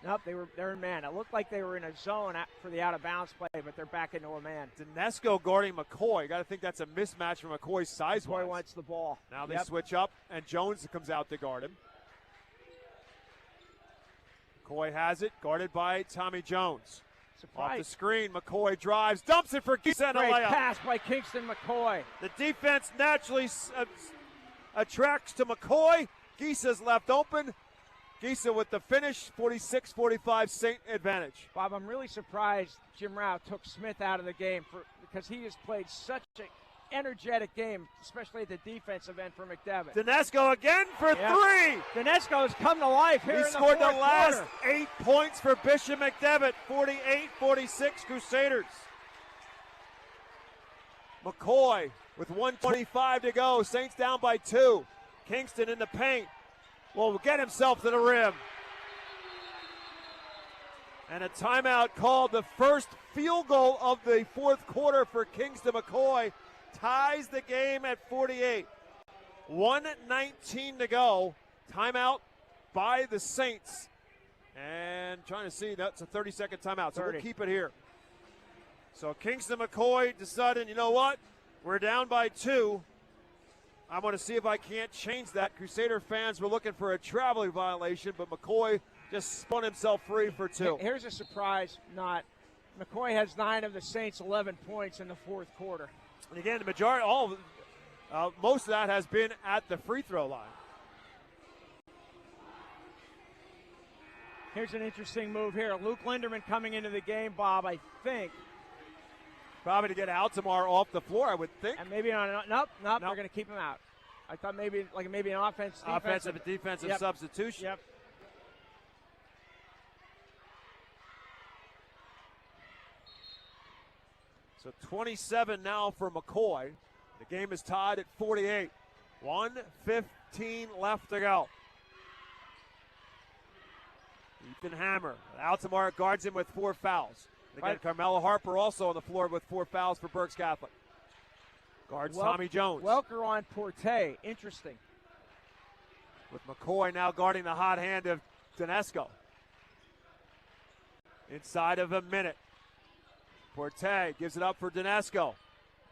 nope, they're in man. It looked like they were in a zone for the out-of-bounds play, but they're back into a man. Dinesco guarding McCoy. Got to think that's a mismatch for McCoy's size-wise. McCoy wants the ball. Now they switch up, and Jones comes out to guard him. McCoy has it, guarded by Tommy Jones. Surprise. Off the screen, McCoy drives, dumps it for Gisa and a Great layup. pass by Kingston McCoy. The defense naturally attracts to McCoy. Gisa's left open. Gisa with the finish, 46-45 Saint advantage. Bob, I'm really surprised Jim Rao took Smith out of the game because he has played such an energetic game, especially at the defensive end for McDevitt. Dinesco again for three. Dinesco has come to life here He in the scored the fourth last quarter. 8 points for Bishop McDevitt, 48-46 Crusaders. McCoy with 1:25 to go. Saints down by 2. Kingston in the paint. Will get himself to the rim. And a timeout called. The first field goal of the fourth quarter for Kingston McCoy ties the game at 48. 1:19 to go. Timeout by the Saints. And trying to see, that's a 30-second timeout, so 30. we'll keep it here. So Kingston McCoy decided, you know what? We're down by 2. I'm going to see if I can't change that. Crusader fans were looking for a traveling violation, but McCoy just spun himself free for 2. Here's a surprise not. McCoy has 9 of the Saints' 11 points in the fourth quarter. And again, the majority, most of that has been at the free throw line. Here's an interesting move here. Luke Linderman coming into the game, Bob, I think. Probably to get Altamar off the floor, I would think. And maybe on nope, they're going to keep him out. I thought maybe an offensive defensive substitution. Yep. So 27 now for McCoy. The game is tied at 48. 1:15 left to go. Ethan Hammer. Altamar guards him with 4 fouls. And again, Carmelo Harper also on the floor with 4 fouls for Berks Catholic. Guards Tommy Jones. Welker on Porte. Interesting. With McCoy now guarding the hot hand of Dinesco. Inside of a minute. Porte gives it up for Dinesco.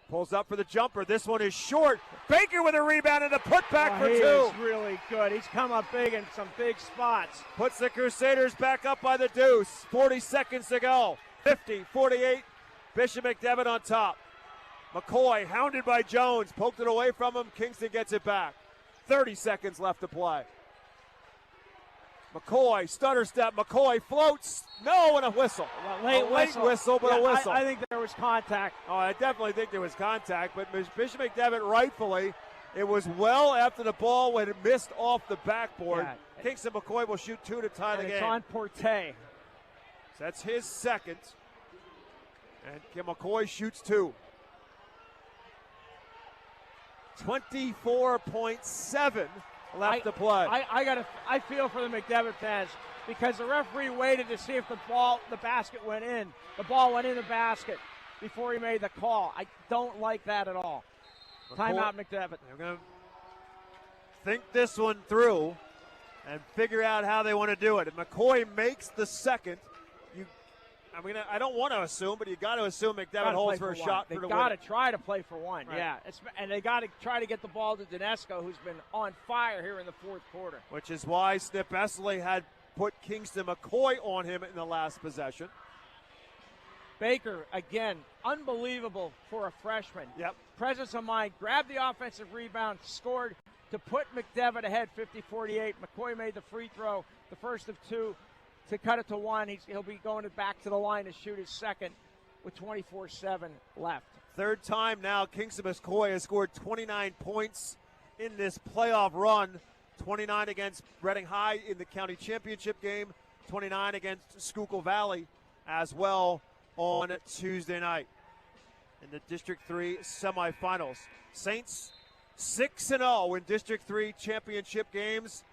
Pulls up for the jumper. This one is short. Baker with a rebound and a putback for 2. He is really good. He's come up big in some big spots. Puts the Crusaders back up by the deuce. 40 seconds to go. 50-48. Bishop McDevitt on top. McCoy hounded by Jones. Poked it away from him. Kingston gets it back. 30 seconds left to play. McCoy, stutter step. McCoy floats. No, and a whistle. Late whistle, but a whistle. I think there was contact. Oh, I definitely think there was contact, but Bishop McDevitt rightfully, it was well after the ball when it missed off the backboard. Yeah. Kingston McCoy will shoot 2 to tie the game. It's on Porte. So that's his second. And Kim McCoy shoots 2. 24.7 left to play. I feel for the McDevitt fans because the referee waited to see if the basket went in. The ball went in the basket before he made the call. I don't like that at all. Timeout, McDevitt. They're going to think this one through and figure out how they want to do it. If McCoy makes the second, I don't want to assume, but you got to assume McDevitt holds for a shot for the win. They got to try to play for one, right. Yeah. And they got to try to get the ball to Dinesco, who's been on fire here in the fourth quarter. Which is why Snip Essley had put Kingston McCoy on him in the last possession. Baker, again, unbelievable for a freshman. Yep. Presence of mind, grabbed the offensive rebound, scored to put McDevitt ahead 50-48. McCoy made the free throw, the first of 2. To cut it to 1, he'll be going back to the line to shoot his second with 24-7 left. Third time now, Kingston McCoy has scored 29 points in this playoff run. 29 against Reading High in the county championship game. 29 against Schuylkill Valley as well on Tuesday night in the District 3 semifinals. Saints 6-0 in District 3 championship games.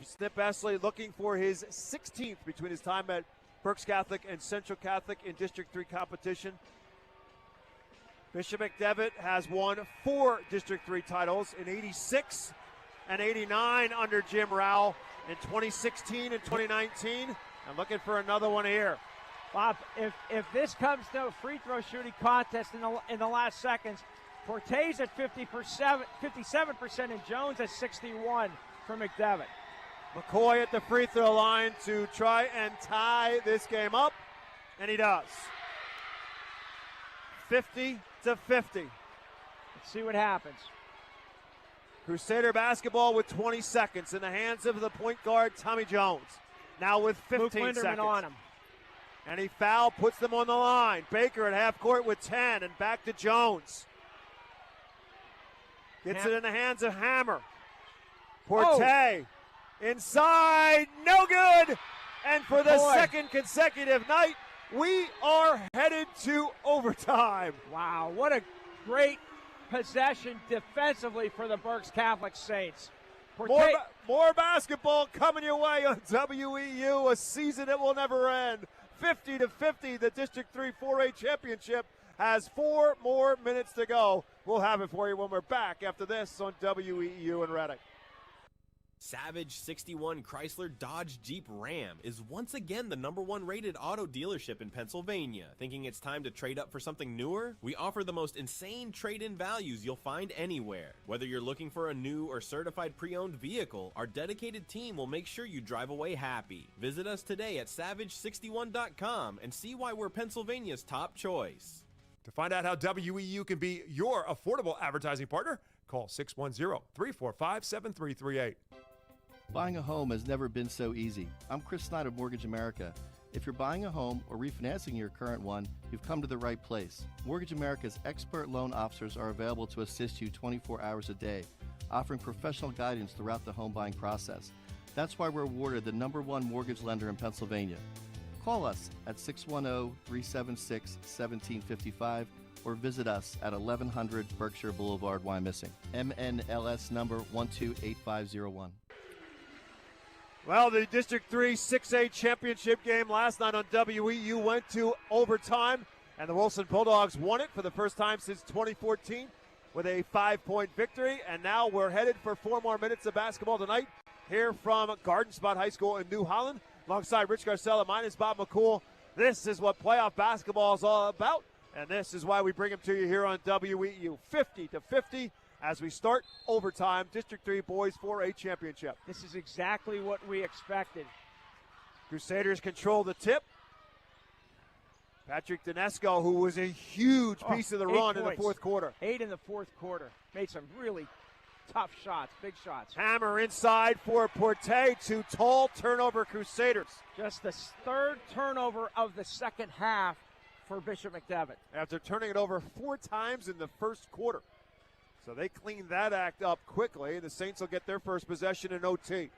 Snip Essley looking for his 16th between his time at Berks Catholic and Central Catholic in District 3 competition. Bishop McDevitt has won 4 District 3 titles in '86, and 89 under Jim Rowell in 2016 and 2019. And looking for another one here. Bob, if this comes to a free throw shooting contest in the last seconds, Forte's at 57% and Jones at 61 for McDevitt. McCoy at the free throw line to try and tie this game up, and he does. 50-50. Let's see what happens. Crusader basketball with 20 seconds in the hands of the point guard, Tommy Jones. Now with 15 seconds. On him. And he foul, puts them on the line. Baker at half court with 10, and back to Jones. Gets it in the hands of Hammer. Porte inside, no good. And for the second consecutive night, we are headed to overtime. Wow, what a great possession defensively for the Berks Catholic Saints. More basketball coming your way on WEU, a season that will never end. 50-50, the District 3 4A championship has 4 more minutes to go. We'll have it for you when we're back after this on WEU in Reading. Savage 61 Chrysler Dodge Jeep Ram is once again the #1 rated auto dealership in Pennsylvania. Thinking it's time to trade up for something newer? We offer the most insane trade-in values you'll find anywhere. Whether you're looking for a new or certified pre-owned vehicle, our dedicated team will make sure you drive away happy. Visit us today at savage61.com and see why we're Pennsylvania's top choice. To find out how WEU can be your affordable advertising partner, call 610-345-7338. Buying a home has never been so easy. I'm Chris Knight of Mortgage America. If you're buying a home or refinancing your current one, you've come to the right place. Mortgage America's expert loan officers are available to assist you 24 hours a day, offering professional guidance throughout the home buying process. That's why we're awarded the #1 mortgage lender in Pennsylvania. Call us at 610-376-1755 or visit us at 1100 Berkshire Boulevard, Wyomissing. MNLS number 128501. Well, the District 3 6A championship game last night on WEU went to overtime, and the Wilson Bulldogs won it for the first time since 2014 with a 5-point victory. And now we're headed for 4 more minutes of basketball tonight here from Garden Spot High School in New Holland. Alongside Rich Garcella, mine is Bob McCool. This is what playoff basketball is all about, and this is why we bring them to you here on WEU. 50-50 as we start overtime. District 3 Boys 4A championship. This is exactly what we expected. Crusaders control the tip. Patrick Donesco, who was a huge piece of the run in the fourth quarter. 8 in the fourth quarter. Made some really tough shots, big shots. Hammer inside for Porte. 2 tall turnover Crusaders. Just the third turnover of the second half for Bishop McDevitt. After turning it over 4 times in the first quarter. So they cleaned that act up quickly. The Saints will get their first possession in OT.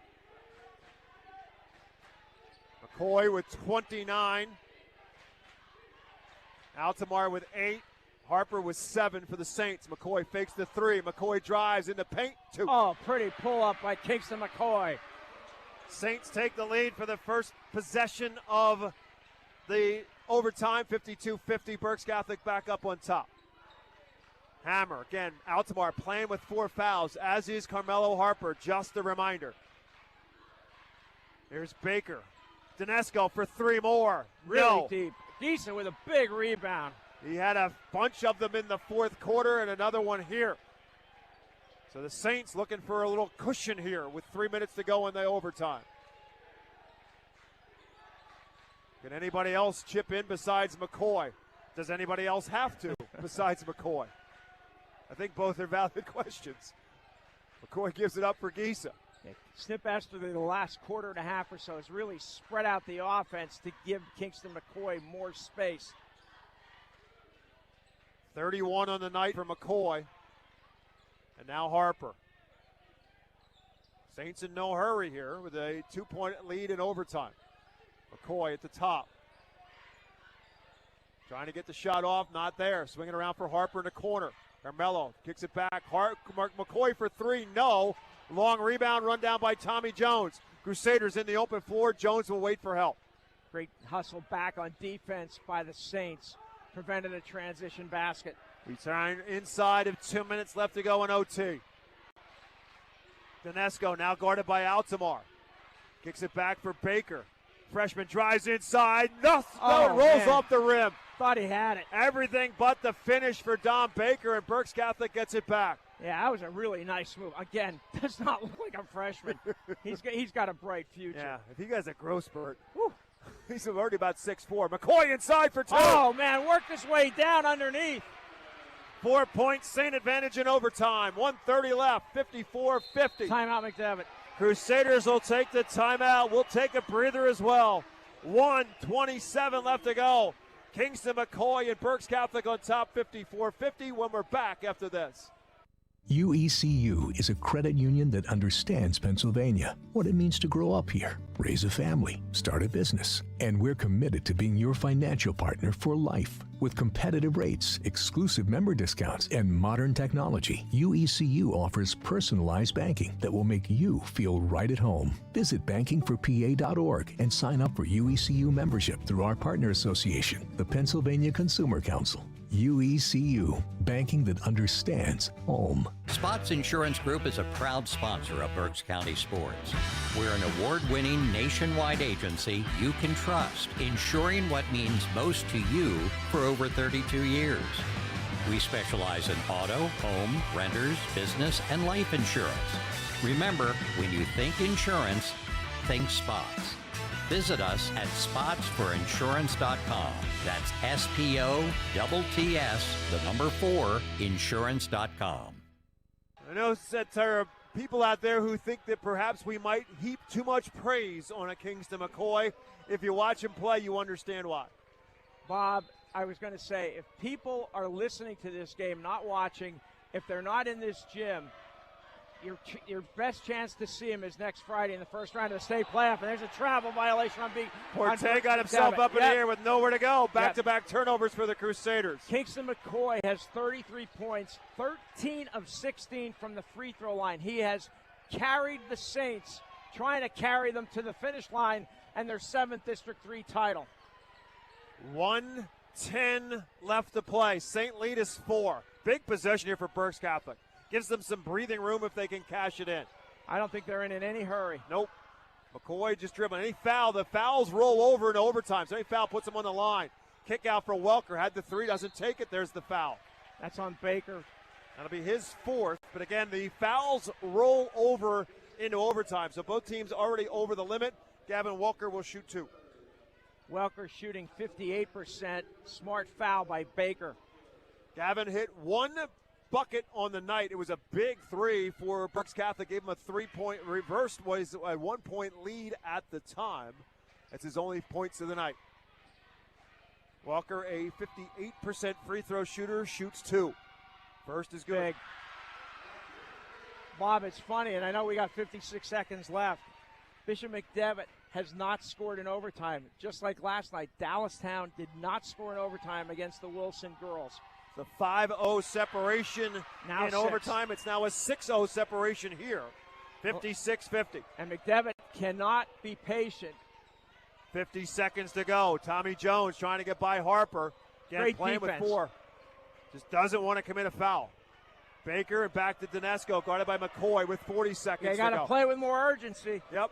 McCoy with 29. Altamar with 8. Harper with 7 for the Saints. McCoy fakes the 3. McCoy drives in the paint. 2. Oh, pretty pull-up by Kingston McCoy. Saints take the lead for the first possession of the overtime. 52-50. Berks Catholic back up on top. Hammer, again, Altamar playing with 4 fouls, as is Carmelo Harper. Just a reminder. Here's Baker. Donesco for 3 more. Really deep. Decent with a big rebound. He had a bunch of them in the fourth quarter and another one here. So the Saints looking for a little cushion here with 3 minutes to go in the overtime. Can anybody else chip in besides McCoy? Does anybody else have to besides McCoy? I think both are valid questions. McCoy gives it up for Gisa. Snip Esther, the last quarter and a half or so, has really spread out the offense to give Kingston McCoy more space. 31 on the night for McCoy. And now Harper. Saints in no hurry here with a 2-point lead in overtime. McCoy at the top. Trying to get the shot off, not there. Swinging around for Harper in the corner. Carmelo kicks it back. McCoy for 3, no. Long rebound run down by Tommy Jones. Crusaders in the open floor. Jones will wait for help. Great hustle back on defense by the Saints. Prevented a transition basket. Return inside of 2 minutes left to go in OT. Donesco now guarded by Altamar. Kicks it back for Baker. Freshman drives inside. Rolls off the rim. Thought he had it. Everything but the finish for Don Baker, and Berks Catholic gets it back. Yeah, that was a really nice move. Again, does not look like a freshman. He's got a bright future. Yeah, if he has a growth spurt. He's already about 6'4". McCoy inside for 2. Oh, man, worked his way down underneath. 4-point Saint advantage in overtime. 1:30 left, 54-50. Timeout, McDevitt. Crusaders will take the timeout. We'll take a breather as well. 1:27 left to go. Kingston McCoy and Berks Catholic on top, 54-50 when we're back after this. UECU is a credit union that understands Pennsylvania, what it means to grow up here, raise a family, start a business. And we're committed to being your financial partner for life. With competitive rates, exclusive member discounts, and modern technology, UECU offers personalized banking that will make you feel right at home. Visit bankingforpa.org and sign up for UECU membership through our partner association, the Pennsylvania Consumer Council. UECU, banking that understands home. Spots Insurance Group is a proud sponsor of Berks County sports. We're an award-winning nationwide agency you can trust, insuring what means most to you for over 32 years. We specialize in auto, home, renters, business, and life insurance. Remember, when you think insurance, think Spots. Visit us at spotsforinsurance.com. That's SPOTTS, 4, insurance.com. I know that there are people out there who think that perhaps we might heap too much praise on a Kingston McCoy. If you watch him play, you understand why. Bob, I was going to say, if people are listening to this game, not watching, if they're not in this gym, your best chance to see him is next Friday in the first round of the state playoff, and there's a travel violation on Porte got himself up in the air with nowhere to go. Back-to-back turnovers for the Crusaders. Kingston McCoy has 33 points, 13 of 16 from the free throw line. He has carried the Saints, trying to carry them to the finish line and their 7th District 3 title. 1:10 left to play. St. lead is 4. Big possession here for Berks Catholic. Gives them some breathing room if they can cash it in. I don't think they're in any hurry. Nope. McCoy just dribbling. Any foul, the fouls roll over in overtime. So any foul puts them on the line. Kick out for Welker. Had the 3, doesn't take it. There's the foul. That's on Baker. That'll be his 4th. But again, the fouls roll over into overtime. So both teams already over the limit. Gavin Welker will shoot 2. Welker shooting 58%. Smart foul by Baker. Gavin hit 1 bucket on the night. It was a big 3 for Berks Catholic. Gave him a 3-point reversed, was a 1-point lead at the time. That's his only points of the night. Walker, a 58% free throw shooter, shoots 2. First is good. Big. Bob, it's funny, and I know we got 56 seconds left. Bishop McDevitt has not scored in overtime. Just like last night, Dallastown did not score in overtime against the Wilson girls. The 5-0 separation now in 6. overtime. It's now a 6-0 separation here. 56-50. And McDevitt cannot be patient. 50 seconds to go. Tommy Jones trying to get by Harper. Great playing defense. with 4. Just doesn't want to commit a foul. Baker and back to Donesco, guarded by McCoy with 40 seconds They got to to go. play with more urgency. Yep.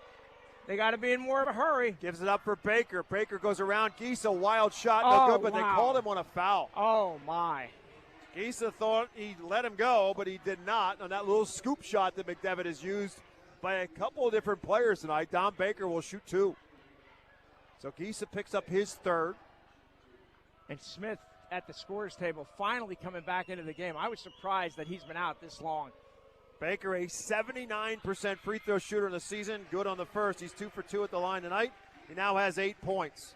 They got to be in more of a hurry. Gives it up for Baker. Baker goes around Giesa. Wild shot, no good, but wow. they called him on a foul. Oh, my. Giesa thought he let him go, but he did not on that little scoop shot that McDevitt has used by a couple of different players tonight. Don Baker will shoot 2. So Giesa picks up his 3rd. And Smith at the scorer's table finally coming back into the game. I was surprised that he's been out this long. Baker, a 79% free throw shooter in the season. Good on the first. He's 2 for 2 at the line tonight. He now has 8 points.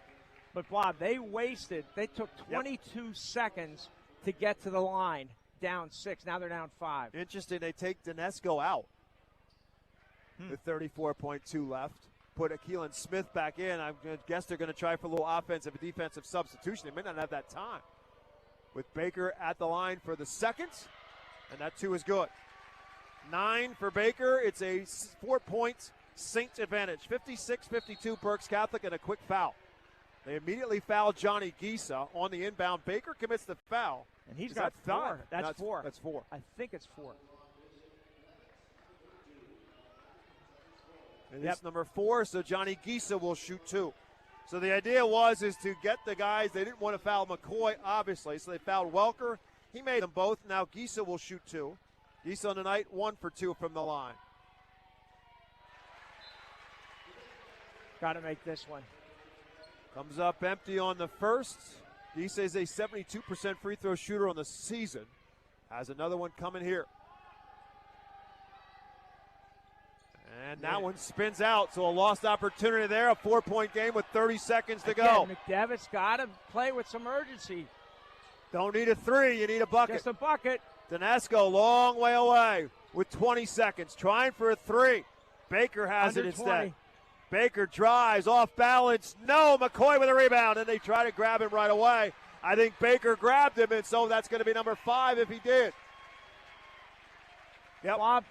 But, Bob, they took 22 seconds to get to the line, down 6. Now they're down 5. Interesting, they take Donesco out with 34.2 left. Put Keelan Smith back in. I guess they're going to try for a little offensive and defensive substitution. They may not have that time. With Baker at the line for the second, and that 2 is good. 9 for Baker. It's a 4-point Saints advantage. 56-52 Berks Catholic, and a quick foul. They immediately foul Johnny Giesa on the inbound. Baker commits the foul. And he's got 4. That's 4. That's 4. I think it's 4. And it's number 4, so Johnny Giesa will shoot 2. So the idea is to get the guys. They didn't want to foul McCoy, obviously, so they fouled Welker. He made them both. Now Giesa will shoot 2. Giesa on the night, 1 for 2 from the line. Got to make this one. Comes up empty on the first. Giesa is a 72% free throw shooter on the season. Has another one coming here. And that one spins out, so a lost opportunity there. A 4-point game with 30 seconds to go. McDevitt's got to play with some urgency. Don't need a 3, you need a bucket. Just a bucket. Donesco, long way away with 20 seconds. Trying for a 3. Baker has Under it instead. 20. Baker drives, off balance. No, McCoy with a rebound, and they try to grab him right away. I think Baker grabbed him, and so that's going to be number 5 if he did. Yep. Bob,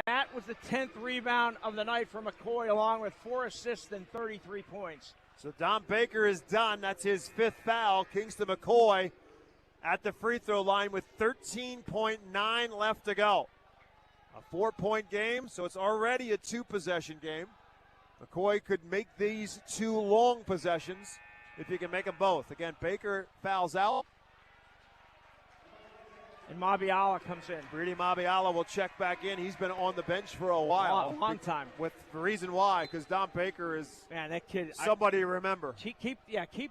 that was the 10th rebound of the night for McCoy, along with 4 assists and 33 points. So Don Baker is done. That's his 5th foul. Kingston McCoy at the free throw line with 13.9 left to go. A 4-point game, so it's already a 2-possession game. McCoy could make these 2 long possessions if he can make them both. Again, Baker fouls out. And Mabiala comes in. Brady Mabiala will check back in. He's been on the bench for a while. A long time. With the reason why, because Don Baker is that kid. Somebody to remember. Keep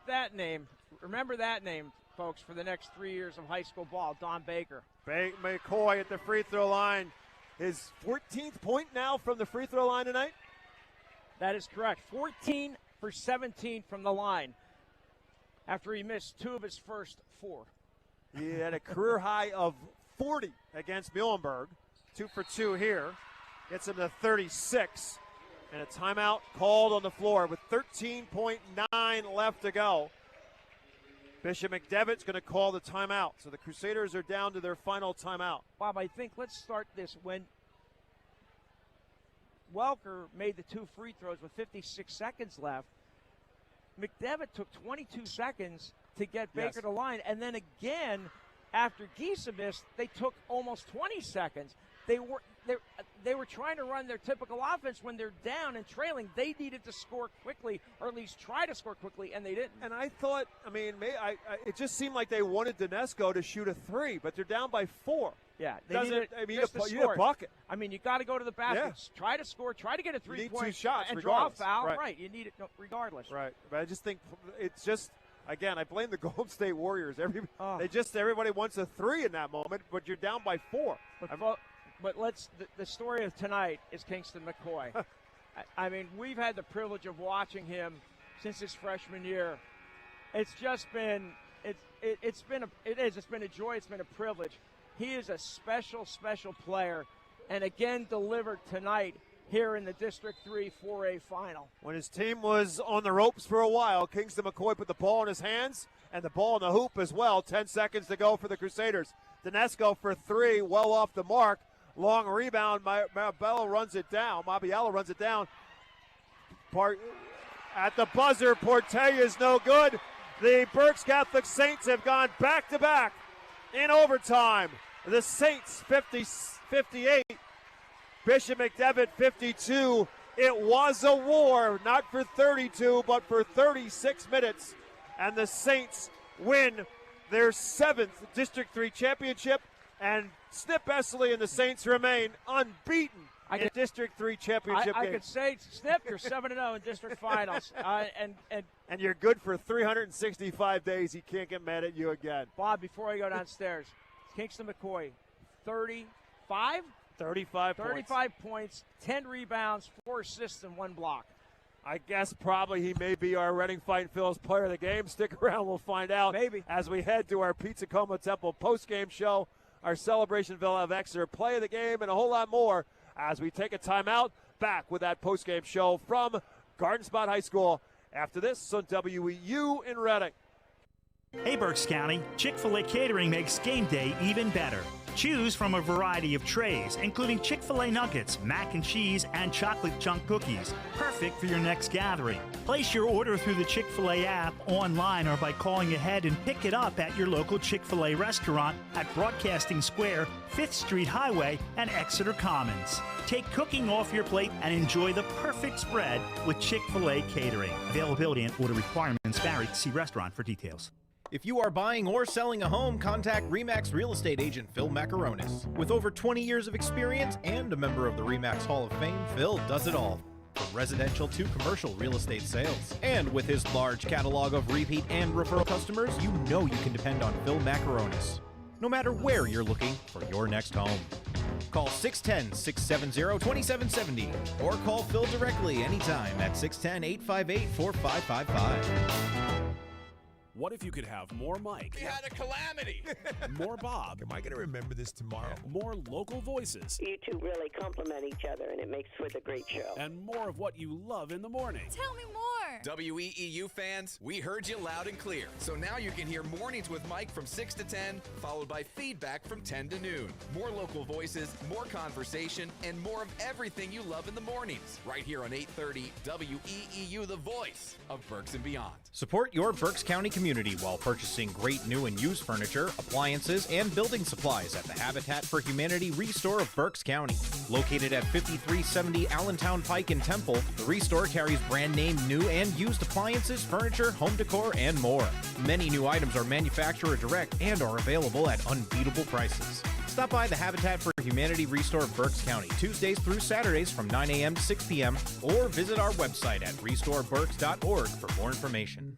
that name. Remember that name, folks, for the next 3 years of high school ball. Don Baker. McCoy at the free throw line. His 14th point now from the free throw line tonight. That is correct. 14 for 17 from the line after he missed 2 of his first 4. He had a career high of 40 against Muhlenberg. 2 for 2 here. Gets him to 36. And a timeout called on the floor with 13.9 left to go. Bishop McDevitt's going to call the timeout. So the Crusaders are down to their final timeout. Bob, I think let's start this. When Welker made the 2 free throws with 56 seconds left, McDevitt took 22 seconds to get Baker to line. And then again, after Giesa missed, they took almost 20 seconds. They were trying to run their typical offense when they're down and trailing. They needed to score quickly, or at least try to score quickly, and they didn't. And I thought, it just seemed like they wanted Donesco to shoot a 3, but they're down by 4. Yeah, you need a bucket. I mean, you got to go to the basket, try to score, try to get a 3-point, you need 2 shots, and regardless. draw a foul. Right. You need it regardless. Right, but I just think it's just. Again, I blame the Golden State Warriors. Everybody wants a 3 in that moment, but you're down by 4. But the story of tonight is Kingston McCoy. I mean, we've had the privilege of watching him since his freshman year. It's just been it's been a joy. It's been a privilege. He is a special player, and again delivered tonight here in the District 3 4A final. When his team was on the ropes for a while, Kingston McCoy put the ball in his hands and the ball in the hoop as well. 10 seconds to go for the Crusaders. Donesco for 3, well off the mark. Long rebound. Mabiala runs it down. At the buzzer, Portella is no good. The Berks Catholic Saints have gone back-to-back in overtime. The Saints 58. Bishop McDevitt 52. It was a war, not for 32, but for 36 minutes. And the Saints win their 7th District 3 championship. And Snip Essley and the Saints remain unbeaten in District 3 championship games. I could say, Snip, you're 7-0 in District Finals. And you're good for 365 days. He can't get mad at you again. Bob, before I go downstairs, Kingston McCoy, 35 points, 10 rebounds, 4 assists, and 1 block. I guess probably he may be our Reading Fighting Phil's player of the game. Stick around, we'll find out. Maybe. As we head to our Pizza Como Temple postgame show, our Celebration Villa of Exeter play of the game, and a whole lot more as we take a timeout. Back with that postgame show from Garden Spot High School after this on WEEU in Reading. Hey, Berks County, Chick-fil-A Catering makes game day even better. Choose from a variety of trays, including Chick-fil-A nuggets, mac and cheese, and chocolate chunk cookies. Perfect for your next gathering. Place your order through the Chick-fil-A app, online, or by calling ahead and pick it up at your local Chick-fil-A restaurant at Broadcasting Square, 5th Street Highway, and Exeter Commons. Take cooking off your plate and enjoy the perfect spread with Chick-fil-A catering. Availability and order requirements vary. See restaurant for details. If you are buying or selling a home, contact RE/MAX real estate agent Phil Macaronis. With over 20 years of experience and a member of the RE/MAX Hall of Fame, Phil does it all, from residential to commercial real estate sales. And with his large catalog of repeat and referral customers, you know you can depend on Phil Macaronis, no matter where you're looking for your next home. Call 610-670-2770 or call Phil directly anytime at 610-858-4555. What if you could have more Mike? We had a calamity. More Bob. Am I going to remember this tomorrow? More local voices. You two really complement each other, and it makes for the great show. And more of what you love in the morning. Tell me more. WEEU fans, we heard you loud and clear. So now you can hear Mornings with Mike from 6 to 10, followed by feedback from 10 to noon. More local voices, more conversation, and more of everything you love in the mornings. Right here on 830 WEEU, the voice of Berks and Beyond. Support your Berks County community while purchasing great new and used furniture, appliances, and building supplies at the Habitat for Humanity Restore of Berks County. Located at 5370 Allentown Pike in Temple, the Restore carries brand name new and used appliances, furniture, home decor, and more. Many new items are manufacturer direct and are available at unbeatable prices. Stop by the Habitat for Humanity Restore of Berks County Tuesdays through Saturdays from 9 a.m. to 6 p.m. or visit our website at restoreberks.org for more information.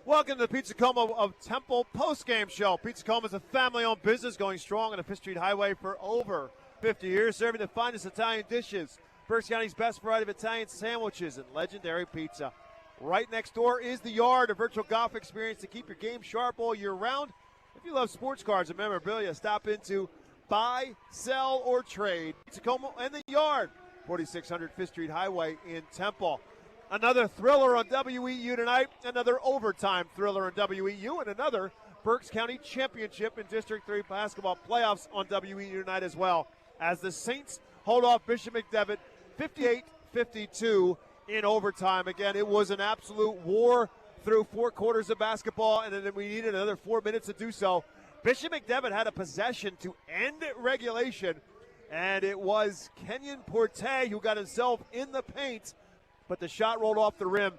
Welcome to the Pizza Coma of Temple Postgame Show. Pizza Coma is a family-owned business going strong on the 5th Street Highway for over 50 years, serving the finest Italian dishes, Berks County's best variety of Italian sandwiches, and legendary pizza. Right next door is The Yard, a virtual golf experience to keep your game sharp all year round. If you love sports cards and memorabilia, stop into Buy, Sell, or Trade. Pizza Coma and The Yard, 4600 5th Street Highway in Temple. Another thriller on WEEU tonight, another overtime thriller on WEEU, and another Berks County Championship in District 3 basketball playoffs on WEEU tonight as well, as the Saints hold off Bishop McDevitt 58-52 in overtime. Again, it was an absolute war through 4 quarters of basketball, and then we needed another 4 minutes to do so. Bishop McDevitt had a possession to end regulation, and it was Kenyon Porte who got himself in the paint, but the shot rolled off the rim.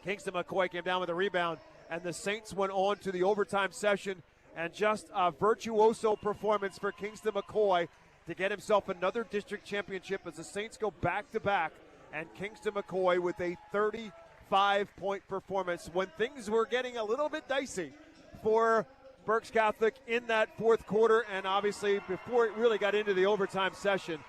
Kingston McCoy came down with a rebound, and the Saints went on to the overtime session, and just a virtuoso performance for Kingston McCoy to get himself another district championship as the Saints go back-to-back, and Kingston McCoy with a 35-point performance when things were getting a little bit dicey for Berks Catholic in that fourth quarter, and obviously before it really got into the overtime session,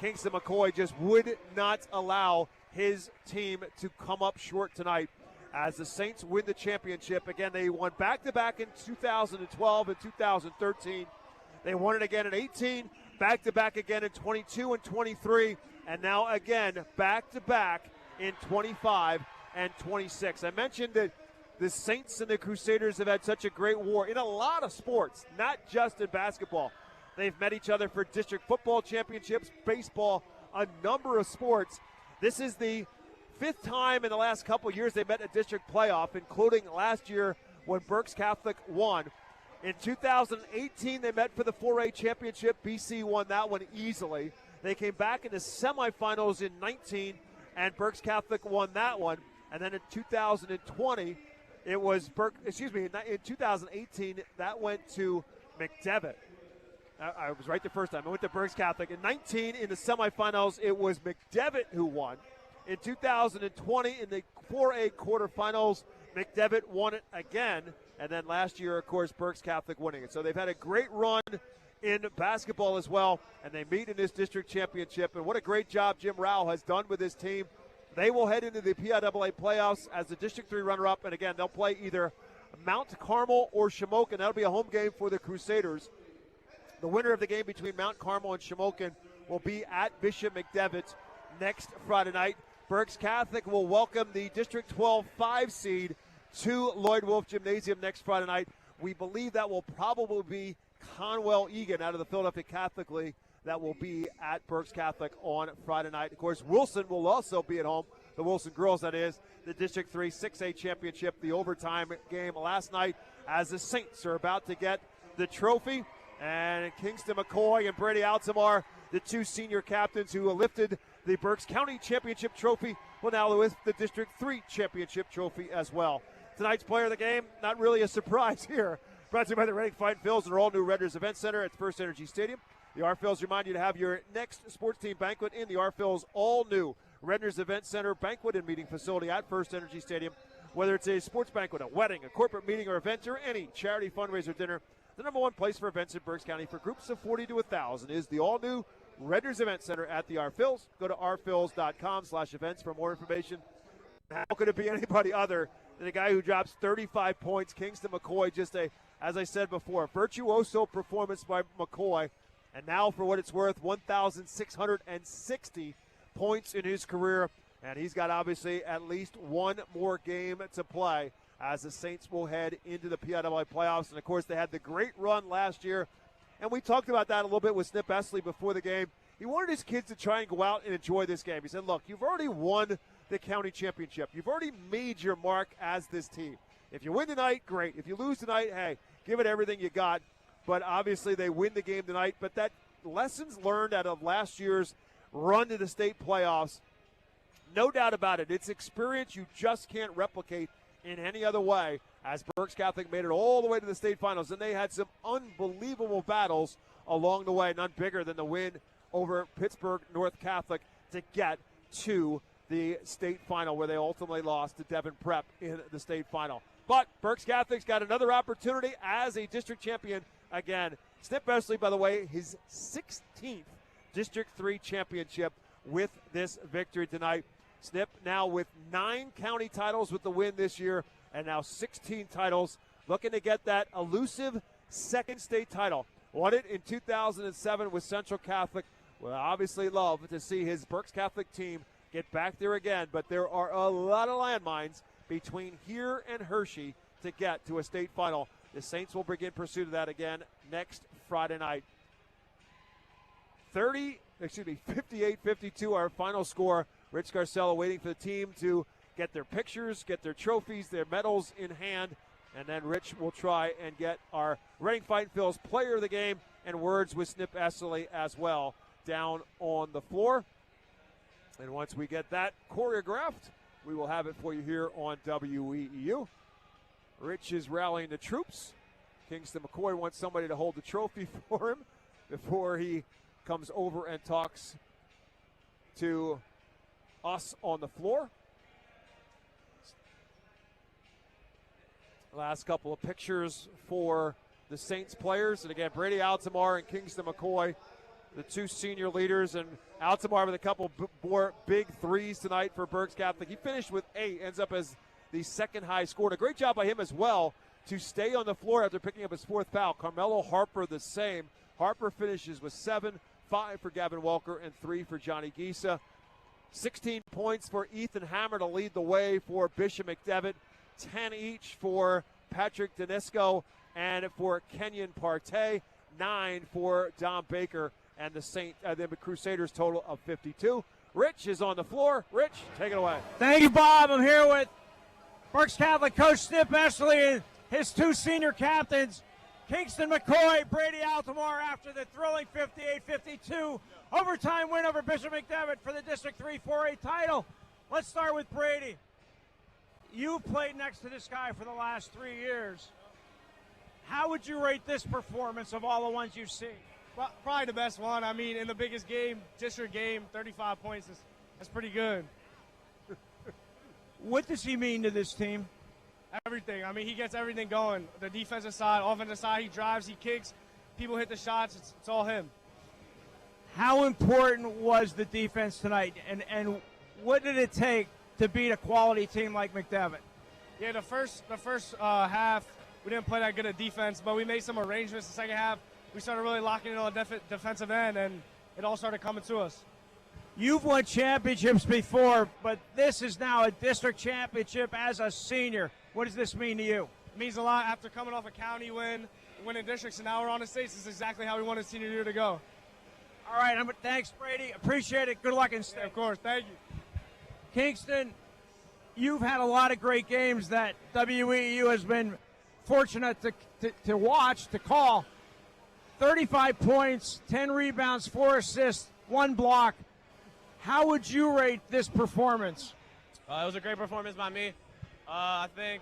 Kingston McCoy just would not allow his team to come up short tonight as the Saints win the championship. Again, they won back-to-back in 2012 and 2013. They won it again in 18, back-to-back again in 22 and 23, and now again back-to-back in 25 and 26. I mentioned that the Saints and the Crusaders have had such a great war in a lot of sports, not just in basketball. They've met each other for district football championships, baseball, a number of sports. This is the 5th time in the last couple of years they met a district playoff, including last year when Berks Catholic won. In 2018, they met for the 4A championship. BC won that one easily. They came back in the semifinals in 19, and Berks Catholic won that one. And then in 2020, it was in 2018, that went to McDevitt. I was right the first time. I went to Berks Catholic. In 19, in the semifinals, it was McDevitt who won. In 2020, in the 4A quarterfinals, McDevitt won it again. And then last year, of course, Berks Catholic winning it. So they've had a great run in basketball as well, and they meet in this district championship. And what a great job Jim Rao has done with his team. They will head into the PIAA playoffs as the District 3 runner-up. And again, they'll play either Mount Carmel or Shamokin. That'll be a home game for the Crusaders. The winner of the game between Mount Carmel and Shamokin will be at Bishop McDevitt next Friday night. Berks Catholic will welcome the District 12 5 seed to Lloyd Wolf Gymnasium next Friday night. We believe that will probably be Conwell Egan out of the Philadelphia Catholic League that will be at Berks Catholic on Friday night. Of course, Wilson will also be at home. The Wilson girls, that is, the District 3 6A championship, the overtime game last night as the Saints are about to get the trophy. And Kingston McCoy and Brady Altamar, the two senior captains who lifted the Berks County Championship trophy, will now lift the District 3 championship trophy as well. Tonight's player of the game, not really a surprise here. Brought to you by the Reading Fighting Phils and their all-new Redner's Event Center at First Energy Stadium. The R-Phils remind you to have your next sports team banquet in the R-Phils all-new Redner's Event Center banquet and meeting facility at First Energy Stadium. Whether it's a sports banquet, a wedding, a corporate meeting, or event, or any charity fundraiser dinner, the number one place for events in Berks County for groups of 40 to 1,000 is the all-new Redner's Event Center at the R-Phils. Go to rphils.com/events for more information. How could it be anybody other than a guy who drops 35 points? Kingston McCoy, just as I said before, virtuoso performance by McCoy. And now, for what it's worth, 1,660 points in his career. And he's got, obviously, at least one more game to play as the Saints will head into the PIAA playoffs. And, of course, they had the great run last year. And we talked about that a little bit with Snip Esley before the game. He wanted his kids to try and go out and enjoy this game. He said, look, you've already won the county championship. You've already made your mark as this team. If you win tonight, great. If you lose tonight, hey, give it everything you got. But obviously they win the game tonight. But that lessons learned out of last year's run to the state playoffs, no doubt about it. It's experience you just can't replicate in any other way, as Berks Catholic made it all the way to the state finals. And they had some unbelievable battles along the way, none bigger than the win over Pittsburgh North Catholic to get to the state final, where they ultimately lost to Devon Prep in the state final. But Berks Catholic's got another opportunity as a district champion again. Snip Esley, by the way, his 16th District 3 championship with this victory tonight. Snip now with 9 county titles with the win this year, and now 16 titles, looking to get that elusive second state title. Won it in 2007 with Central Catholic. Well, obviously love to see his Berks Catholic team get back there again, but there are a lot of landmines between here and Hershey to get to a state final. The Saints will begin pursuit of that again next Friday night. 58-52, our final score. Rich Garcella waiting for the team to get their pictures, get their trophies, their medals in hand, and then Rich will try and get our Reading Fighting Phils player of the game and words with Snip Esley as well down on the floor. And once we get that choreographed, we will have it for you here on WEEU. Rich is rallying the troops. Kingston McCoy wants somebody to hold the trophy for him before he comes over and talks to us on the floor. Last couple of pictures for the Saints players. And again, Brady Altamar and Kingston McCoy, the two senior leaders. And Altamar with a couple more big threes tonight for Berks Catholic. He finished with 8, ends up as the second high scorer. A great job by him as well to stay on the floor after picking up his 4th foul. Carmelo Harper the same. Harper finishes with 7, 5 for Gavin Welker, and 3 for Johnny Gisa. 16 points for Ethan Hammer to lead the way for Bishop McDevitt. 10 each for Patrick Danisco and for Kenyon Partey. 9 for Dom Baker, and the Crusaders total of 52. Rich is on the floor. Rich, take it away. Thank you, Bob. I'm here with Berks Catholic coach Snip Esley and his 2 senior captains, Kingston McCoy, Brady Altamar, after the thrilling 58-52 overtime win over Bishop McDevitt for the District 3 4A title. Let's start with Brady. You've played next to this guy for the last 3 years. How would you rate this performance of all the ones you've seen? Well, probably the best one. I mean, in the biggest game, district game, 35 points, that's pretty good. What does he mean to this team? Everything. I mean, he gets everything going. The defensive side, offensive side, he drives, he kicks, people hit the shots. It's all him. How important was the defense tonight, and what did it take to beat a quality team like McDevitt? Yeah, the first half, we didn't play that good at defense, but we made some arrangements the second half. We started really locking in on the defensive end, and it all started coming to us. You've won championships before, but this is now a district championship as a senior. What does this mean to you? It means a lot after coming off a county win, winning districts, and now we're on the states. This is exactly how we wanted senior year to go. All right, thanks, Brady. Appreciate it. Good luck in state. Yeah, of course. Thank you. Kingston, you've had a lot of great games that WEEU has been fortunate to watch, to call. 35 points, 10 rebounds, 4 assists, 1 block. How would you rate this performance? It was a great performance by me. I think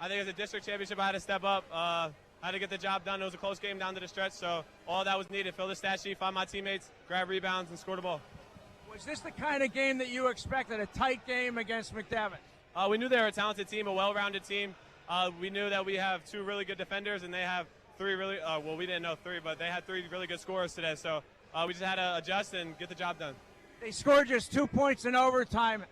as a district championship, I had to step up. I had to get the job done. It was a close game down to the stretch, so all that was needed. Fill the stat sheet, find my teammates, grab rebounds, and score the ball. Was this the kind of game that you expected, a tight game against McDevitt? We knew they were a talented team, a well-rounded team. We knew that we have 2 really good defenders, and they have 3 really we didn't know 3, but they had 3 really good scorers today. So we just had to adjust and get the job done. They scored just 2 points in overtime.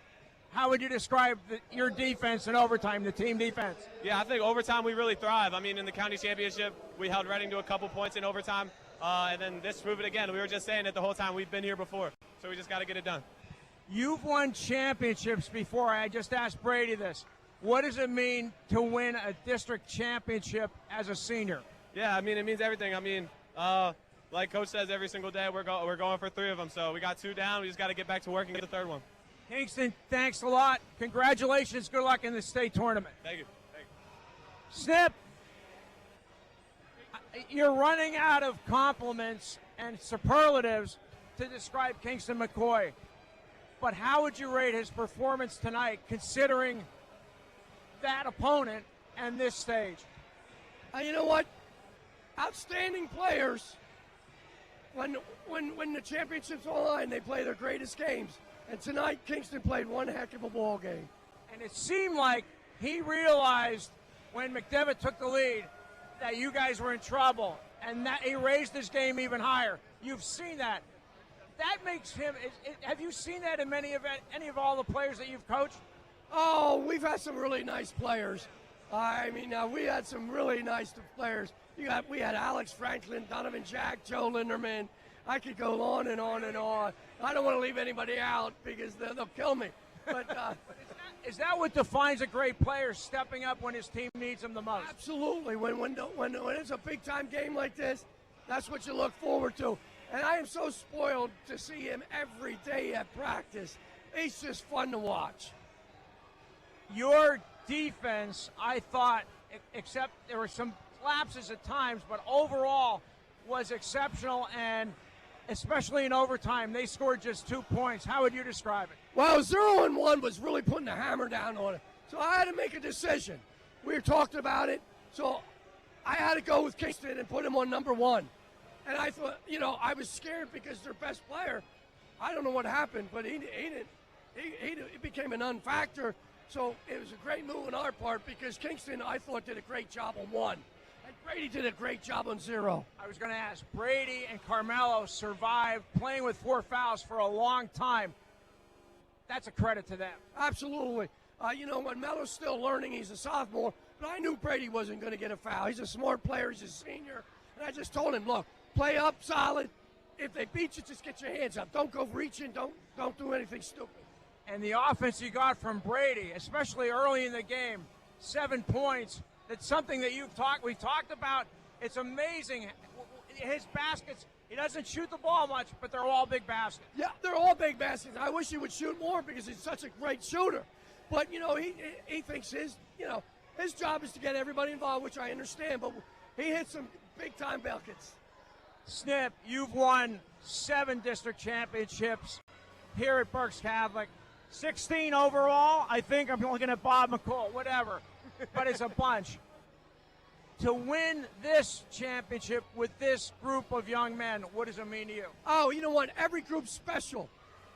How would you describe your defense in overtime, the team defense? Yeah, I think overtime we really thrive. I mean, in the county championship, we held Reading to a couple points in overtime, and then this proved it again. We were just saying it the whole time. We've been here before, so we just got to get it done. You've won championships before. I just asked Brady this. What does it mean to win a district championship as a senior? Yeah, I mean, it means everything. I mean, like Coach says every single day, we're going for 3 of them. So we got 2 down. We just got to get back to work and get the 3rd one. Kingston, thanks a lot. Congratulations. Good luck in the state tournament. Thank you. Snip, you're running out of compliments and superlatives to describe Kingston McCoy. But how would you rate his performance tonight, considering that opponent and this stage? You know what? Outstanding players, when the championship's on the line, they play their greatest games. And tonight, Kingston played one heck of a ball game. And it seemed like he realized when McDevitt took the lead that you guys were in trouble, and that he raised his game even higher. You've seen that. That makes him. Have you seen that in any of all the players that you've coached? Oh, we've had some really nice players. I mean, we had some really nice players. We had Alex Franklin, Donovan Jack, Joe Linderman. I could go on and on and on. I don't want to leave anybody out because they'll kill me. But is that what defines a great player, stepping up when his team needs him the most? Absolutely. When it's a big-time game like this, that's what you look forward to. And I am so spoiled to see him every day at practice. He's just fun to watch. Your defense, I thought, except there were some lapses at times, but overall was exceptional, and especially in overtime, they scored just 2 points. How would you describe it? Well, 0-1 was really putting the hammer down on it. So I had to make a decision. We were talking about it, so I had to go with Kingston and put him on number 1. And I thought, I was scared because their best player, I don't know what happened, but he became a non-factor. So it was a great move on our part because Kingston, I thought, did a great job on 1. And Brady did a great job on 0. I was going to ask, Brady and Carmelo survived playing with 4 fouls for a long time. That's a credit to them. Absolutely. When Melo's still learning, he's a sophomore, but I knew Brady wasn't going to get a foul. He's a smart player. He's a senior. And I just told him, look, play up solid. If they beat you, just get your hands up. Don't go reaching. Don't do anything stupid. And the offense you got from Brady, especially early in the game, 7 points. That's something that we've talked about. It's amazing. His baskets, he doesn't shoot the ball much, but they're all big baskets. Yeah, they're all big baskets. I wish he would shoot more because he's such a great shooter. But, he thinks his job is to get everybody involved, which I understand, but he hit some big-time buckets. Snip, you've won 7 district championships here at Berks Catholic. 16 overall. I think I'm looking at Bob McCall, whatever. But it's a bunch. To win this championship with this group of young men, what does it mean to you? Oh, you know what? Every group's special.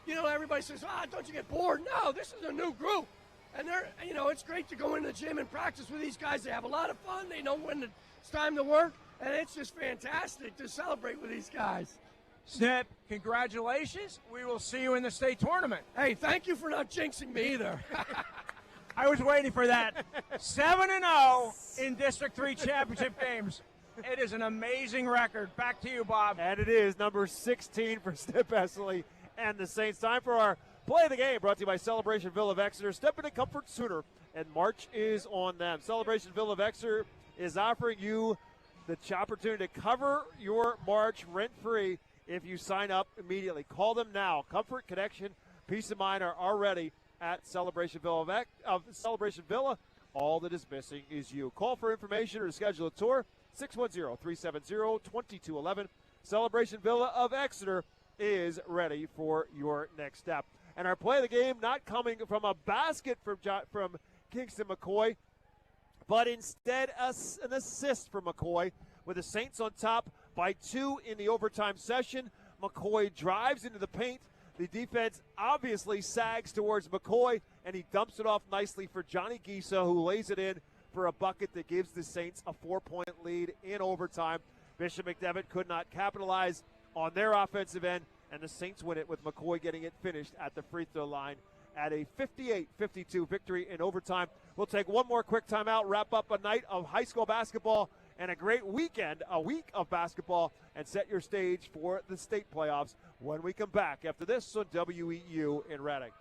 Everybody says, don't you get bored? No, this is a new group. And it's great to go in the gym and practice with these guys. They have a lot of fun. They know when it's time to work. And it's just fantastic to celebrate with these guys. Snip, congratulations. We will see you in the state tournament. Hey, thank you for not jinxing me either. I was waiting for that. 7-0 in District 3 championship games. It is an amazing record. Back to you, Bob. And it is number 16 for Snip Essley and the Saints. Time for our play of the game, brought to you by Celebration Ville of Exeter. Step into comfort sooner and March is on them. Celebration Villa of Exeter is offering you the opportunity to cover your March rent-free if you sign up immediately. Call them now. Comfort, connection, peace of mind are already at Celebration Villa of Celebration Villa. All that is missing is you. Call for information or to schedule a tour, 610-370-2211. Celebration Villa of Exeter is ready for your next step. And our play of the game not coming from a basket from Kingston McCoy, but instead an assist from McCoy with the Saints on top by 2 in the overtime session. McCoy drives into the paint. The defense obviously sags towards McCoy, and he dumps it off nicely for Johnny Gisa, who lays it in for a bucket that gives the Saints a 4-point lead in overtime. Bishop McDevitt could not capitalize on their offensive end, and the Saints win it with McCoy getting it finished at the free throw line at a 58-52 victory in overtime. We'll take one more quick timeout, wrap up a night of high school basketball and a great weekend, a week of basketball, and set your stage for the state playoffs when we come back after this on WEEU in Reading.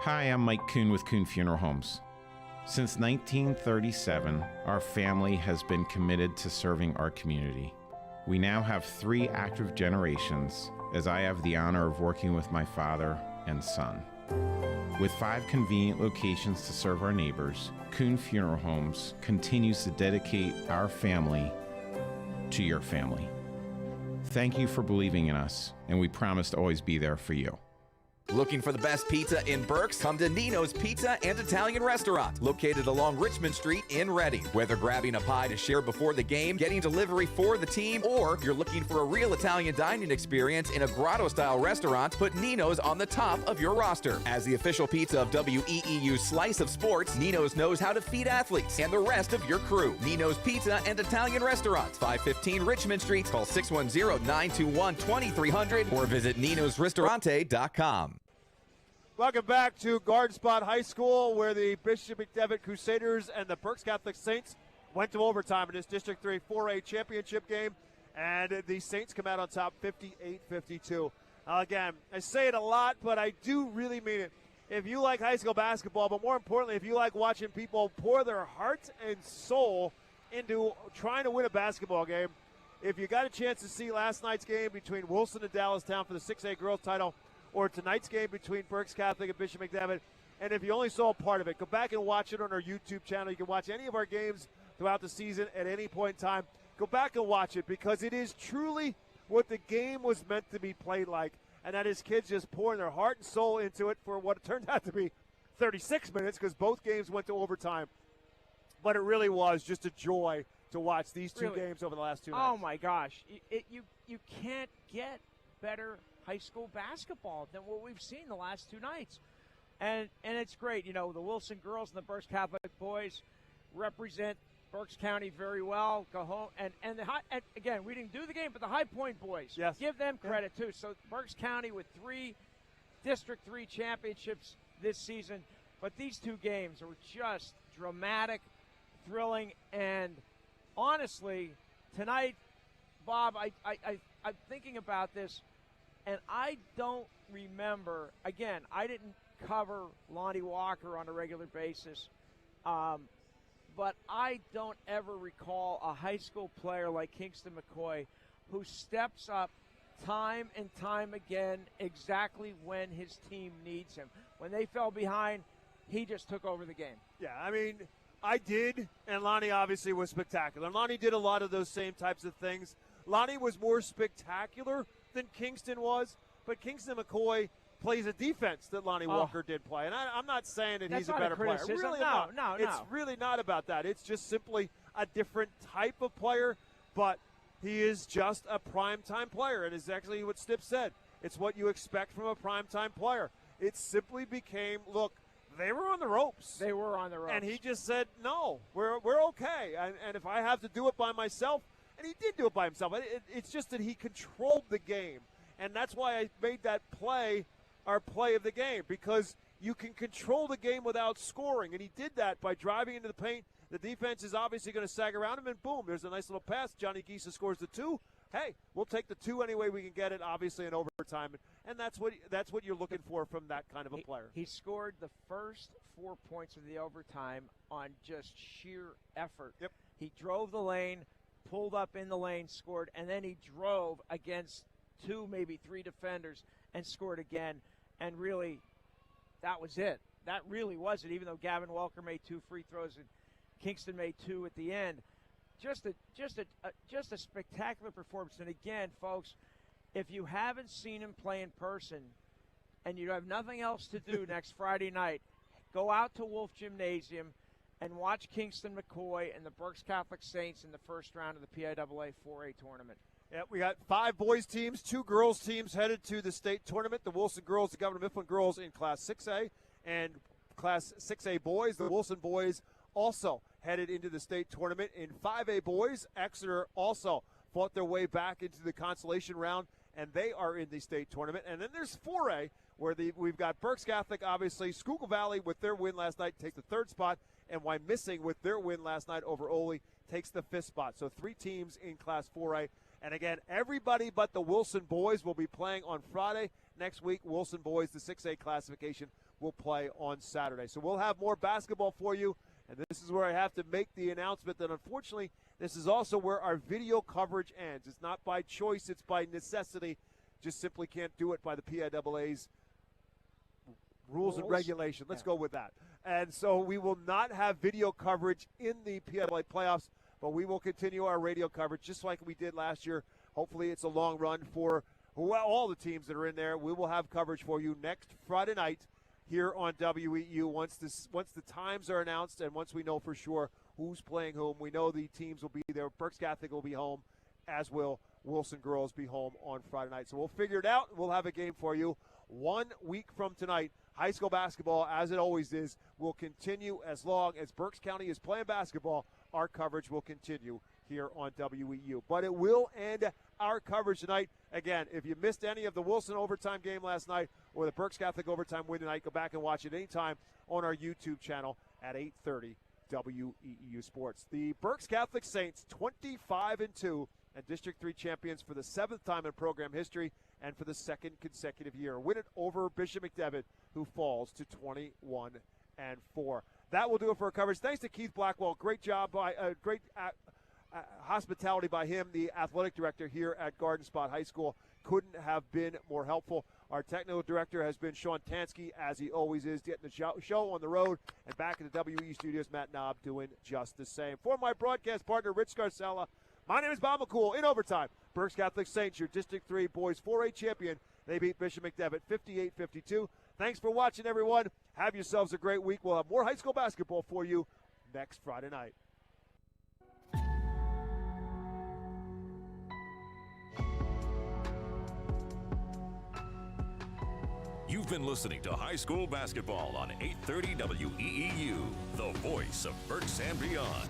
Hi, I'm Mike Kuhn with Kuhn Funeral Homes. Since 1937, our family has been committed to serving our community. We now have 3 active generations, as I have the honor of working with my father and son. With 5 convenient locations to serve our neighbors, Kuhn Funeral Homes continues to dedicate our family to your family. Thank you for believing in us, and we promise to always be there for you. Looking for the best pizza in Berks? Come to Nino's Pizza and Italian Restaurant, located along Richmond Street in Reading. Whether grabbing a pie to share before the game, getting delivery for the team, or you're looking for a real Italian dining experience in a grotto-style restaurant, put Nino's on the top of your roster. As the official pizza of WEEU's Slice of Sports, Nino's knows how to feed athletes and the rest of your crew. Nino's Pizza and Italian Restaurant, 515 Richmond Street. Call 610-921-2300 or visit ninosristorante.com. Welcome back to Garden Spot High School, where the Bishop McDevitt Crusaders and the Berks Catholic Saints went to overtime in this District 3 4A championship game, and the Saints come out on top 58-52. Again, I say it a lot, but I do really mean it. If you like high school basketball, but more importantly, if you like watching people pour their heart and soul into trying to win a basketball game, if you got a chance to see last night's game between Wilson and Dallastown for the 6A girls title, or tonight's game between Berks Catholic and Bishop McDevitt, and if you only saw part of it, go back and watch it on our YouTube channel. You can watch any of our games throughout the season at any point in time. Go back and watch it, because it is truly what the game was meant to be played like, and that is kids just pouring their heart and soul into it for what it turned out to be 36 minutes, because both games went to overtime. But it really was just a joy to watch these two games over the last 2 nights. Oh, my gosh. You can't get better high school basketball than what we've seen the last 2 nights. And it's great. You know, the Wilson girls and the Berks Catholic boys represent Berks County very well. Go home. And again, we didn't do the game, but the High Point boys, yes, give them credit too. So Berks County with 3 District 3 championships this season. But these 2 games were just dramatic, thrilling, and honestly, tonight, Bob, I'm thinking about this, and I don't remember, again, I didn't cover Lonnie Walker on a regular basis, but I don't ever recall a high school player like Kingston McCoy who steps up time and time again exactly when his team needs him. When they fell behind, he just took over the game. Yeah, I mean, I did, and Lonnie obviously was spectacular. Lonnie did a lot of those same types of things. Lonnie was more spectacular than Kingston was, but Kingston McCoy plays a defense that Lonnie Walker did play. And I'm not saying that he's a better player. Really not. No. It's really not about that. It's just simply a different type of player, but he is just a primetime player. And it's actually what Stip said. It's what you expect from a primetime player. It simply became, look, they were on the ropes. They were on the ropes. And he just said, no, we're okay. And if I have to do it by myself, and he did do it by himself. It's just that he controlled the game. And that's why I made that play our play of the game, because you can control the game without scoring. And he did that by driving into the paint. The defense is obviously going to sag around him, and boom, there's a nice little pass. Johnny Gisa scores the 2. Hey, we'll take the 2 any way we can get it, obviously in overtime. and that's what you're looking for from that kind of a player. He scored the first 4 points of the overtime on just sheer effort. Yep. He drove the lane, pulled up in the lane, scored, and then he drove against 2, maybe 3 defenders and scored again. And really, that was it. That really was it, even though Gavin Welker made 2 free throws and Kingston made 2 at the end. Just a spectacular performance. And again, folks, if you haven't seen him play in person and you have nothing else to do next Friday night, go out to Wolf Gymnasium and watch Kingston McCoy and the Berks Catholic Saints in the first round of the PIAA 4A tournament. Yeah, we got 5 boys teams, 2 girls teams headed to the state tournament. The Wilson girls, the Governor Mifflin girls in Class 6A, and Class 6A boys, the Wilson boys also headed into the state tournament. In 5A boys, Exeter also fought their way back into the consolation round, and they are in the state tournament. And then there's 4A, where we've got Berks Catholic, obviously, Schuylkill Valley with their win last night takes the 3rd spot, and Wyomissing with their win last night over Ole takes the 5th spot. So 3 teams in Class 4A. And again, everybody but the Wilson boys will be playing on Friday. Next week, Wilson boys, the 6A classification, will play on Saturday. So we'll have more basketball for you. And this is where I have to make the announcement that, unfortunately, this is also where our video coverage ends. It's not by choice, it's by necessity. Just simply can't do it by the PIAA's rules and regulation. Let's go with that. And so we will not have video coverage in the PIAA playoffs, but we will continue our radio coverage just like we did last year. Hopefully it's a long run for all the teams that are in there. We will have coverage for you next Friday night here on WEEU once the times are announced and once we know for sure who's playing whom. We know the teams will be there. Berks Catholic will be home, as will Wilson girls be home on Friday night. So we'll figure it out. We'll have a game for you 1 week from tonight. High school basketball, as it always is, will continue as long as Berks County is playing basketball. Our coverage will continue here on WEEU. But it will end our coverage tonight. Again, if you missed any of the Wilson overtime game last night or the Berks Catholic overtime win tonight, go back and watch it anytime on our YouTube channel at 8:30 WEEU Sports. The Berks Catholic Saints, 25-2, and District 3 champions for the 7th time in program history and for the 2nd consecutive year. Win it over Bishop McDevitt, who falls to 21-4. That will do it for our coverage. Thanks to Keith Blackwell. Great job by great hospitality by him, the athletic director here at Garden Spot High School. Couldn't have been more helpful. Our technical director has been Sean Tansky, as he always is, getting the show on the road. And back in the WE studios, Matt Knob doing just the same. For my broadcast partner, Rich Scarcella, my name is Bob McCool. In overtime, Berks Catholic Saints, your District 3 boys 4A champion. They beat Bishop McDevitt 58-52. Thanks for watching, everyone. Have yourselves a great week. We'll have more high school basketball for you next Friday night. You've been listening to High School Basketball on 830 WEEU, the voice of Berks and beyond.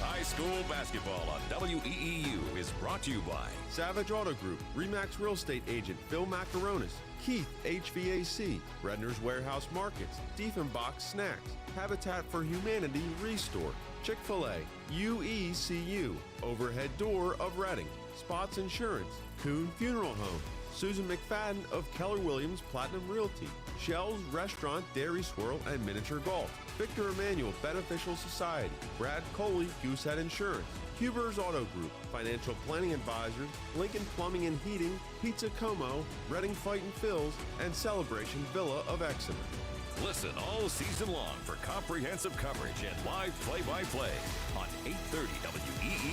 High School Basketball on WEEU is brought to you by Savage Auto Group, RE/MAX Real Estate Agent Phil Macaronis, Keith HVAC, Redner's Warehouse Markets, Diefenbach Snacks, Habitat for Humanity Restore, Chick-fil-A, UECU, Overhead Door of Reading, Spots Insurance, Coon Funeral Home, Susan McFadden of Keller Williams Platinum Realty, Shell's Restaurant, Dairy Swirl, and Miniature Golf, Victor Emmanuel Beneficial Society, Brad Coley, Goosehead Insurance, Huber's Auto Group, Financial Planning Advisors, Lincoln Plumbing and Heating, Pizza Como, Reading Fight and Phil's, and Celebration Villa of Exeter. Listen all season long for comprehensive coverage and live play-by-play on 830 WEEU.